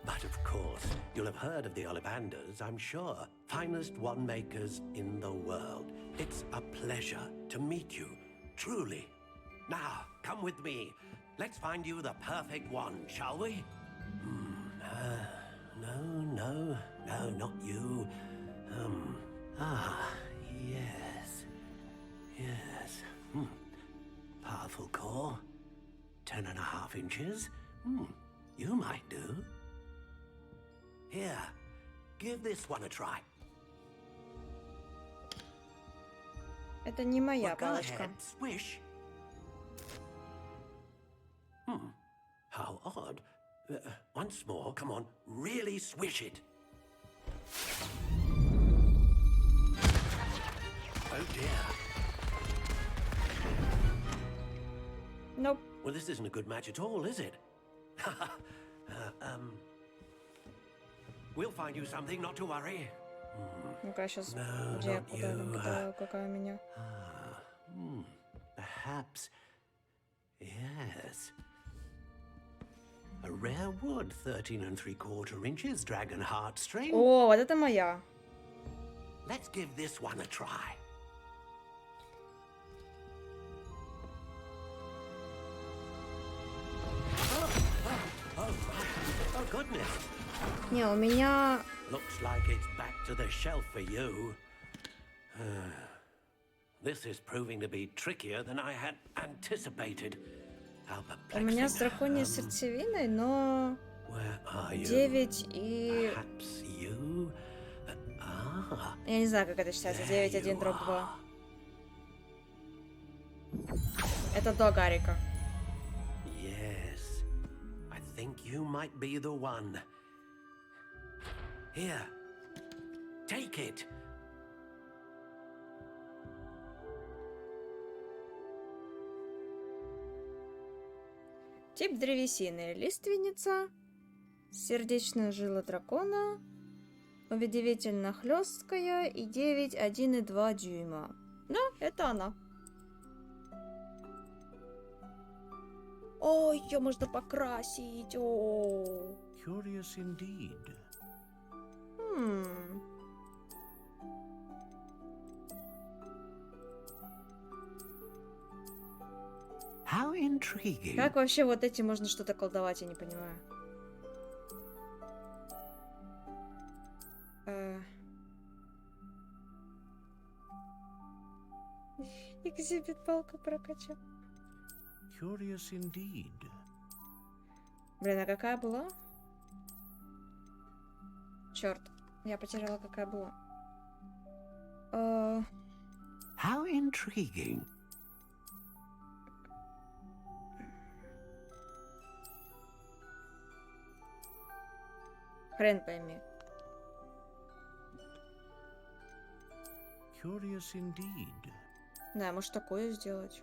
But of course, you'll have heard of the Ollivanders, I'm sure. Finest wand makers in the world. It's a pleasure to meet you, truly. Now, come with me. Let's find you the perfect wand, shall we? No, not you. Yes. Powerful core. 10.5 inches. You might do. Here, give this one a try. Это не моя Well, go палочка. ahead, swish. How odd. Once more, come on, really swish it. Oh dear. Nope. Well, this isn't a good match at all, is it? We'll find you something, not to worry. Ну-ка, сейчас... No, Где я not куда you. накидаю, какая у меня? Perhaps. Yes. A rare wood, 13 3/4 inches, dragon heartstring. О, вот это моя. Let's give this one a try. Oh, goodness. Не, у меня... Looks like it's back to the shelf for you. This is proving to be trickier than I had anticipated. How У меня с perplexing. драконьей сердцевиной, но... Where are you? 9 и... Perhaps you? Я не знаю, как это считается. 9, 1, дробь 2. Это до Гарика. Yes. I think you might be the one. Here. Take it. Тип древесины. Лиственница. Сердечная жила дракона. Удивительно-хлесткая. И 9, 1 и 2 дюйма. Да, это она. Ой, ее можно покрасить. О. Curious indeed. How intriguing. Как вообще вот этим можно что-то колдовать, я не понимаю. Экзибит палку прокачал. Curious indeed. Блин, а какая была? Черт, я потеряла, какая была. How intriguing. Хрен пойми. Curious indeed. Да, может такое сделать.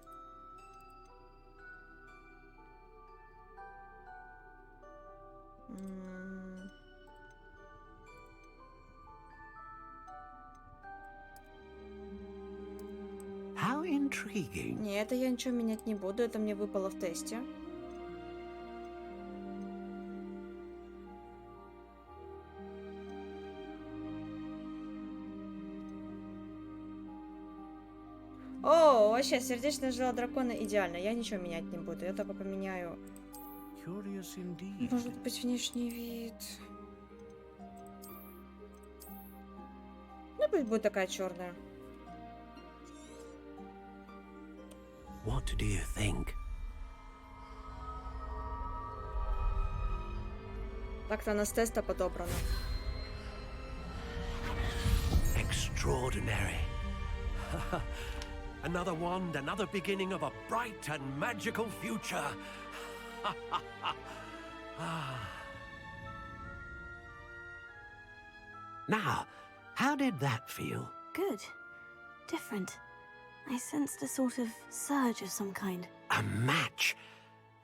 How intriguing. Не, это я ничего менять не буду, это мне выпало в тесте. О, вообще, сердечная жила дракона идеально. Я ничего менять не буду. Я только поменяю. Curious indeed. Может быть, внешний вид. Ну, пусть будет такая черная. What do you think? Так-то она с теста подобрана. Extraordinary. Another wand, another beginning of a bright and magical future. Now, how did that feel? Good. Different. I sensed a sort of surge of some kind. A match.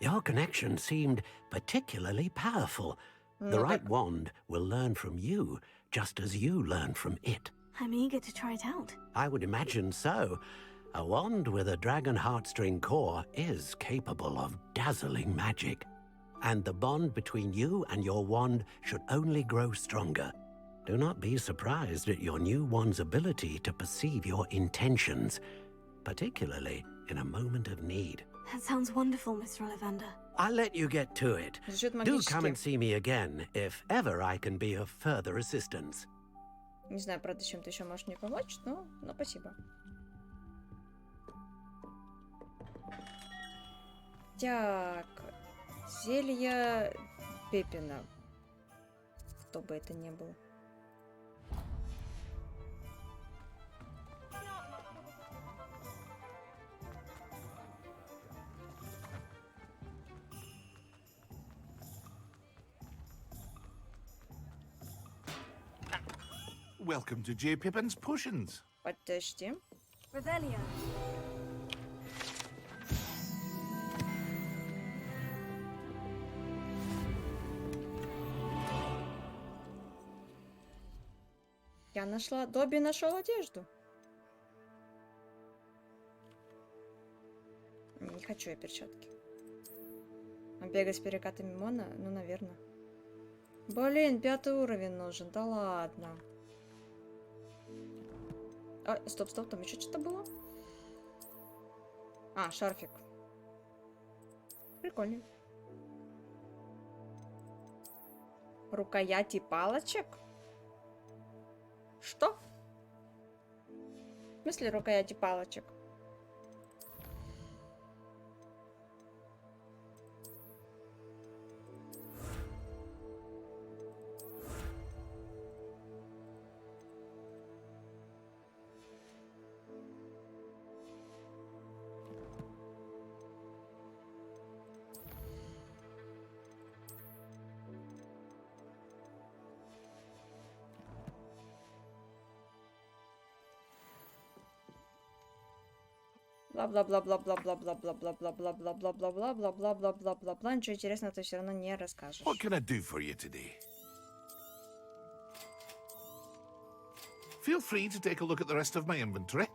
Your connection seemed particularly powerful. The right wand will learn from you, just as you learn from it. I'm eager to try it out. I would imagine so. A wand with a dragon heartstring core is capable of dazzling magic. And the bond between you and your wand should only grow stronger. Do not be surprised at your new wand's ability to perceive your intentions, particularly in a moment of need. That sounds wonderful, Mr. Ollivander. I'll let you get to it. Do come and see me again, if ever I can be of further assistance. Не знаю, правда, чем ты еще можешь мне помочь, но спасибо. Так, зелье Пепина. Кто бы это ни был. Welcome to J. Pippin's Potions. Подожди. Revelio. Я нашла... Добби нашел одежду. Не хочу я перчатки. А бегать с перекатами Мона? Ну, наверное. Блин, 5 уровень нужен. Да ладно. А, стоп, там еще что-то было? А, шарфик. Прикольный. Рукояти палочек? Что? В смысле рукояти палочек? Бла-бла-бла-бла-бла-бла-бла-бла-бла-бла-бла-бла-бла-бла-бла-бла-бла-бла-бла-бла. Ничего интересного ты все равно не расскажешь. What can I do for you today? Feel free to take a look at the rest of my inventory,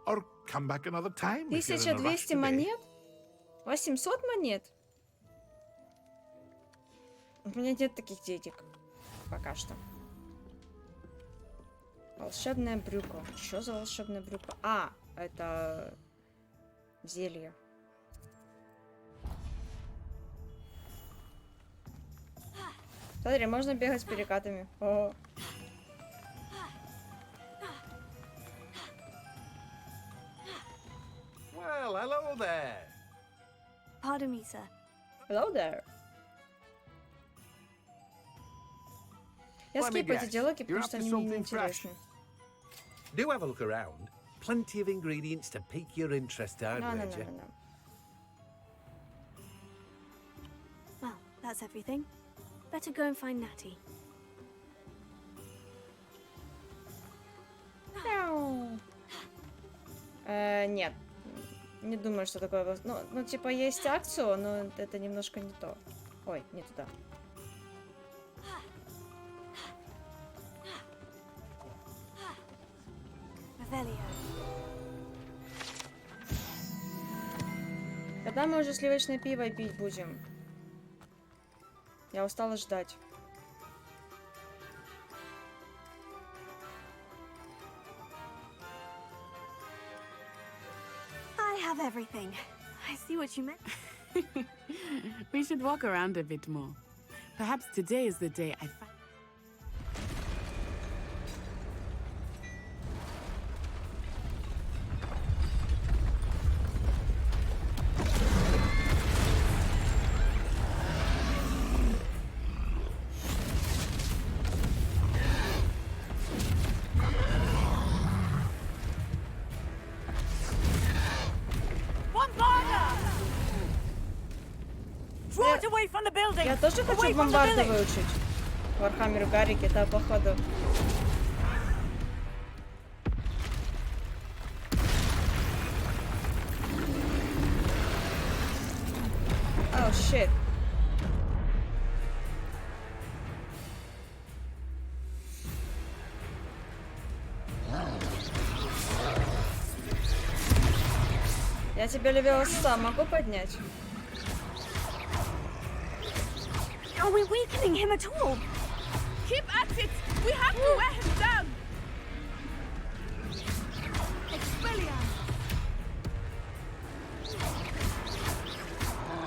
or come back another time if you're in a rush 1200 today. монет? 800 монет? У меня нет таких денег. Пока что. Волшебное брюко. Что за волшебное брюко? А, это зелье. Смотри, можно бегать с перекатами. О. Well, hello there. Pardon me, sir. Hello there. Я Let me скипаю эти guess, диалоги, you're потому что after они мне не something fresh? интересны. Do have a look around. Plenty of ingredients to pique your interest, I'd wager. No. Well, that's everything. Better go and find Natty. Нет. Не думаю, что такое... Ну, типа, есть акцию, но это немножко не то. Ой, не туда. Когда мы уже сливочное пиво пить будем? Я устала ждать. I have everything. I see what you meant. We should walk around a bit more. Perhaps today is the day I find. Я тоже хочу бомбарды выучить. Вархаммер Гаррики, да, походу. Oh, shit. Я тебе Левиосааа могу поднять? Are we weakening him at all? Keep at it! We have to wear him down! Expelliarm!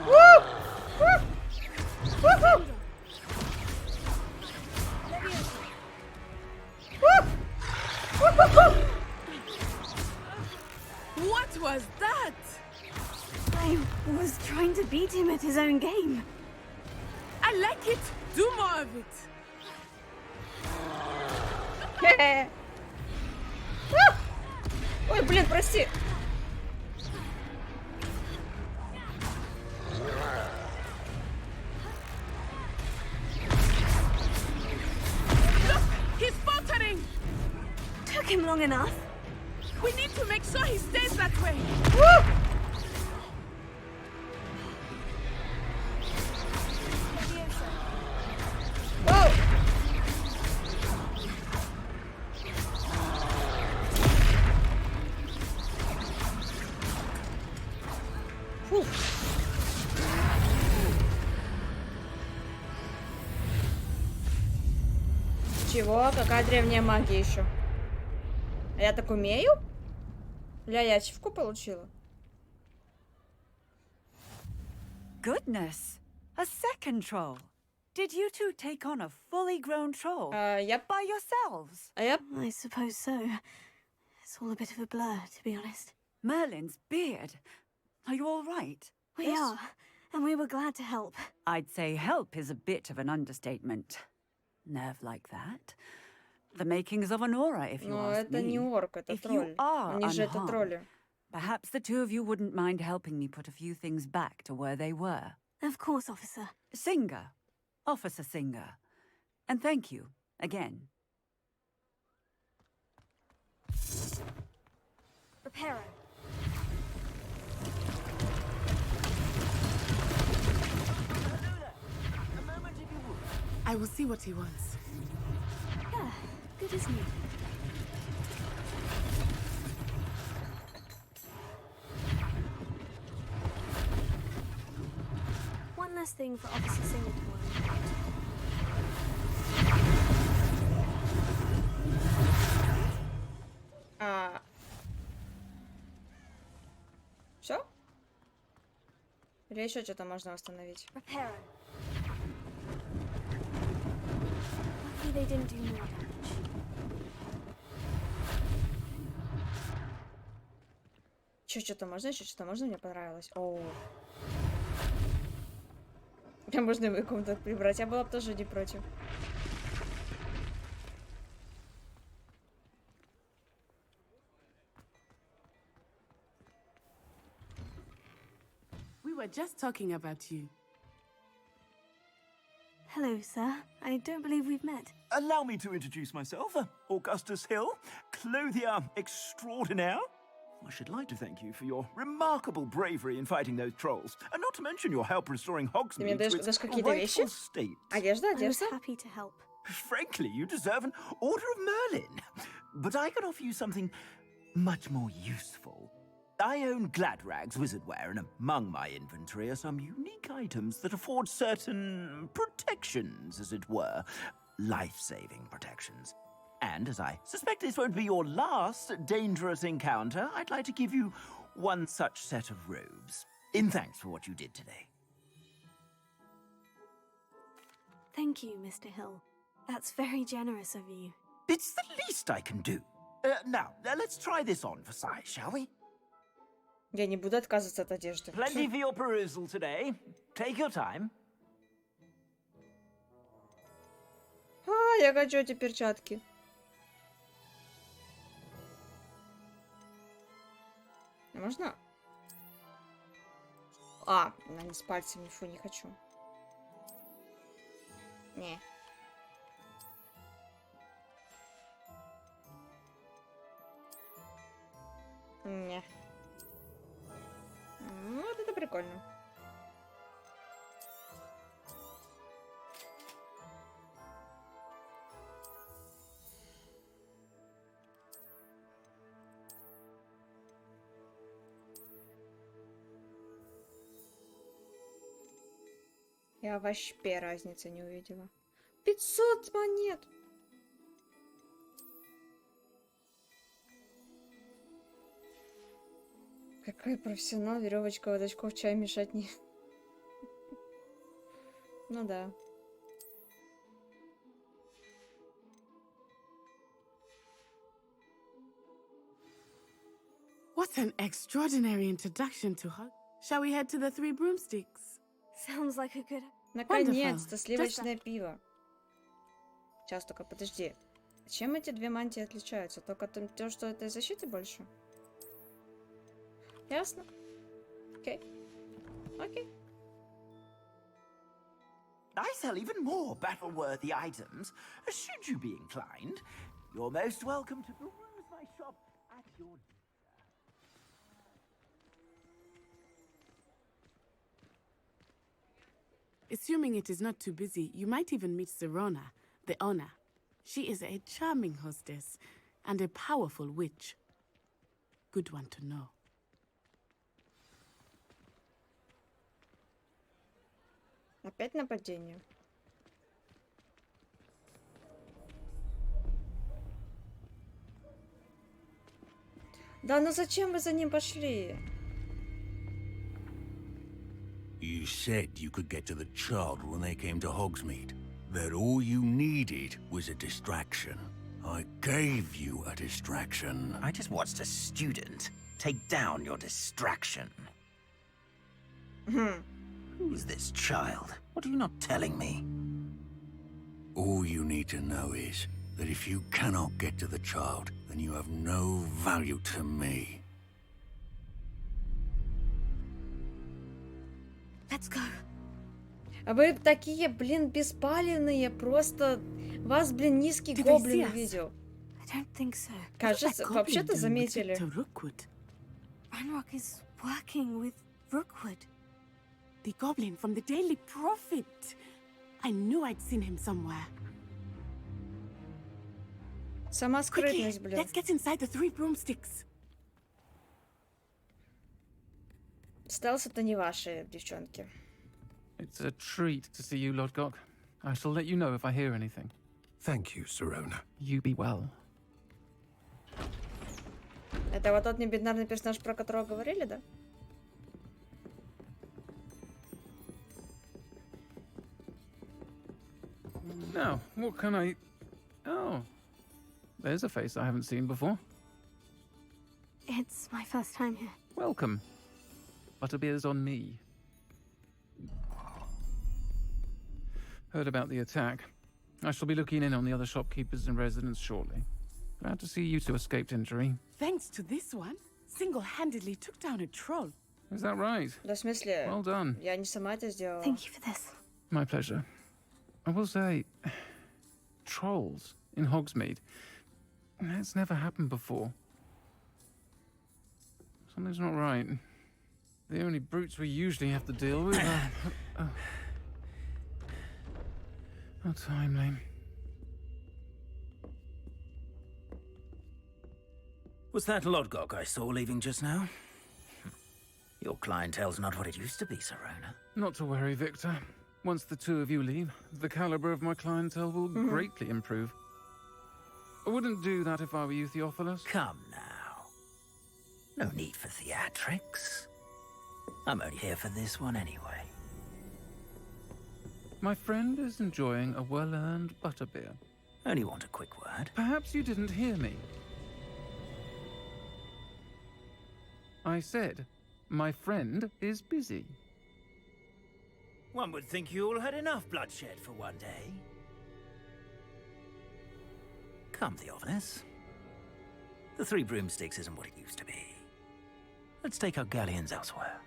Woo! Woo! What was that? I was trying to beat him at his own game. I like it! Do more of it! Ой, блин, прости. Look! He's faltering! Took him long enough. We need to make sure he stays that way! Woo! Whoa! Фу. Чего? Какая древняя магия еще? А я так умею? Ля, я ачивку получила. Goodness! A second troll! Did you two take on a fully grown troll? Yep. By yourselves? Yep. I suppose so. It's all a bit of a blur, to be honest. Merlin's beard. Are you all right? We are, and we were glad to help. I'd say help is a bit of an understatement. Nerve like that. The makings of an aura, if you Но ask это me. не орк, это If тролль. you are Они же это unharmed, тролли. perhaps the two of you wouldn't mind helping me put a few things back to where they were. Of course, officer. Singer. Officer Singer. And thank you, again. Reparo. I will see what he wants. Yeah, good as new. One last thing for Officer Singer to worry about. Или еще что-то можно восстановить? Reparo. Lucky they didn't do more damage. Что-то можно? Еще что-то можно? Мне понравилось. О. Прям можно его кому-то прибрать. Я была бы тоже не против. We were just talking about you. Hello, sir. I don't believe we've met. Allow me to introduce myself. Augustus Hill, clothier extraordinaire. I should like to thank you for your remarkable bravery in fighting those trolls, and not to mention your help restoring Hogsmeade to its rightful state. Одежда, I was одежда. happy to help. Frankly, you deserve an Order of Merlin. But I can offer you something much more useful. I own Gladrag's wizardware, and among my inventory are some unique items that afford certain protections, as it were. Life-saving protections. And as I suspect this won't be your last dangerous encounter, I'd like to give you one such set of robes, in thanks for what you did today. Thank you, Mr. Hill. That's very generous of you. It's the least I can do. Now, let's try this on for size, shall we? Я не буду отказываться от одежды. Plenty for your perusal today. Take your time. Я хочу эти перчатки. Можно? Они с пальцами. Фу, не хочу. Не. Не. Ну, вот это прикольно. Я вообще разницы не увидела. 500 монет! Какой профессионал, веревочка, водочков, чай мешать не... Ну да. What an extraordinary introduction to Hog. Shall we head to the Three Broomsticks? Sounds like a good... Наконец-то сливочное пиво. Сейчас только, подожди. Чем эти две мантии отличаются? Только то, что это защиты больше? Ясно. Окей. Окей. I sell even more battle-worthy items. Should you be inclined, you're most welcome to peruse my shop at your leisure. Assuming it is not too busy, you might even meet Serona, the owner. She is a charming hostess and a powerful witch. Good one to know. Опять нападение. Да ну зачем вы за ним пошли? You said you could get to the child when they came to Hogsmeade. That all you needed was a distraction. I gave you a distraction. I just watched a student take down your distraction. Who's this child? What are you not telling me? All you need to know is that if you cannot get to the child, then you have no value to me. Let's go. А вы такие, блин, беспалевные, просто... Вас, блин, низкий гоблин увидел. I don't think so. Кажется, вообще-то заметили. Ranrock is working with Rookwood. The goblin from the Daily Prophet. I knew I'd seen him somewhere. Сама скрытность, блин. Let's get inside the Three Broomsticks. Стелс это не ваши, девчонки. It's a treat to see you, Lodgok. I shall let you know if I hear anything. Thank you, Serona. You be well. Это вот тот небинарный персонаж, про которого говорили, да? Now, what can I... Oh, there's a face I haven't seen before. It's my first time here. Welcome. Butterbeer's on me. Heard about the attack. I shall be looking in on the other shopkeepers and residents shortly. Glad to see you two escaped injury. Thanks to this one, single-handedly took down a troll. Is that right? Да, в смысле? Well done. Я не сама это сделала. Thank you for this. My pleasure. I will say, trolls in Hogsmeade. That's never happened before. Something's not right. The only brutes we usually have to deal with are... How timely. Was that Lodgok I saw leaving just now? Your clientele's not what it used to be, Serona. Not to worry, Victor. Once the two of you leave, the caliber of my clientele will greatly improve. I wouldn't do that if I were you, Theophilus. Come now. No need for theatrics. I'm only here for this one anyway. My friend is enjoying a well-earned butterbeer. Only want a quick word. Perhaps you didn't hear me. I said, my friend is busy. One would think you all had enough bloodshed for one day. Come, Theophilus. The Three Broomsticks isn't what it used to be. Let's take our galleons elsewhere.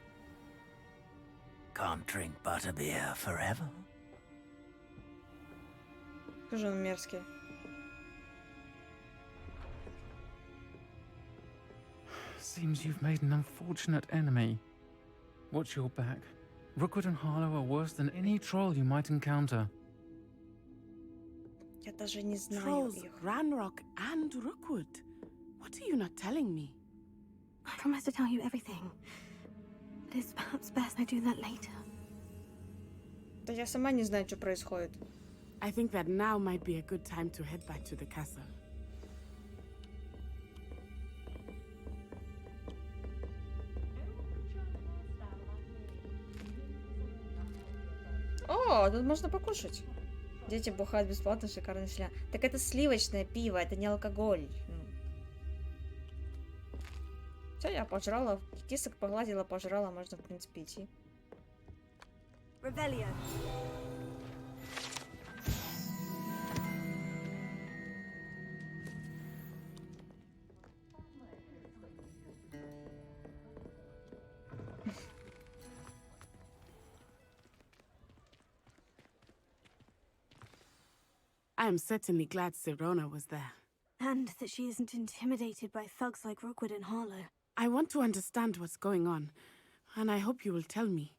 Can't drink butterbeer forever. Какой же он мерзкий. Seems you've made an unfortunate enemy. Watch your back. Rookwood and Harlow are worse than any troll you might encounter. Я даже не знаю Trolls, их. Ranrock, and Rookwood. What are you not telling me? I promise to tell you everything. But it's perhaps best I do that later. Да я сама не знаю, что происходит. I think that now might be a good time to head back to the castle. О, тут можно покушать. Дети бухают бесплатно, шикарный шлях. Так это сливочное пиво, это не алкоголь. Все, я пожрала. Кисок погладила, пожрала, можно, в принципе, идти. Revelio. I am certainly glad Sirona was there. And that she isn't intimidated by thugs like Rookwood and Harlow. I want to understand what's going on, and I hope you will tell me.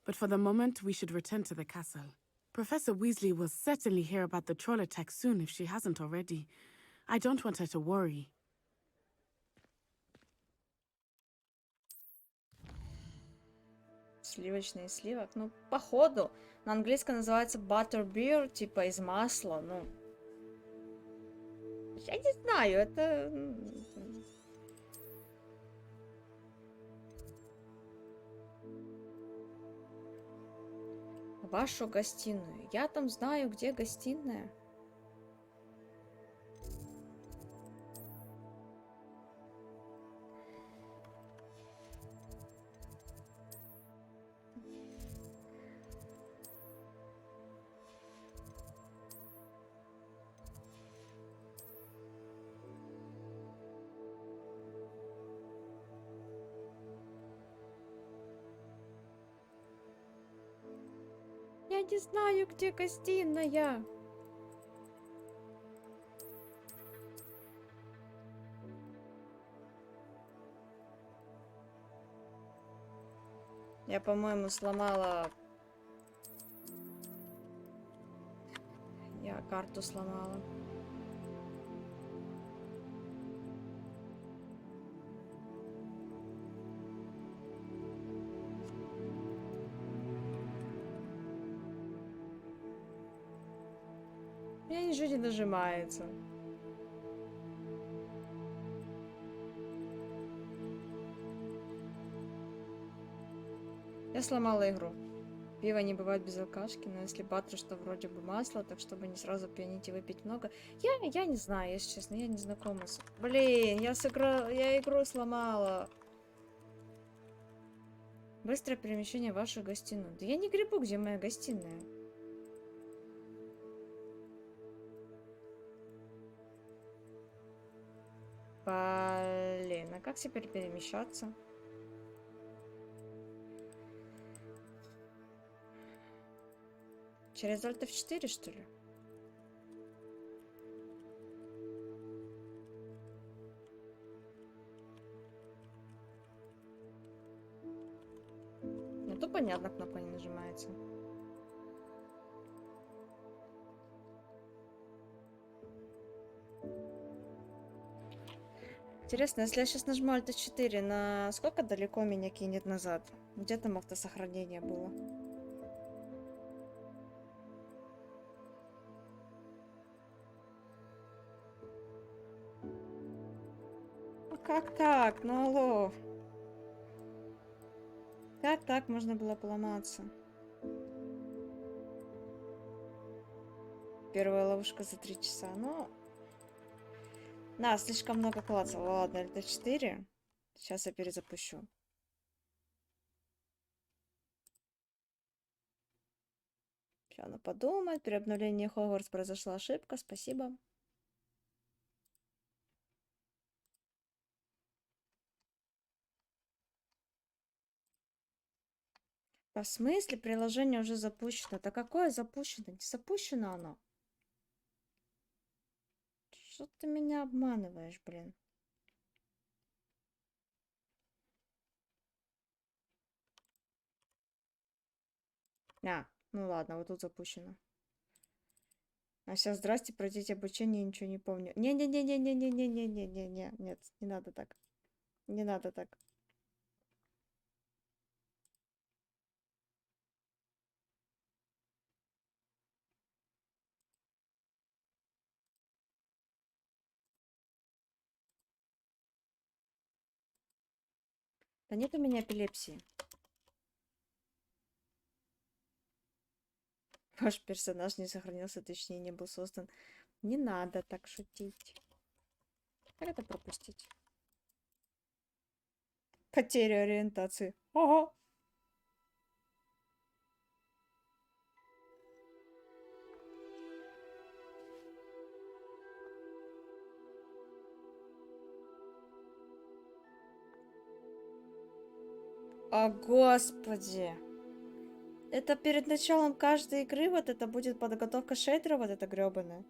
But for the moment, we should return to the castle. Professor Weasley will certainly hear about the troll attack soon if she hasn't already. I don't want her to worry. Сливочный сливок. Ну, походу. На английском называется butterbeer, типа из масла. Ну, я не знаю, это... Вашу гостиную. Я там знаю, где гостиная. Я не знаю, где гостиная. Я, по-моему, сломала... Я карту сломала. У меня ничего не нажимается. Я сломала игру. Пиво не бывает без алкашки, но если батру, что вроде бы масло, так чтобы не сразу пьянить и выпить много. Я не знаю, если честно, я не знакома с... Блин, я игру сломала. Быстрое перемещение в вашу гостиную. Да я не грибу, где моя гостиная. Блин, а как теперь перемещаться? Через Alt F4, что ли? Ну, то понятно, кнопка не нажимается. Интересно, если я сейчас нажму Alt F4, насколько далеко меня кинет назад? Где там автосохранение было? Ну как так? Ну алло. Как так можно было поломаться? Первая ловушка за 3 часа. Ну... На, слишком много клацало. Ладно, это 4. Сейчас я перезапущу. Сейчас она подумает. При обновлении Hogwarts произошла ошибка. Спасибо. Да в смысле? Приложение уже запущено. Да какое запущено? Не запущено оно. Что ты меня обманываешь, блин? Ну ладно, вот тут запущено. А сейчас здрасте, пройдите обучение, ничего не помню. Не-не-не-не-не-не-не-не-не-не. Нет, не надо так. Не надо так. Да нет у меня эпилепсии. Ваш персонаж не сохранился, точнее, не был создан. Не надо так шутить. Как это пропустить? Потеря ориентации. Ого! О, господи! Это перед началом каждой игры вот это будет подготовка шейдера, вот это грёбаная.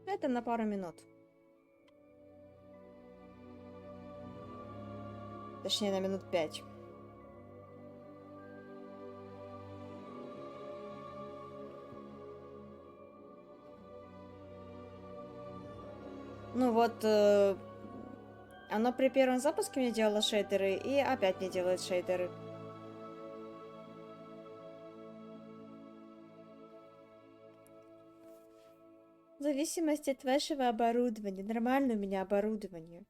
Это на пару минут. Точнее, на минут 5. Ну вот, оно при первом запуске мне делало шейдеры, и опять не делает шейдеры. В зависимости от вашего оборудования. Нормально у меня оборудование.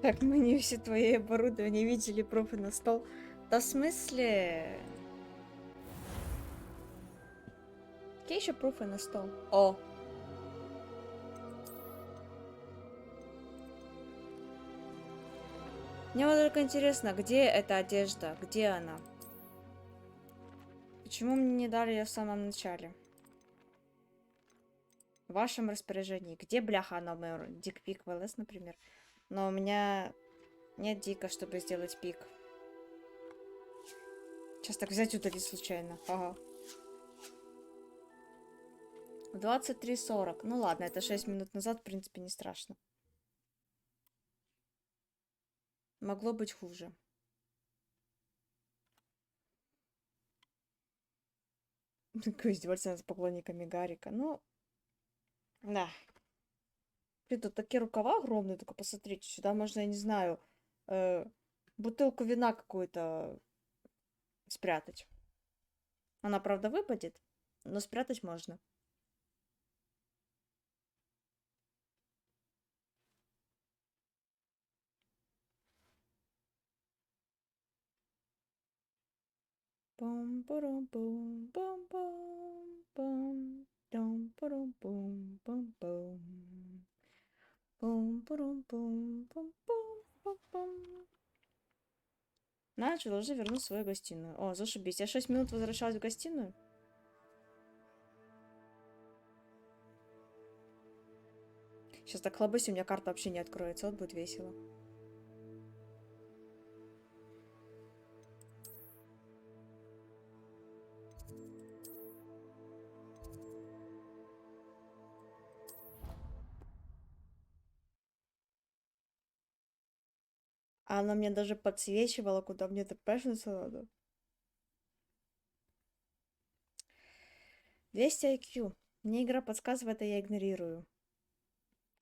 Так, мы не все твои оборудование видели, профи на стол. Да в смысле? Какие еще пруфы на стол? О! Мне вот только интересно, где эта одежда? Где она? Почему мне не дали ее в самом начале? В вашем распоряжении. Где, бляха, она, мой дик-пик в ЛС, например? Но у меня нет дика, чтобы сделать пик. Сейчас так взять и удалить случайно. Ага. В 23:40. Ну ладно, это 6 минут назад, в принципе, не страшно. Могло быть хуже. Такое издевательство над поклонниками Гарика. Ну, да. Блин, тут такие рукава огромные, только посмотрите. Сюда можно, я не знаю, бутылку вина какую-то спрятать. Она, правда, выпадет, но спрятать можно. Начал уже вернуть свою гостиную. О, зашибись. Я 6 минут возвращалась в гостиную. Сейчас так хлобысь, у меня карта вообще не откроется. Вот будет весело. А она мне даже подсвечивала, куда мне тпшнуться надо. 200 IQ. Мне игра подсказывает, а я игнорирую.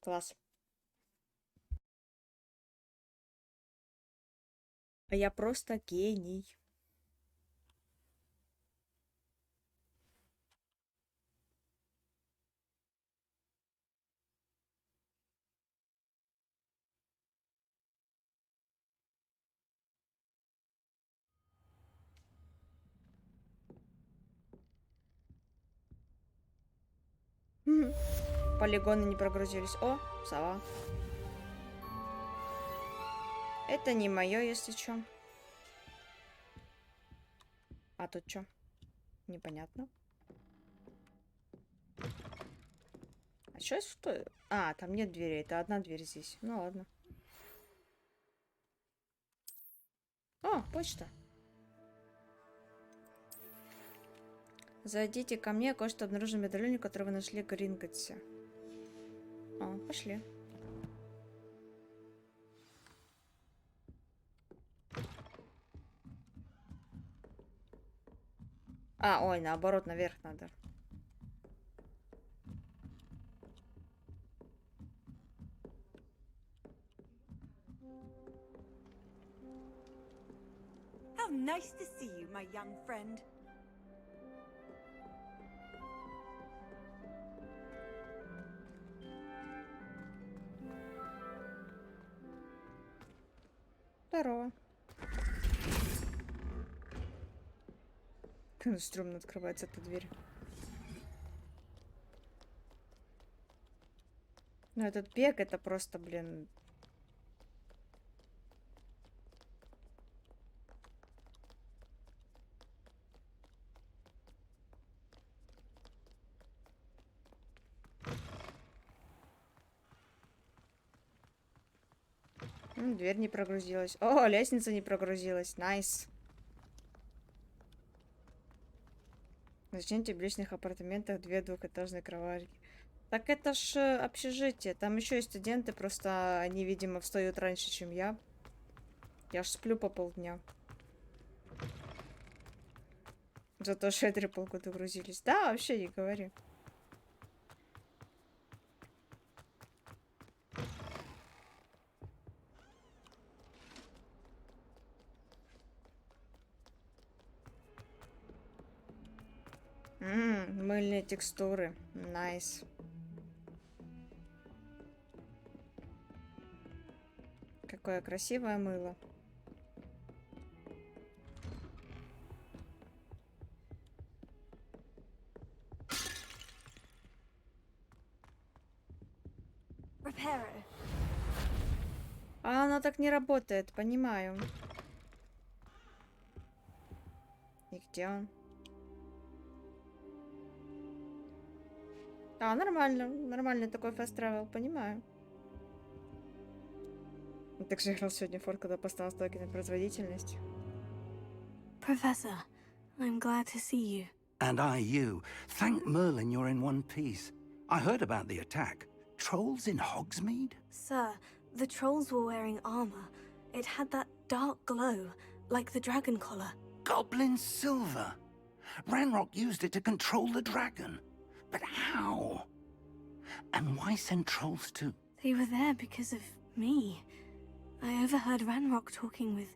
Класс. А я просто гений. Полигоны не прогрузились. О, сова. Это не мое, если чё. А тут чё? Непонятно. А чё что? А, там нет двери. Это одна дверь здесь. Ну ладно. О, почта. Зайдите ко мне, кое-что обнаружим медальоне, который вы нашли в Гринготсе. О, пошли. А, ой, наоборот, наверх надо. How nice to see you, my young friend. Здорово. Стрёмно открывается эта дверь. Ну, этот бег, это просто, блин... Дверь не прогрузилась. О, лестница не прогрузилась. Найс. Начните в личных апартаментах 2 двухэтажные кровати. Так это ж общежитие. Там еще и студенты, просто они, видимо, встают раньше, чем я. Я ж сплю по полдня. Зато шедры полгода грузились. Да, вообще не говори. Мыльные текстуры. Найс. Какое красивое мыло. А оно так не работает, понимаю. И где он? А, нормально. Нормальный такой fast travel, понимаю. Так же играл сегодня Форд, когда поставил стойки на производительность. Professor, I'm glad to see you. And I you. Thank Merlin you're in one piece. I heard about the attack. Trolls in Hogsmeade? Sir, the trolls were wearing armor. It had that dark glow, like the dragon collar. Goblin silver. Ranrock used it to control the dragon. But how? And why send trolls to... They were there because of me. I overheard Ranrock talking with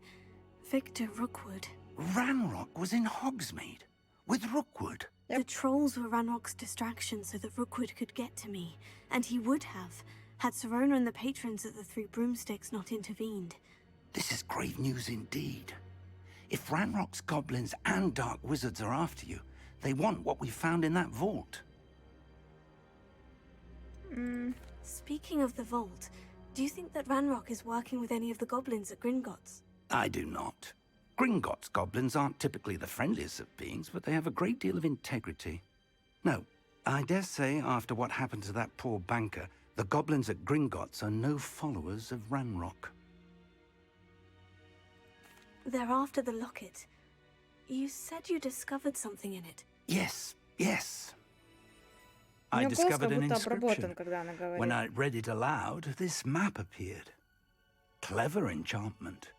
Victor Rookwood. Ranrock was in Hogsmeade? With Rookwood? The trolls were Ranrock's distraction so that Rookwood could get to me. And he would have, had Serona and the patrons at the Three Broomsticks not intervened. This is grave news indeed. If Ranrock's goblins and dark wizards are after you, they want what we found in that vault. Speaking of the vault, do you think that Ranrock is working with any of the goblins at Gringotts? I do not. Gringotts goblins aren't typically the friendliest of beings, but they have a great deal of integrity. No, I dare say after what happened to that poor banker, the goblins at Gringotts are no followers of Ranrock. They're after the locket. You said you discovered something in it. Yes, yes. I discovered an inscription. When I read it aloud, this map appeared. Clever enchantment.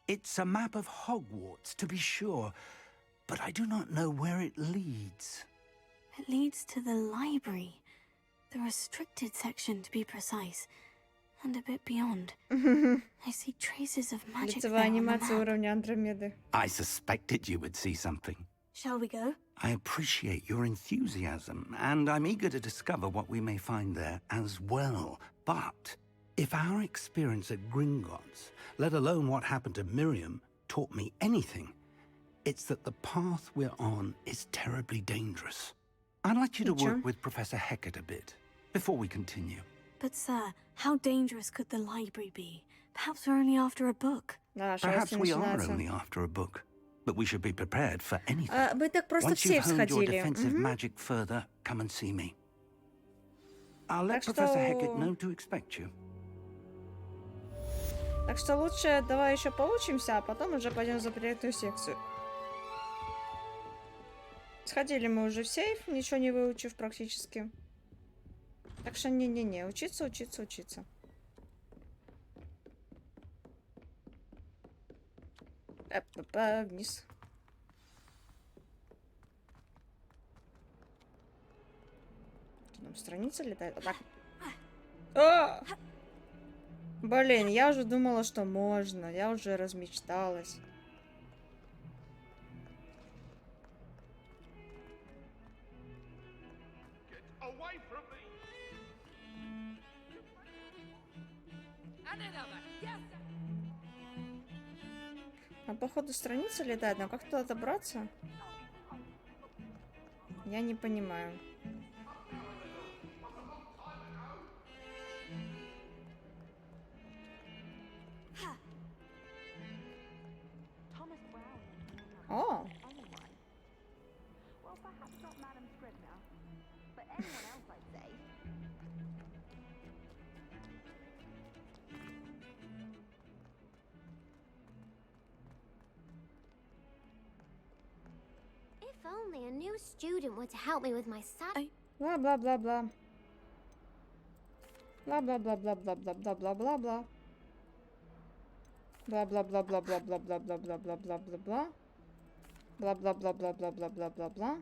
It's a map of Hogwarts, to be sure, but I do not know where it leads. It leads to the library. The restricted section, to be precise. And a bit beyond. I see traces of magic there on the map. I suspected you would see something. Shall we go? I appreciate your enthusiasm, and I'm eager to discover what we may find there as well. But if our experience at Gringotts, let alone what happened to Miriam, taught me anything, it's that the path we're on is terribly dangerous. I'd like you to work with Professor Hecat a bit, before we continue. But sir, how dangerous could the library be? Perhaps we're only after a book. Perhaps we are only after a book. But we should be prepared for anything. Вы так просто Once в you've сейф honed your сходили. defensive magic further, come and see me. I'll let Professor Hecat know to expect you. Так что лучше давай еще поучимся, а потом уже пойдем за проектную секцию. Сходили мы уже в сейф, ничего не выучив практически. Так что не-не-не, учиться, учиться, учиться. Вниз. Там страница летает. Так. А! Блин, я уже думала, что можно. Я уже размечталась. А походу страница летает, но как туда добраться? Я не понимаю. О! If only a new student were to help me with my study. Blah blah blah blah. Blah blah blah blah blah blah blah blah blah blah. Blah blah blah blah blah blah blah blah blah blah blah blah blah. Blah blah blah blah blah blah blah blah blah.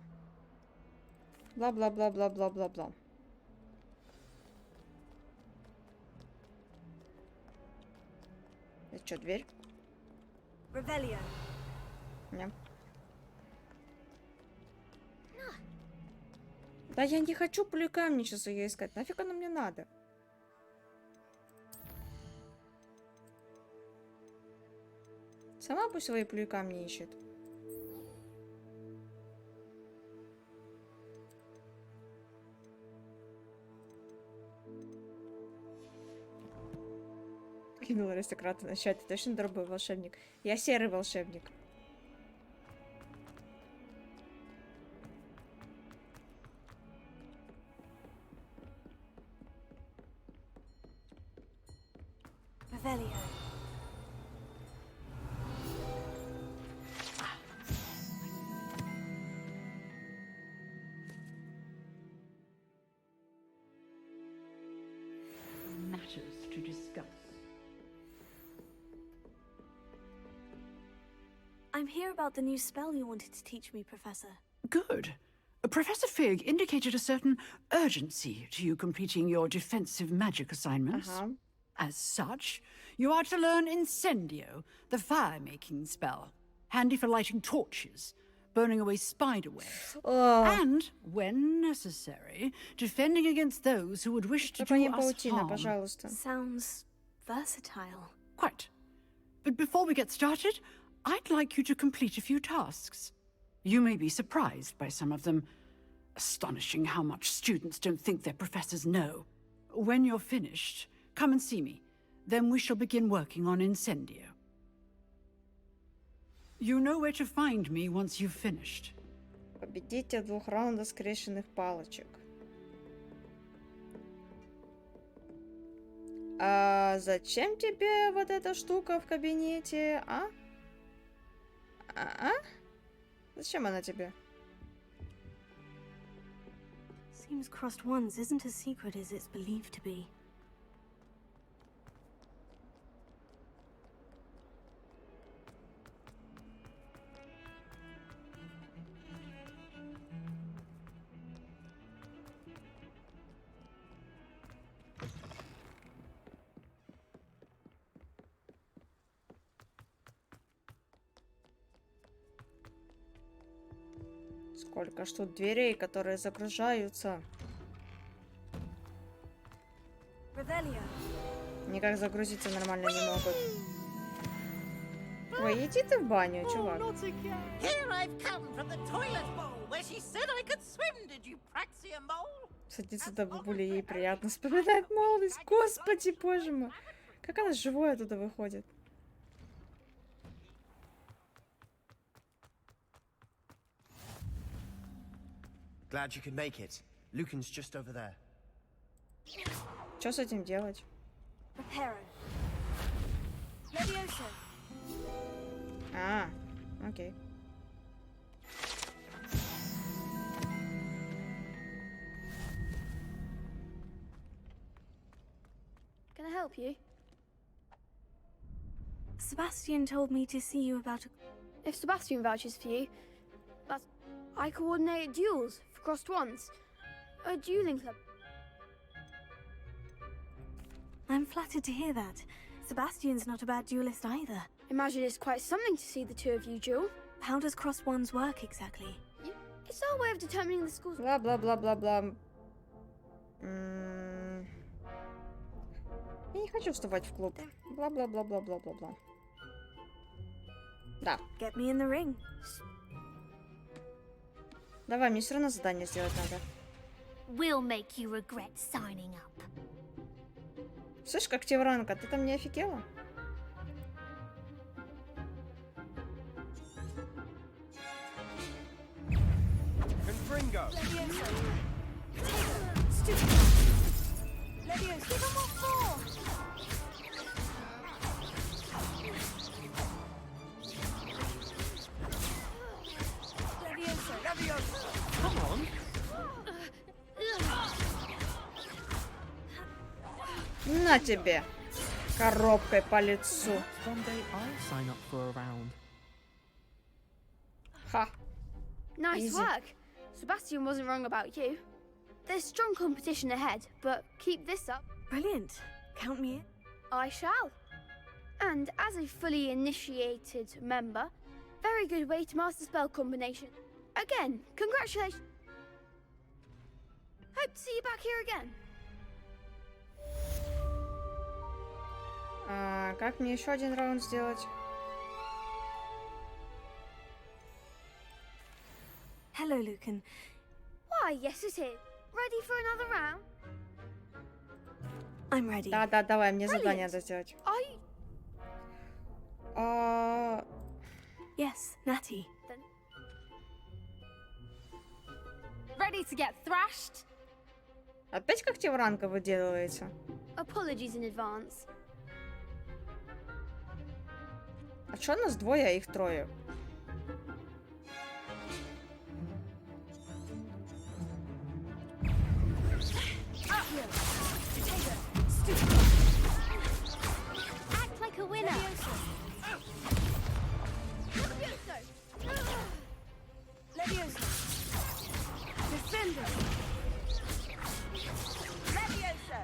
Blah blah blah blah blah blah blah. Это что, дверь? Revelio. Не. Да я не хочу поликамничаться ее искать. Нафиг оно мне надо? Сама пусть свои поликамни ищет. Кинул аристократа на счет. Ты точно дробовый волшебник? Я серый волшебник. Revelio. Matters to discuss. I'm here about the new spell you wanted to teach me, Professor. Good. Professor Fig indicated a certain urgency to you completing your defensive magic assignments. As such, you are to learn Incendio, the fire-making spell, handy for lighting torches, burning away spider webs, and, when necessary, defending against those who would wish to do us harm. Sounds versatile. Quite. But before we get started, I'd like you to complete a few tasks. You may be surprised by some of them. Astonishing how much students don't think their professors know. When you're finished, come and see me. Then we shall begin working on Incendio. You know where to find me once you've finished. Победите в 2 раундах скрещенных палочек. А зачем тебе вот эта штука в кабинете, а? Зачем она тебе? Seems crossed wands isn't as secret as it's believed to be. Сколько ж тут дверей, которые загружаются. Revelio. Никак загрузиться нормально не могут. Ой, иди ты в баню, чувак. Here I've come from the toilet bowl where she said I could swim. Did you praxia mole? Садиться до бабули, ей приятно вспоминать молодость. Господи, боже мой. Как она живое оттуда выходит. Glad you could make it. Lucan's just over there. Что с этим делать? Reparo. Leviosa. Окей. Can I help you? Sebastian told me to see you about a... If Sebastian vouches for you, that's... I coordinate duels for crossed wands. A dueling club. I'm flattered to hear that. Sebastian's not a bad duelist either. Imagine it's quite something to see the two of you duel. How does crossed wands work exactly? It's our way of determining the school's... Бла-бла-бла-бла-бла. Я не хочу вступать в клуб. Бла-бла-бла-бла-бла-бла-бла. Да. Get me in the ring. Давай, мне все равно задание сделать надо. We'll make you regret signing up. Слышь, как Тевранка, ты там не офигела? Confringo! Come on. На тебе! Коробкой по лицу. One day I'll sign up for a round. Ха. Nice Easy. work. Sebastian wasn't wrong about you. There's strong competition ahead, but keep this up. Brilliant. Count me in. I shall. And as a fully initiated member, very good way to master spell combination. Again, congratulations. Hope to see you back here again. Как мне еще один раунд сделать? Hello, Lucan. Why, yes it is. Ready for another round? I'm ready. Да, давай, мне задание надо сделать. Yes, Natty. Ready to get thrashed? Опять когтевранка выделывается? Apologies in advance. А чё нас двое, а их трое? Act like a winner. Leviosa. Defender. Leviosa.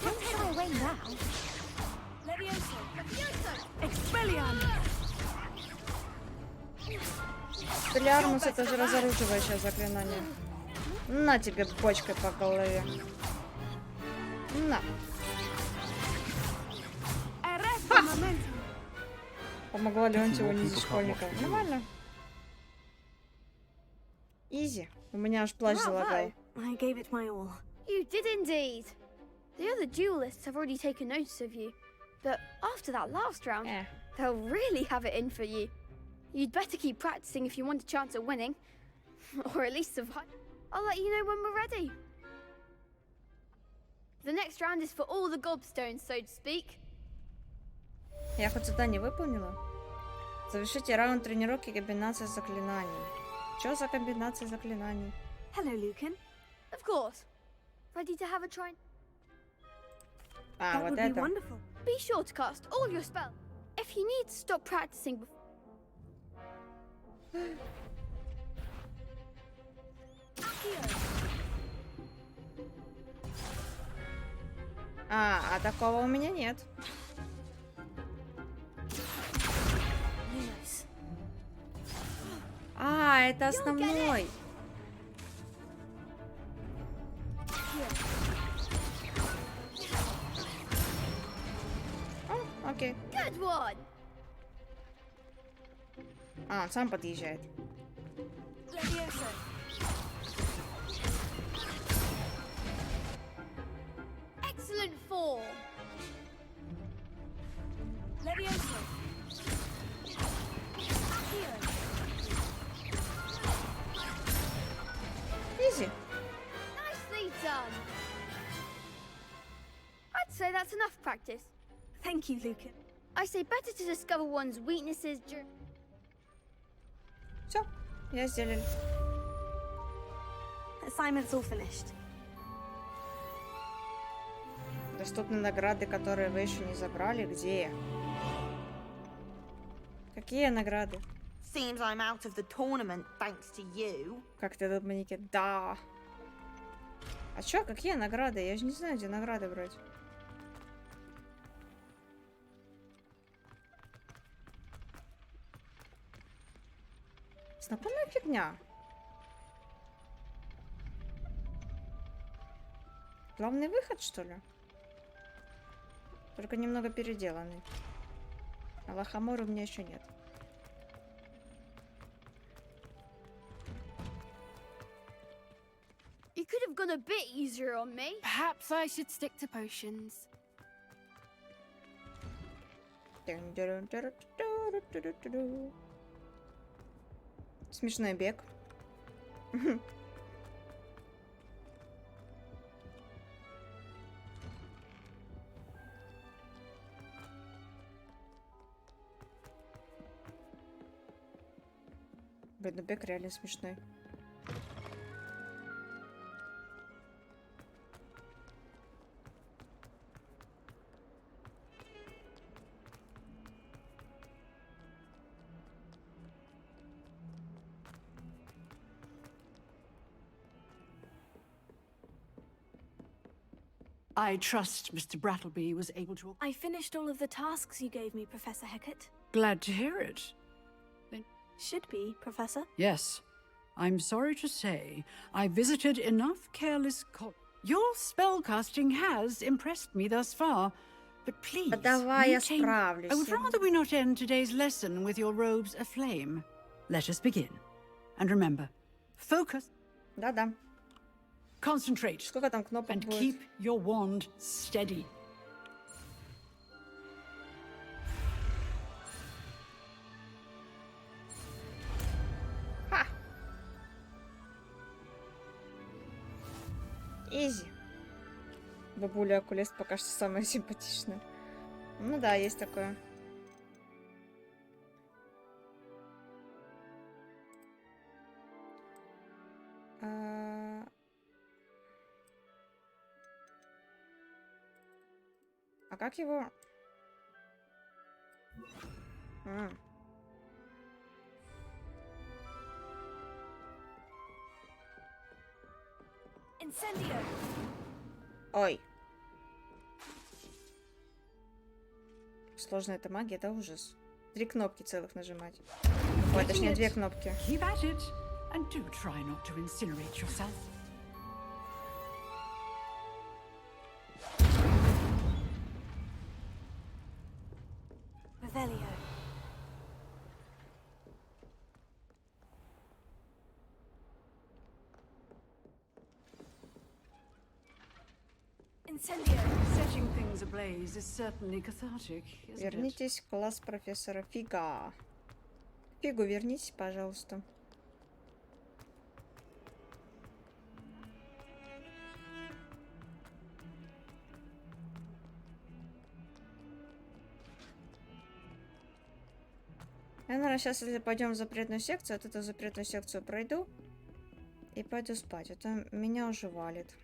Don't shy away now. Leviosa. Expelliarmus. Expelliarmus — это же разоруживающее заклинание. На тебе бочкой по голове. На. Помогла Леонтию унизить школьника. Нормально. Изи. У меня аж плащ залагал. I gave it my all. You did indeed. The other duelists have already taken notice of you, but after that last round, they'll really have it in for you. You'd better keep practicing if you want a chance at winning, or at least survive. I'll let you know when we're ready. The next round is for all the gobstones, so to speak. Я хоть задание выполнила? Завершите раунд тренировки комбинации заклинаний. Чё за комбинация заклинаний? Hello, Lucan. Of course. Ready to have a try? А, вот это. Wonderful. Be sure to cast all your spells. If you need to stop practicing before... А такого у меня нет. А, это основной. О, окей. Good one. А, он сам подъезжает. Leviosa. Excellent form. Leviosa. Изи. Nicely done. I'd say that's enough practice. Thank you, Lucan. I say better to discover one's weaknesses during... Все, я сделал. Assignment's all finished. Доступны награды, которые вы еще не забрали. Где? Какие награды? Seems I'm out of the tournament thanks to you. Как ты тут, Маники? Да. А чё, какие награды? Я же не знаю, где награды брать. Знакомая фигня. Главный выход, что ли? Только немного переделанный. А лохомора у меня еще нет. You could have gone a bit easier on me. Perhaps I should stick to potions. Смешной бег. Блин, ну бег реально смешной. I trust Mr. Brattleby was able to... I finished all of the tasks you gave me, Professor Hecat. Glad to hear it. Should be, Professor. Yes. I'm sorry to say, I visited enough careless Your spellcasting has impressed me thus far, but please... Давай я maintain... справлюсь. I would rather we not end today's lesson with your robes aflame. Let us begin. And remember, focus... Да-да. Concentrate. Сколько там кнопок And будет? keep your wand steady. Ха! Изи. Бабуля окулист пока что самая симпатичная. Ну да, есть такое. А как его? Incendio. Ой. Сложная эта магия, это ужас. 3 кнопки целых нажимать. Ой, точнее, 2 кнопки. Keep at it, and do try not to incinerate yourself. Revelio. Incendio. Setting things ablaze is certainly cathartic, isn't it? Вернитесь в класс профессора Фига. Фигу вернитесь, пожалуйста. Я, наверное, сейчас, если пойдем в запретную секцию, вот эту запретную секцию пройду и пойду спать. Это меня уже валит.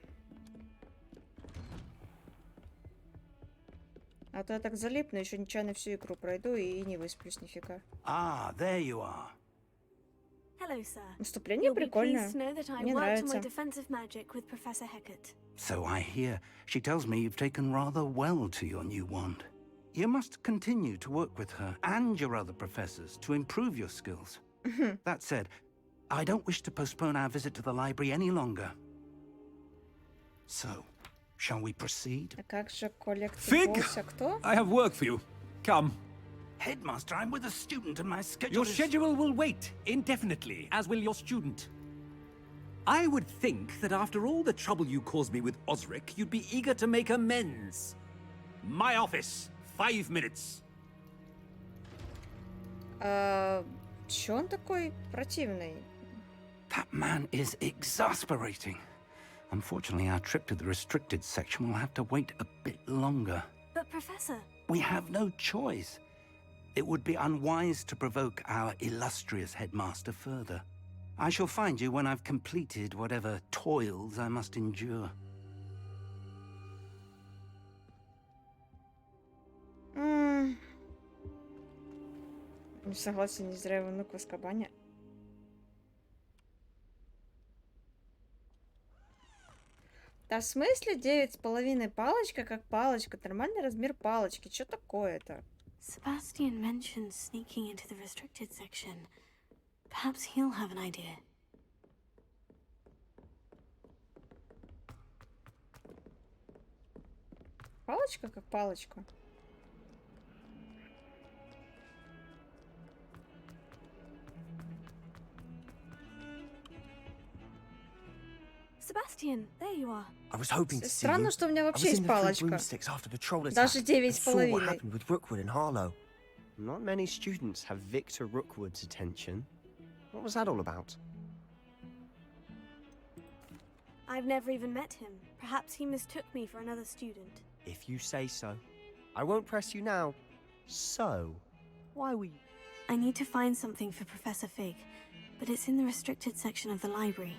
А то я так залипну, еще нечаянно всю игру пройду и не высплюсь нифига. Ah, there you are. Hello, sir. Наступление You'll be прикольное. pleased to know that I Мне worked on my нравится. defensive magic with Professor Hecat. So I hear. She tells me you've taken rather well to your new wand. You must continue to work with her and your other professors to improve your skills. That said, I don't wish to postpone our visit to the library any longer. So, shall we proceed? А как же коллектив Fig! босса? Кто? I have work for you. Come. Headmaster, I'm with a student and my schedule Your is... schedule will wait indefinitely, as will your student. I would think that after all the trouble you caused me with Osric, you'd be eager to make amends. My office. 5 minutes. Чё он такой противный? That man is exasperating. Unfortunately, our trip to the restricted section will have to wait a bit longer. But, Professor... We have no choice. It would be unwise to provoke our illustrious headmaster further. I shall find you when I've completed whatever toils I must endure. Не согласен, не зря его внук в Азкабане. Да в смысле 9,5 палочка как палочка? Нормальный размер палочки. Что такое-то? Sebastian mentioned sneaking into the restricted section. Perhaps he'll have an idea. Палочка как палочка. Sebastian, there you are. I was hoping to see Странно, you. что у меня I was вообще in есть the Three палочка. Broomsticks after the troll attack. Даже and saw what 9,5. happened with Rookwood and Harlow. Not many students have Victor Rookwood's attention. What was that all about? I've never even met him. Perhaps he mistook me for another student. If you say so. I won't press you now. So, why were you... I need to find something for Professor Fig, but it's in the restricted section of the library.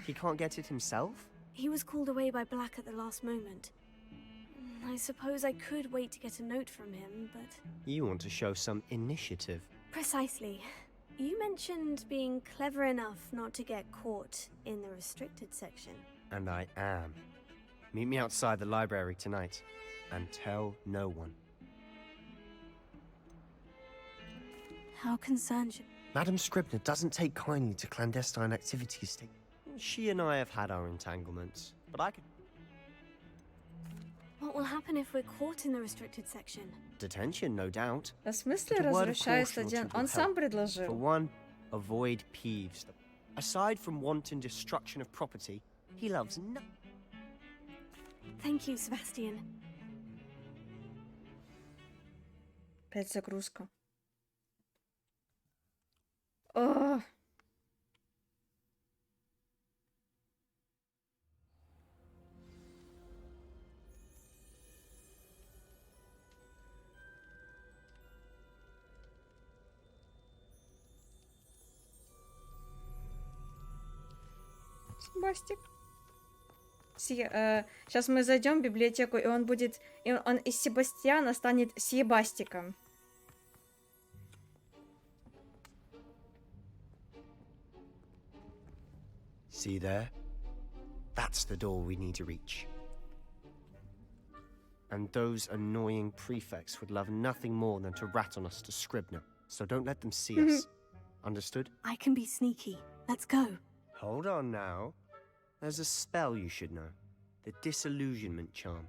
He can't get it himself? He was called away by Black at the last moment. I suppose I could wait to get a note from him, but... You want to show some initiative. Precisely. You mentioned being clever enough not to get caught in the restricted section. And I am. Meet me outside the library tonight. And tell no one. How concerned should... Madam Scribner doesn't take kindly to clandestine activities. She and I have had our entanglements, but I could... What will happen if we're caught in the restricted section? Detention, no doubt. В смысле But a word of возвращаю caution or студент? two Он will сам help. For предложил. one, avoid peeves. Aside from wanton destruction of property, He loves no... Thank you, Sebastian. Опять загрузка. О! Себастик. Сейчас мы зайдем в библиотеку, и он будет... И он из Себастьяна станет Себастиком. See there? That's the door we need to reach. And those annoying prefects would love nothing more than to rat on us to Scribner, so don't let them see us. Understood? I can be sneaky. Let's go. Hold on now. There's a spell you should know. The Disillusionment Charm.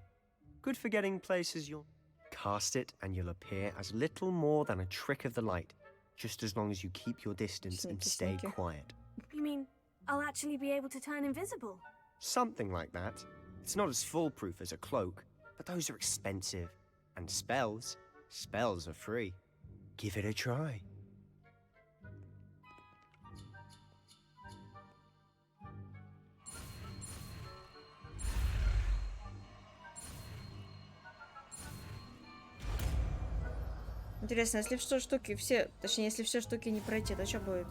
Good for getting places you'll... Cast it and you'll appear as little more than a trick of the light, just as long as you keep your distance and stay quiet. You mean I'll actually be able to turn invisible? Something like that. It's not as foolproof as a cloak, but those are expensive. And spells are free. Give it a try. Интересно, если все штуки все... Точнее, если все штуки не пройти, то что будет?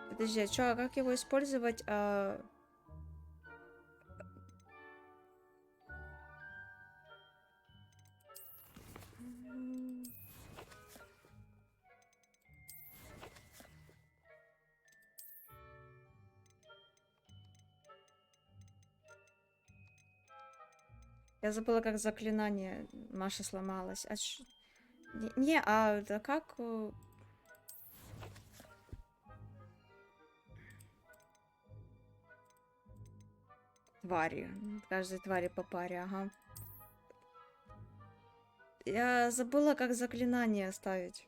Подожди, а чё, как его использовать? Я забыла, как заклинание Маша сломалось. Да как... Твари. Каждой твари по паре, ага. Я забыла, как заклинание ставить.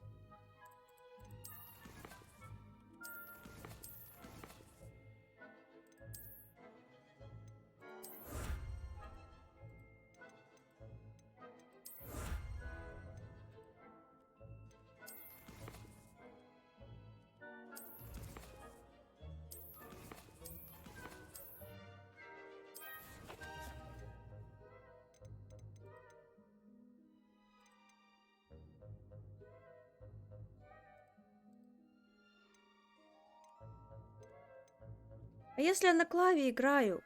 А если я на клаве играю?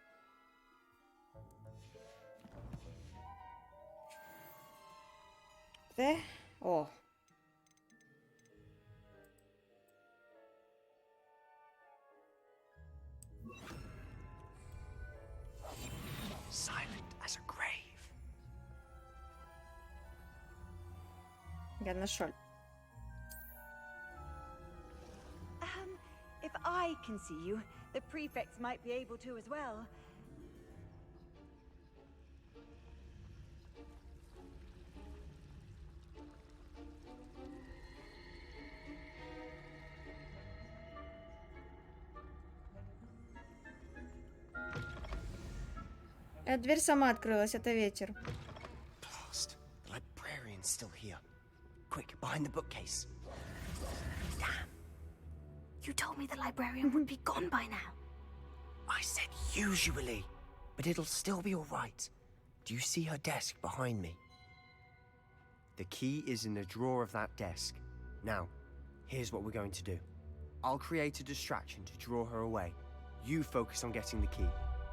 Да? О. Silent as a grave. Я нашел. If I can see you, the prefects might be able to as well. Дверь сама открылась, это ветер. Blast. The librarian's still here. Quick, behind the bookcase. Damn. You told me the librarian would be gone by now. I said usually, but it'll still be all right. Do you see her desk behind me? The key is in the drawer of that desk. Now, here's what we're going to do. I'll create a distraction to draw her away. You focus on getting the key.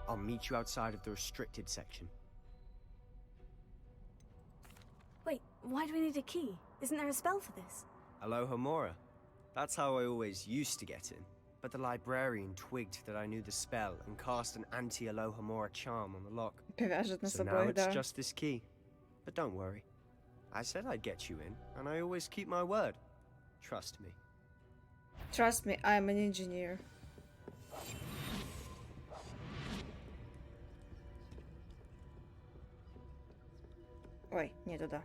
I'll meet you outside of the restricted section. Wait, why do we need a key? Isn't there a spell for this? Alohomora. That's how I always used to get in. But the librarian twigged that I knew the spell and cast an anti-Alohomora charm on the lock. So now it's just this key. But don't worry. I said I'd get you in, and I always keep my word. Trust me. Trust me, I'm an engineer. Ой, не туда.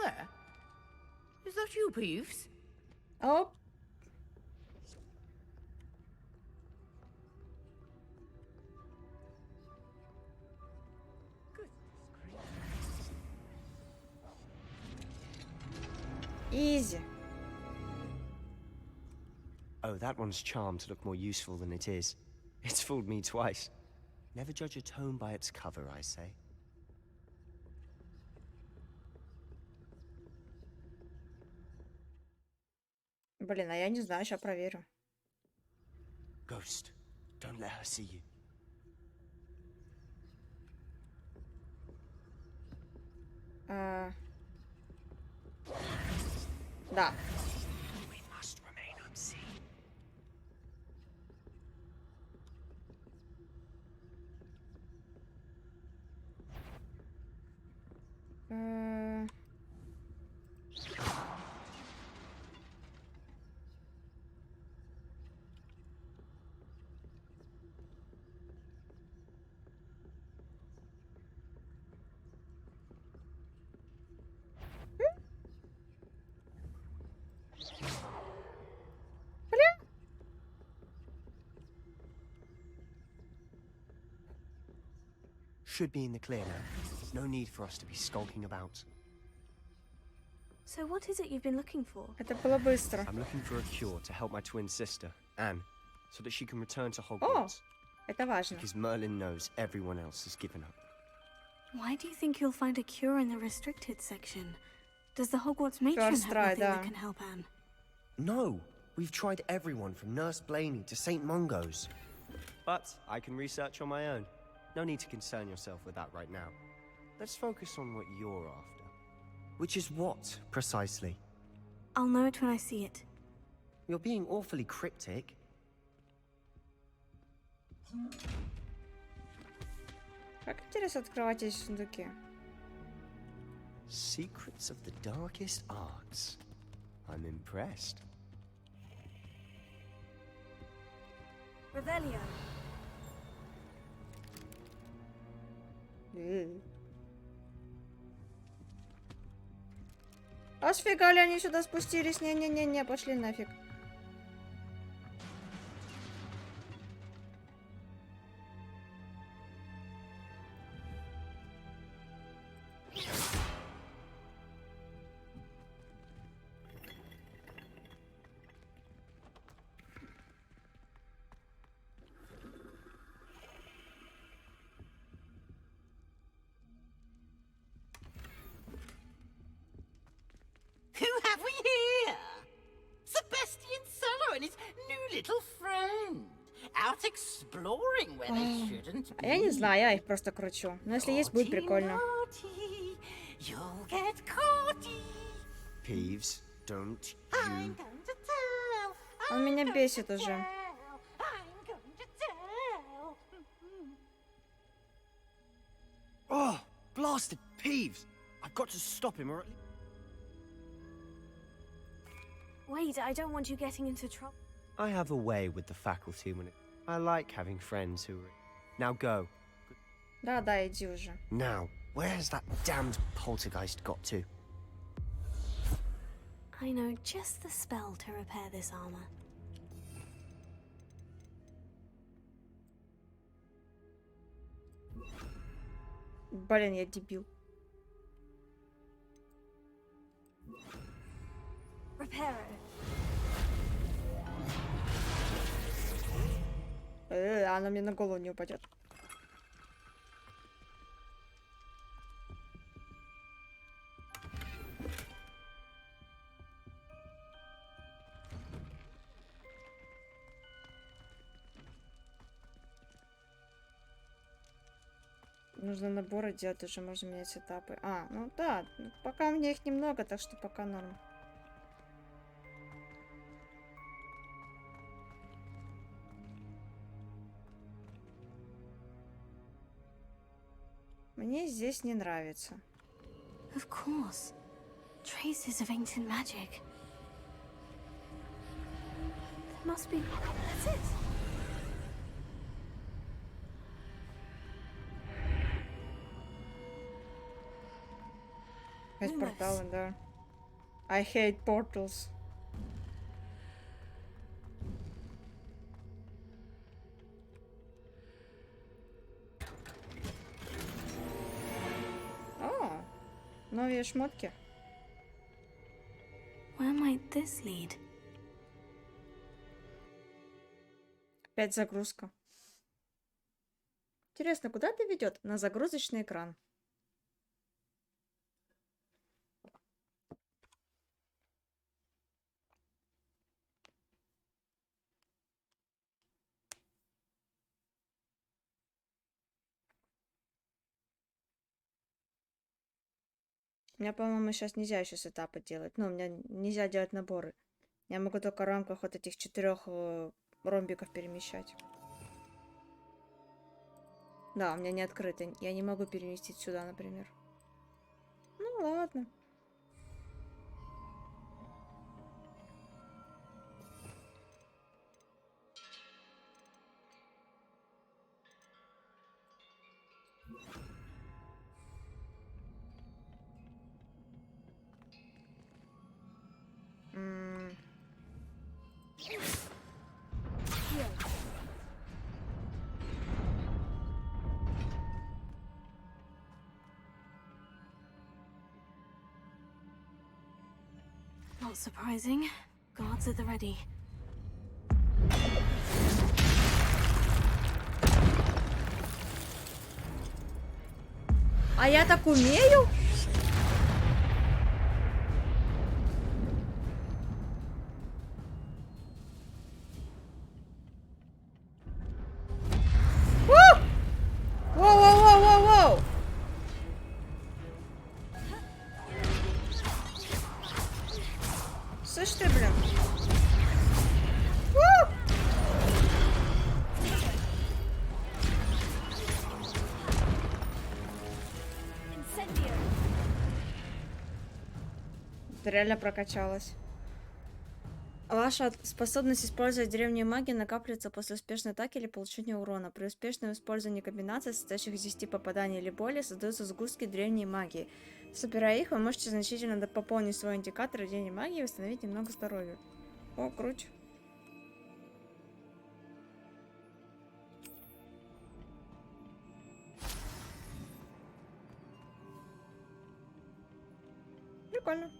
there? Is that you, Peeves? Oh. Easy. Oh, that one's charmed to look more useful than it is. It's fooled me twice. Never judge a tome by its cover, I say. Блин, а я не знаю, сейчас проверю. Ghost, don't let her see you. Да. We must remain unseen. Should be in the clear now. No need for us to be skulking about. So what is it you've been looking for? Это было быстро. I'm looking for a cure to help my twin sister, Anne, so that she can return to Hogwarts. Это важно. Because Merlin knows everyone else has given up. Why do you think you'll find a cure in the restricted section? Does the Hogwarts matron have nothing that can help Anne? No! We've tried everyone from Nurse Blaney to St. Mungo's. But I can research on my own. No need to concern yourself with that right now. Let's focus on what you're after. Which is what, precisely? I'll know it when I see it. You're being awfully cryptic. Как интересно открывать эти сундуки. Secrets of the darkest arts. I'm impressed. Revelio. А сфига ли они сюда спустились? Не-не-не-не, пошли нафиг. Who have we here? Sebastian Sallow and his new little friend. Out exploring where they shouldn't be. Я не знаю, я их просто кручу. Но если есть, будет прикольно. You'll get caughty. Peeves, don't I'm you... going to tell. Он меня бесит уже. I'm going to tell. Oh, blasted Peeves! I've got to stop him or at least... Wait, I don't want you getting into trouble. I have a way with the faculty when it... I like having friends who are... Now go. Да, иди уже. Now, where has that damned poltergeist got to? I know just the spell to repair this armor. Блин, я дебил. Reparo. Она мне на голову не упадет. Нужно наборы делать, уже можно менять этапы. Ну да, пока у меня их немного, так что пока норм. Мне здесь не нравится. Of course. Traces of ancient magic. There must be... That's it! Опять порталы, да. I hate portals. О, новые шмотки. Where might this lead? Опять загрузка. Интересно, куда это ведет? На загрузочный экран. У меня, по-моему, сейчас нельзя еще сетапы делать. Ну, у меня нельзя делать наборы. Я могу только в рамках вот этих 4 ромбиков перемещать. Да, у меня не открыто. Я не могу переместить сюда, например. Ну, ладно. Not surprising. Guards at the ready. А я так умею? Воу-воу-воу-воу-воу! Слышь ты, блин. Это реально прокачалась. Ваша способность использовать древнюю магию накапливается после успешной атаки или получения урона. При успешном использовании комбинаций, состоящих из 10 попаданий или более, создаются сгустки древней магии. Собирая их, вы можете значительно пополнить свой индикатор древней магии и восстановить немного здоровья. О, круть. Прикольно.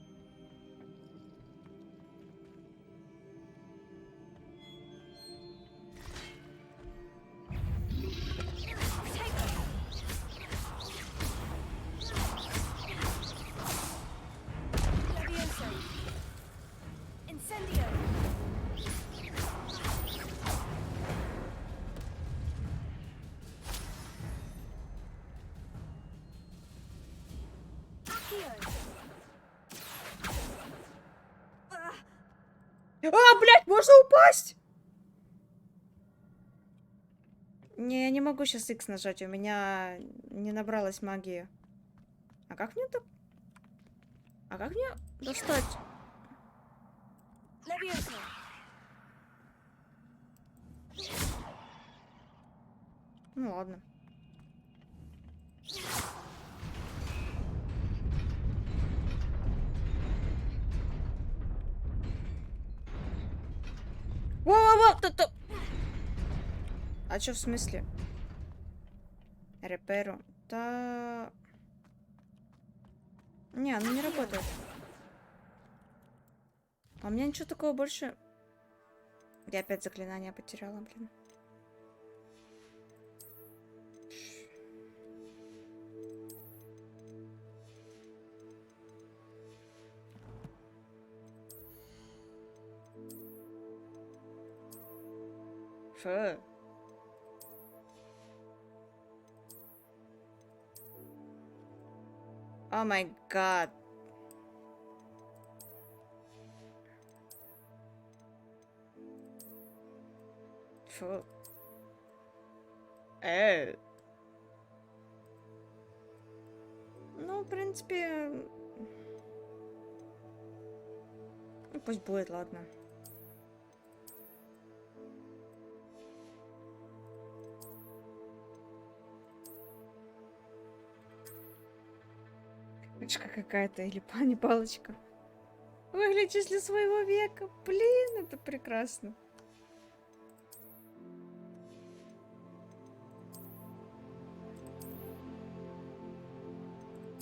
А, блядь, можно упасть? Не, я не могу сейчас X нажать, у меня не набралась магии. А как мне так? А как мне достать? Ну ладно. Во-во-во! Тут. А чё в смысле? Реперу. Да. Не, оно не работает. А у меня ничего такого больше. Я опять заклинание потеряла, блин. Фу. О май гад. Фу. Ну, в принципе... Ну, пусть будет, ладно. Палочка какая-то или не палочка. Выглядишь для своего века. Блин, это прекрасно.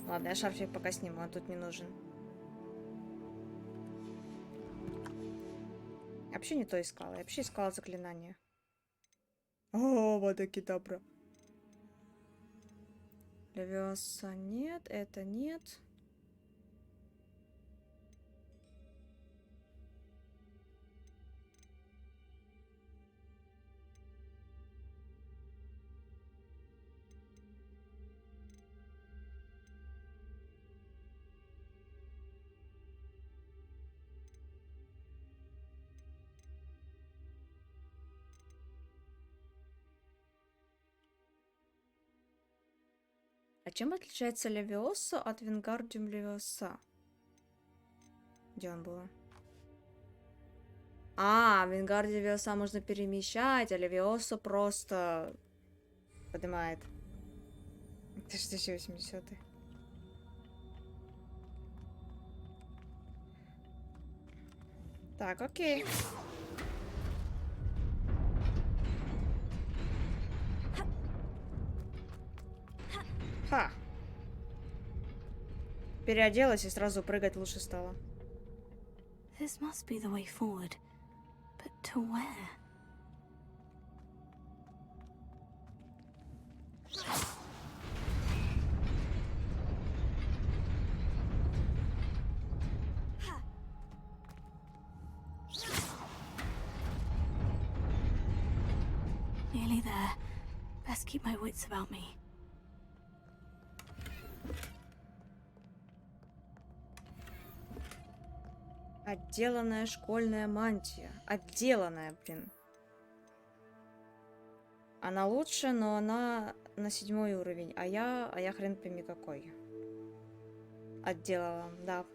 Ладно, я шарфик пока сниму, он тут не нужен. Я вообще не то искала. Я вообще искала заклинание. О, водокидабра. Левиоса нет, это нет. А чем отличается Левиоса от Вингардиум Левиосааа? Где он был? Вингардиум Левиосааа можно перемещать, а Левиосу просто поднимает. Это же 1080-й. Так, окей. Ха. Переоделась и сразу прыгать лучше стало. This must be the way forward. But to where? Nearly there. Best keep my wits about me. Отделанная школьная мантия. Отделанная, блин. Она лучше, но она на 7 уровень. А я хрен пойми какой. Отделала, да.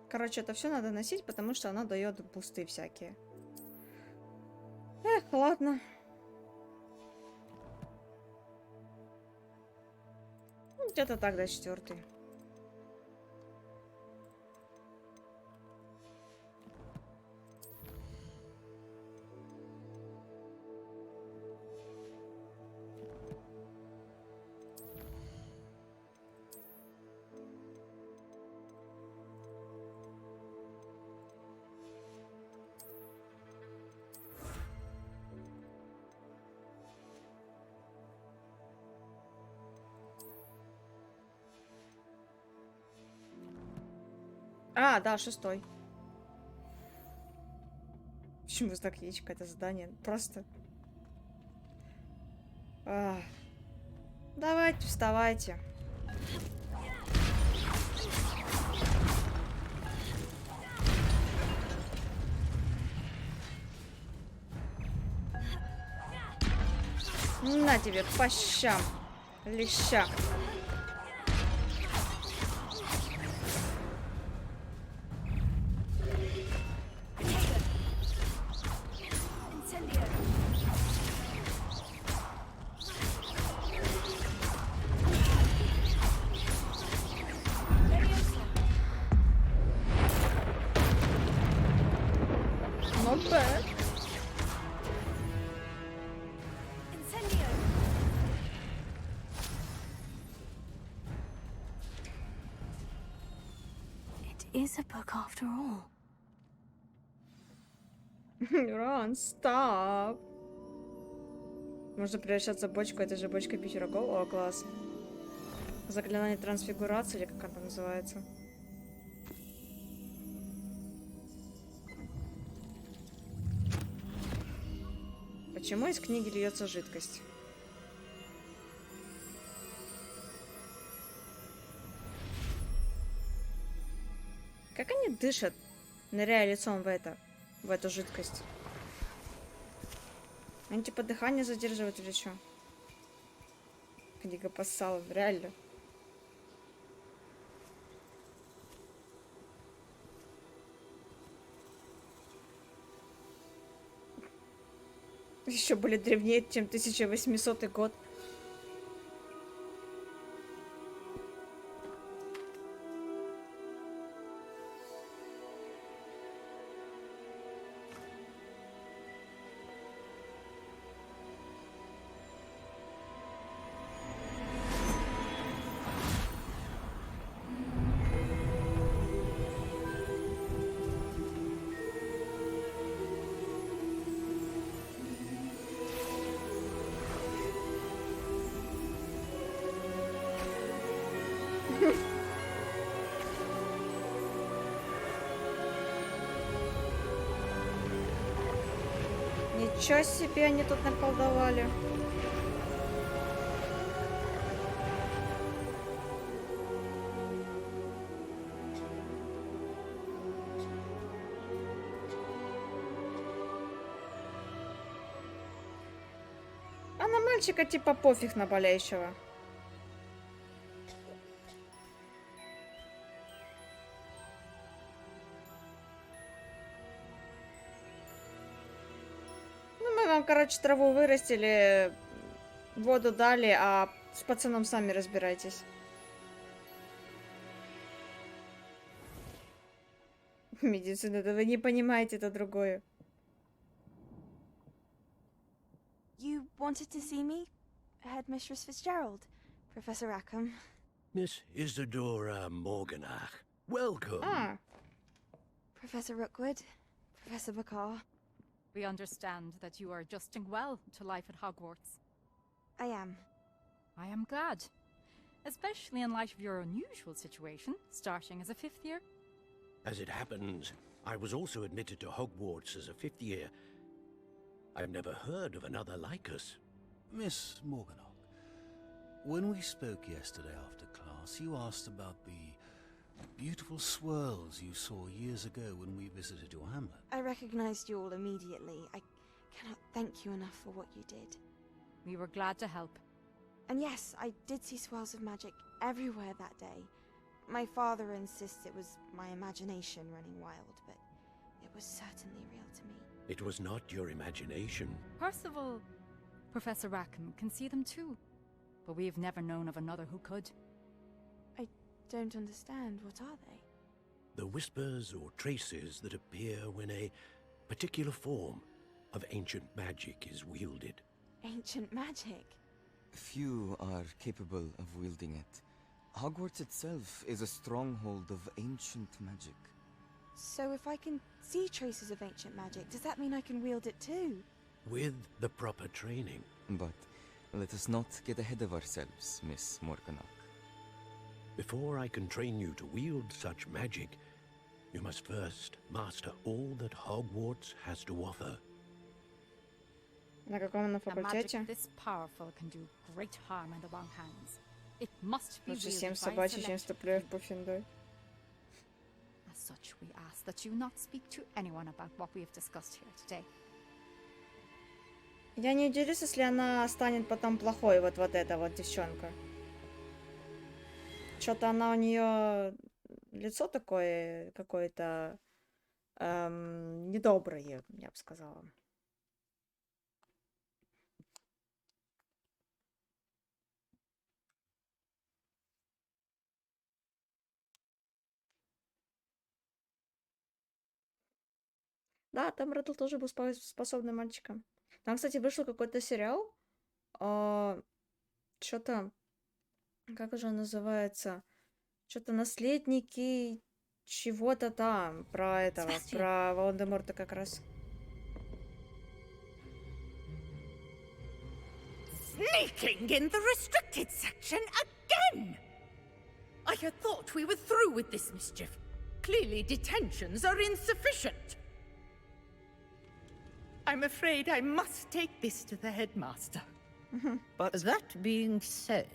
Короче, это все надо носить, потому что она дает бусты всякие. Эх, ладно. Где-то так до 4. Да, 6. Почему знак яичко? Это задание. Просто. Давайте, вставайте. На тебе, по щам. Леща. Not bad. It is a book after all. Run, stop. Можно превращаться в бочку, это же бочка пирогов. О, класс. Заклинание трансфигурации, или как это называется. Почему из книги льется жидкость? Как они дышат, ныряя лицом в эту жидкость? Они типа дыхание задерживают или что? Книга поссала, реально. Еще были древнее, чем 1800 год. Ничего себе они тут наколдовали. А на мальчика типа пофиг на болеющего. Мы вам, короче, траву вырастили, воду дали, а с пацаном сами разбирайтесь. Медицина, да вы не понимаете, это другое. You wanted to see me? Headmistress Fitzgerald, Professor Rackham. Miss Isadora Morganach, welcome. Ah. Professor Rookwood, Professor Bakar. We understand that you are adjusting well to life at Hogwarts. I am. I am glad. Especially in light of your unusual situation, starting as a 5th year. As it happens, I was also admitted to Hogwarts as a 5th year. I've never heard of another like us. Miss Morganach, when we spoke yesterday after class, you asked about the beautiful swirls you saw years ago when we visited your hamlet. I recognized you all immediately. I cannot thank you enough for what you did. We were glad to help. And yes, I did see swirls of magic everywhere that day. My father insists it was my imagination running wild, but it was certainly real to me. It was not your imagination. Percival, Professor Rackham can see them too. But we've never known of another who could. I don't understand. What are they? The whispers or traces that appear when a particular form of ancient magic is wielded. Ancient magic? Few are capable of wielding it. Hogwarts itself is a stronghold of ancient magic. So if I can see traces of ancient magic, does that mean I can wield it too? With the proper training. But let us not get ahead of ourselves, Miss Morganach. Before I can train you to wield such magic, you must first master all that Hogwarts has to offer. На каком на A факультете? magic this powerful can do great harm in the wrong hands. It must be Лучше wielded 7 by a собачьих, чем select 100 плюев few. Пуффиндуй. As such, we ask that you not speak to anyone about what we have discussed here today. Я не удивлюсь, если она станет потом плохой, вот эта вот девчонка. Что-то она у нее лицо такое какое-то недоброе, я бы сказала. Да, там Реддл тоже был способным мальчиком. Там, кстати, вышел какой-то сериал. Что-то... Как же он называется? Что-то наследники чего-то там. Про этого. Себастьян. Про Волан-де-Морта как раз. Sneaking in the restricted section again! I had thought we were through with this mischief. Clearly detentions are insufficient. I'm afraid I must take this to the headmaster. But that being said,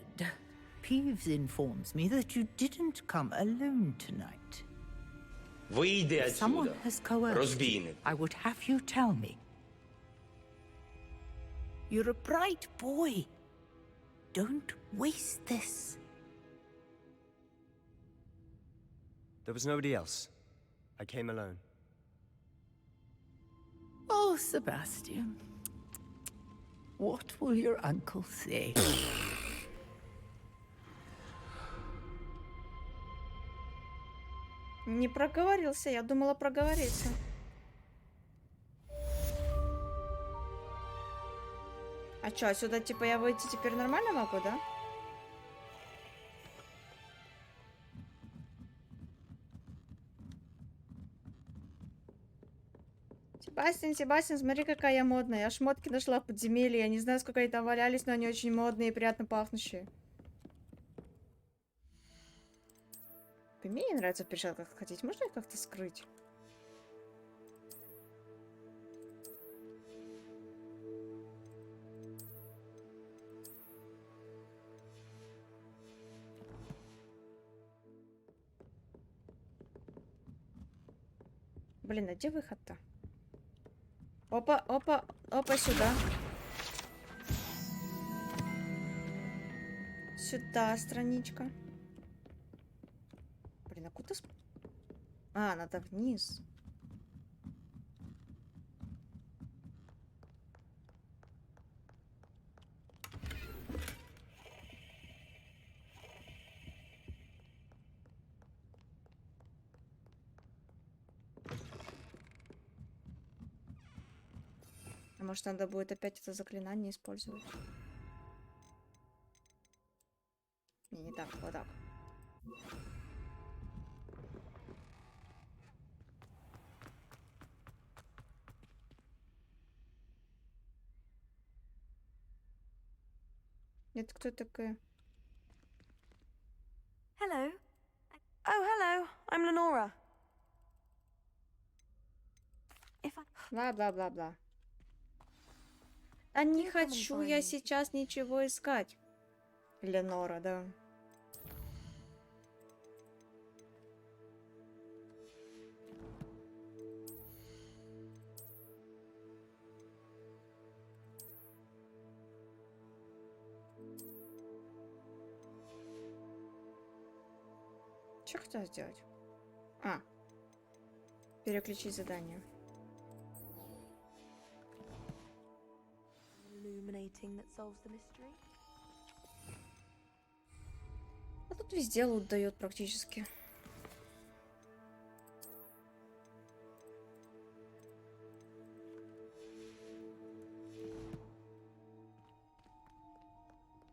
Peeves informs me that you didn't come alone tonight. Вийди If someone отсюда, has coerced you, розбійник. I would have you tell me. You're a bright boy. Don't waste this. There was nobody else. I came alone. Oh, Sebastian. What will your uncle say? Не проговорился, я думала проговориться. А чё, отсюда типа я выйти теперь нормально могу, да? Себастьян, смотри, какая я модная. Я шмотки нашла в подземелье. Я не знаю, сколько они там валялись, но они очень модные и приятно пахнущие. Мне не нравится в перчатках ходить. Можно их как-то скрыть? Блин, а где выход-то? Опа, опа, опа, сюда. Сюда страничка. Блин, а куда... А, надо вниз. А может, надо будет опять это заклинание использовать? Не так, вот так. Это кто такая? Hello. Oh, hello. I'm Lenora. Бла-бла-бла-бла. А не хочу я сейчас ничего искать. Ленора, да. Что хотела сделать? А. Переключить задание. Illuminating that solves the mystery. А тут везде лут дает практически.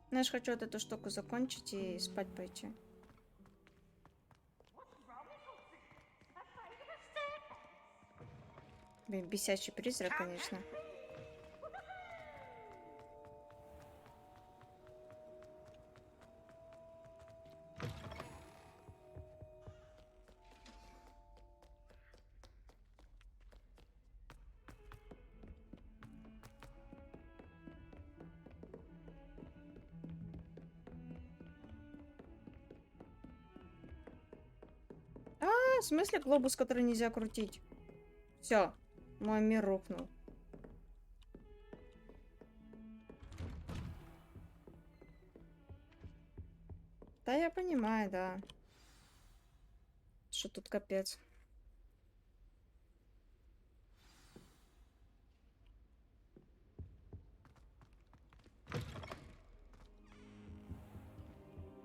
Знаешь, хочу вот эту штуку закончить и спать пойти. Блин, бесячий призрак, конечно. В смысле глобус, который нельзя крутить? Все, мой мир рухнул. Да, я понимаю, да. Что тут капец.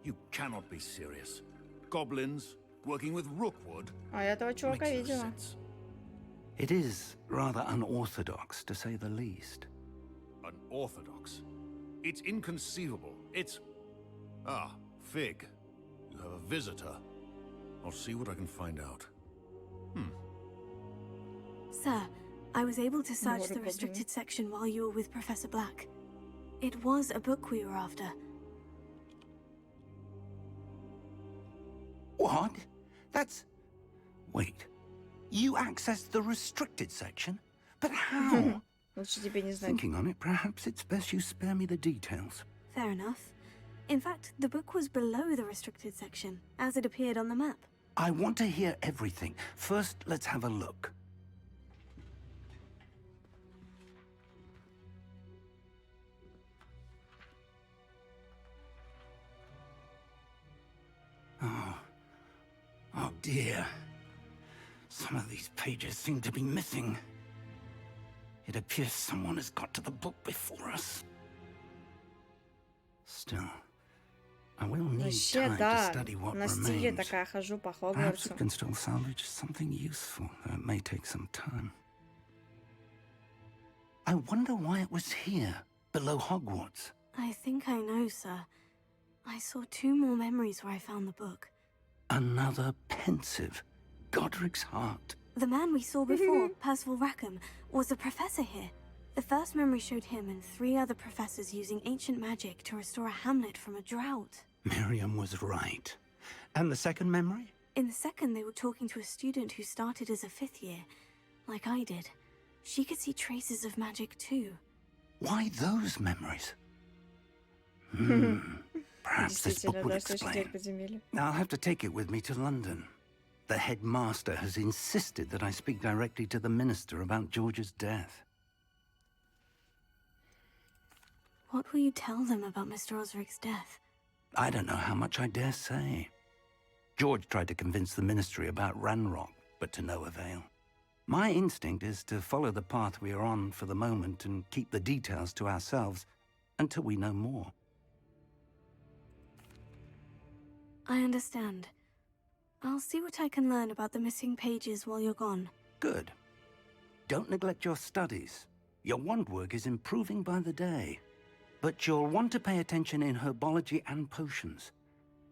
You cannot be serious. Goblins working with Rookwood? А я этого чувака видела. It is rather unorthodox, to say the least. Unorthodox? It's inconceivable. It's... Ah, Fig. You have a visitor. I'll see what I can find out. Sir, I was able to search the restricted section while you were with Professor Black. It was a book we were after. What? That's... Wait. You accessed the restricted section? But how? Лучше тебе не знать. Thinking on it, perhaps it's best you spare me the details. Fair enough. In fact, the book was below the restricted section, as it appeared on the map. I want to hear everything. First, let's have a look. Oh dear. Some of these pages seem to be missing. It appears someone has got to the book before us. Still, I will need Вообще, time to да. study what На стиле remains. такая хожу по Perhaps we Хогвартсу. can still salvage something useful, though it may take some time. I wonder why it was here, below Hogwarts. I think I know, sir. I saw 2 more memories where I found the book. Another pensive. Godric's heart. The man we saw before, Percival Rackham, was a professor here. The first memory showed him and 3 other professors using ancient magic to restore a hamlet from a drought. Miriam was right. And the second memory? In the second, they were talking to a student who started as a 5th year, like I did. She could see traces of magic too. Why those memories? Perhaps this book will explain. I'll have to take it with me to London. The headmaster has insisted that I speak directly to the minister about George's death. What will you tell them about Mr. Osric's death? I don't know how much I dare say. George tried to convince the ministry about Ranrock, but to no avail. My instinct is to follow the path we are on for the moment and keep the details to ourselves until we know more. I understand. I'll see what I can learn about the missing pages while you're gone. Good. Don't neglect your studies. Your wand work is improving by the day. But you'll want to pay attention in herbology and potions.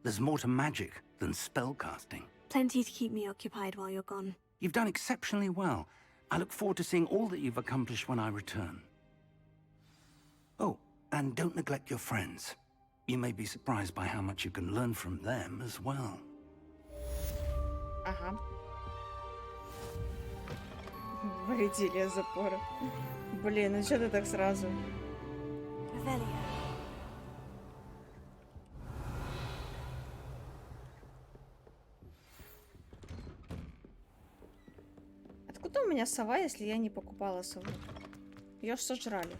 There's more to magic than spellcasting. Plenty to keep me occupied while you're gone. You've done exceptionally well. I look forward to seeing all that you've accomplished when I return. Oh, and don't neglect your friends. You may be surprised by how much you can learn from them as well. Ага. Выйдили из запора. Блин, ну что ты так сразу? Откуда у меня сова, если я не покупала сову? Ее ж сожрали.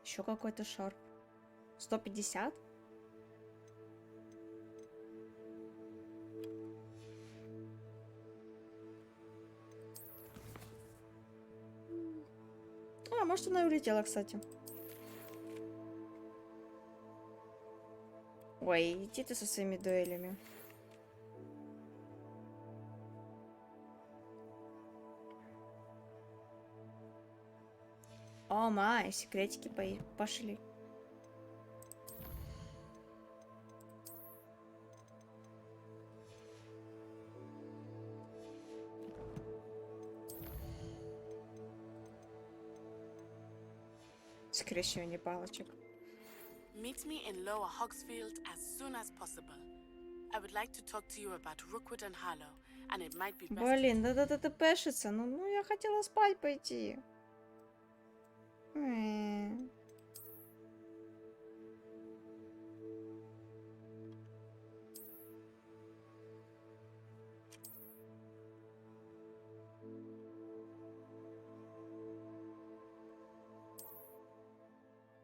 Еще какой-то шарф. 150? А, может, она и улетела, кстати. Ой, иди ты со своими дуэлями. О май, секретики пошли. Скрещивание палочек. Meet me in Lower Hogsfield as soon as possible. I would like to talk to you about Rookwood and Harlow, and it might be best. Блин, да пешится. Ну, я хотела спать пойти.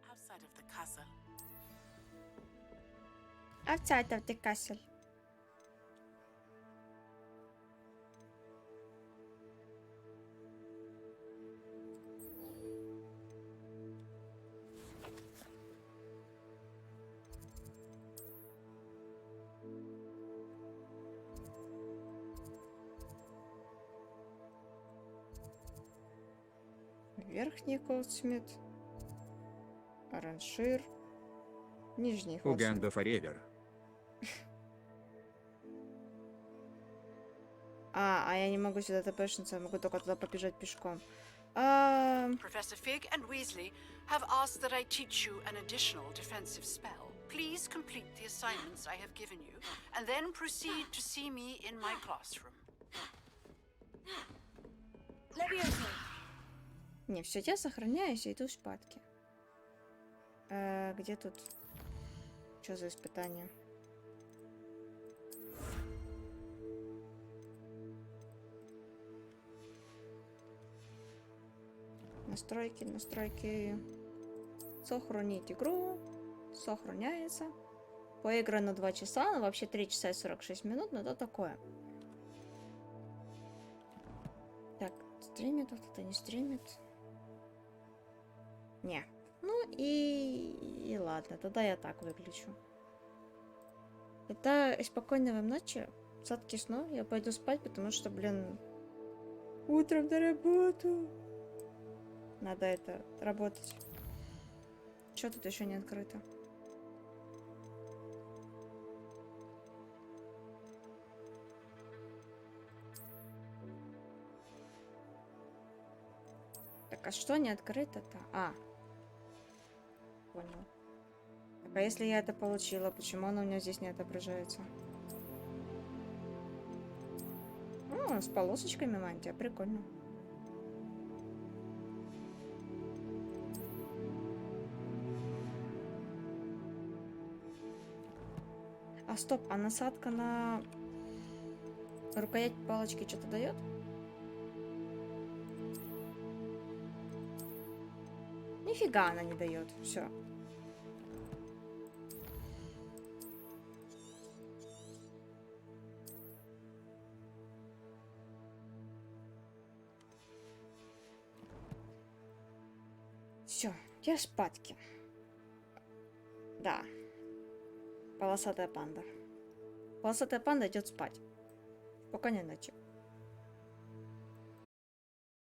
Outside of the castle. Outside of the castle. Верхний Холдсмит, Оранжир, Нижний Холдсмит. Уганда Форевер. А я не могу сюда тпшнуться, я могу только туда побежать пешком. Professor Fig and Weasley have asked that I teach you an additional defensive spell. Please complete the assignments I have given you, and then proceed to see me in my classroom. Leviosa. Не, все, я сохраняюсь и иду в спадки. Где тут? Что за испытание? Настройки. Сохранить игру. Сохраняется. Поиграно 2 часа, но вообще 3 часа и 46 минут, но это такое. Так, стримит, вот это не стримит. Не. Ну и ладно, тогда я так выключу. Это спокойной вам ночи, сладких снов. Я пойду спать, потому что, блин, утром на работу. Надо это, работать. Что тут еще не открыто? Так, а что не открыто-то? А. Понял. Так, а если я это получила, почему оно у меня здесь не отображается? О, с полосочками мантия, прикольно. А стоп, а насадка на рукоять палочки что-то дает? Нифига она не дает. Все. Все, я спадки. Да. Полосатая панда. Полосатая панда идет спать. Спокойной ночи.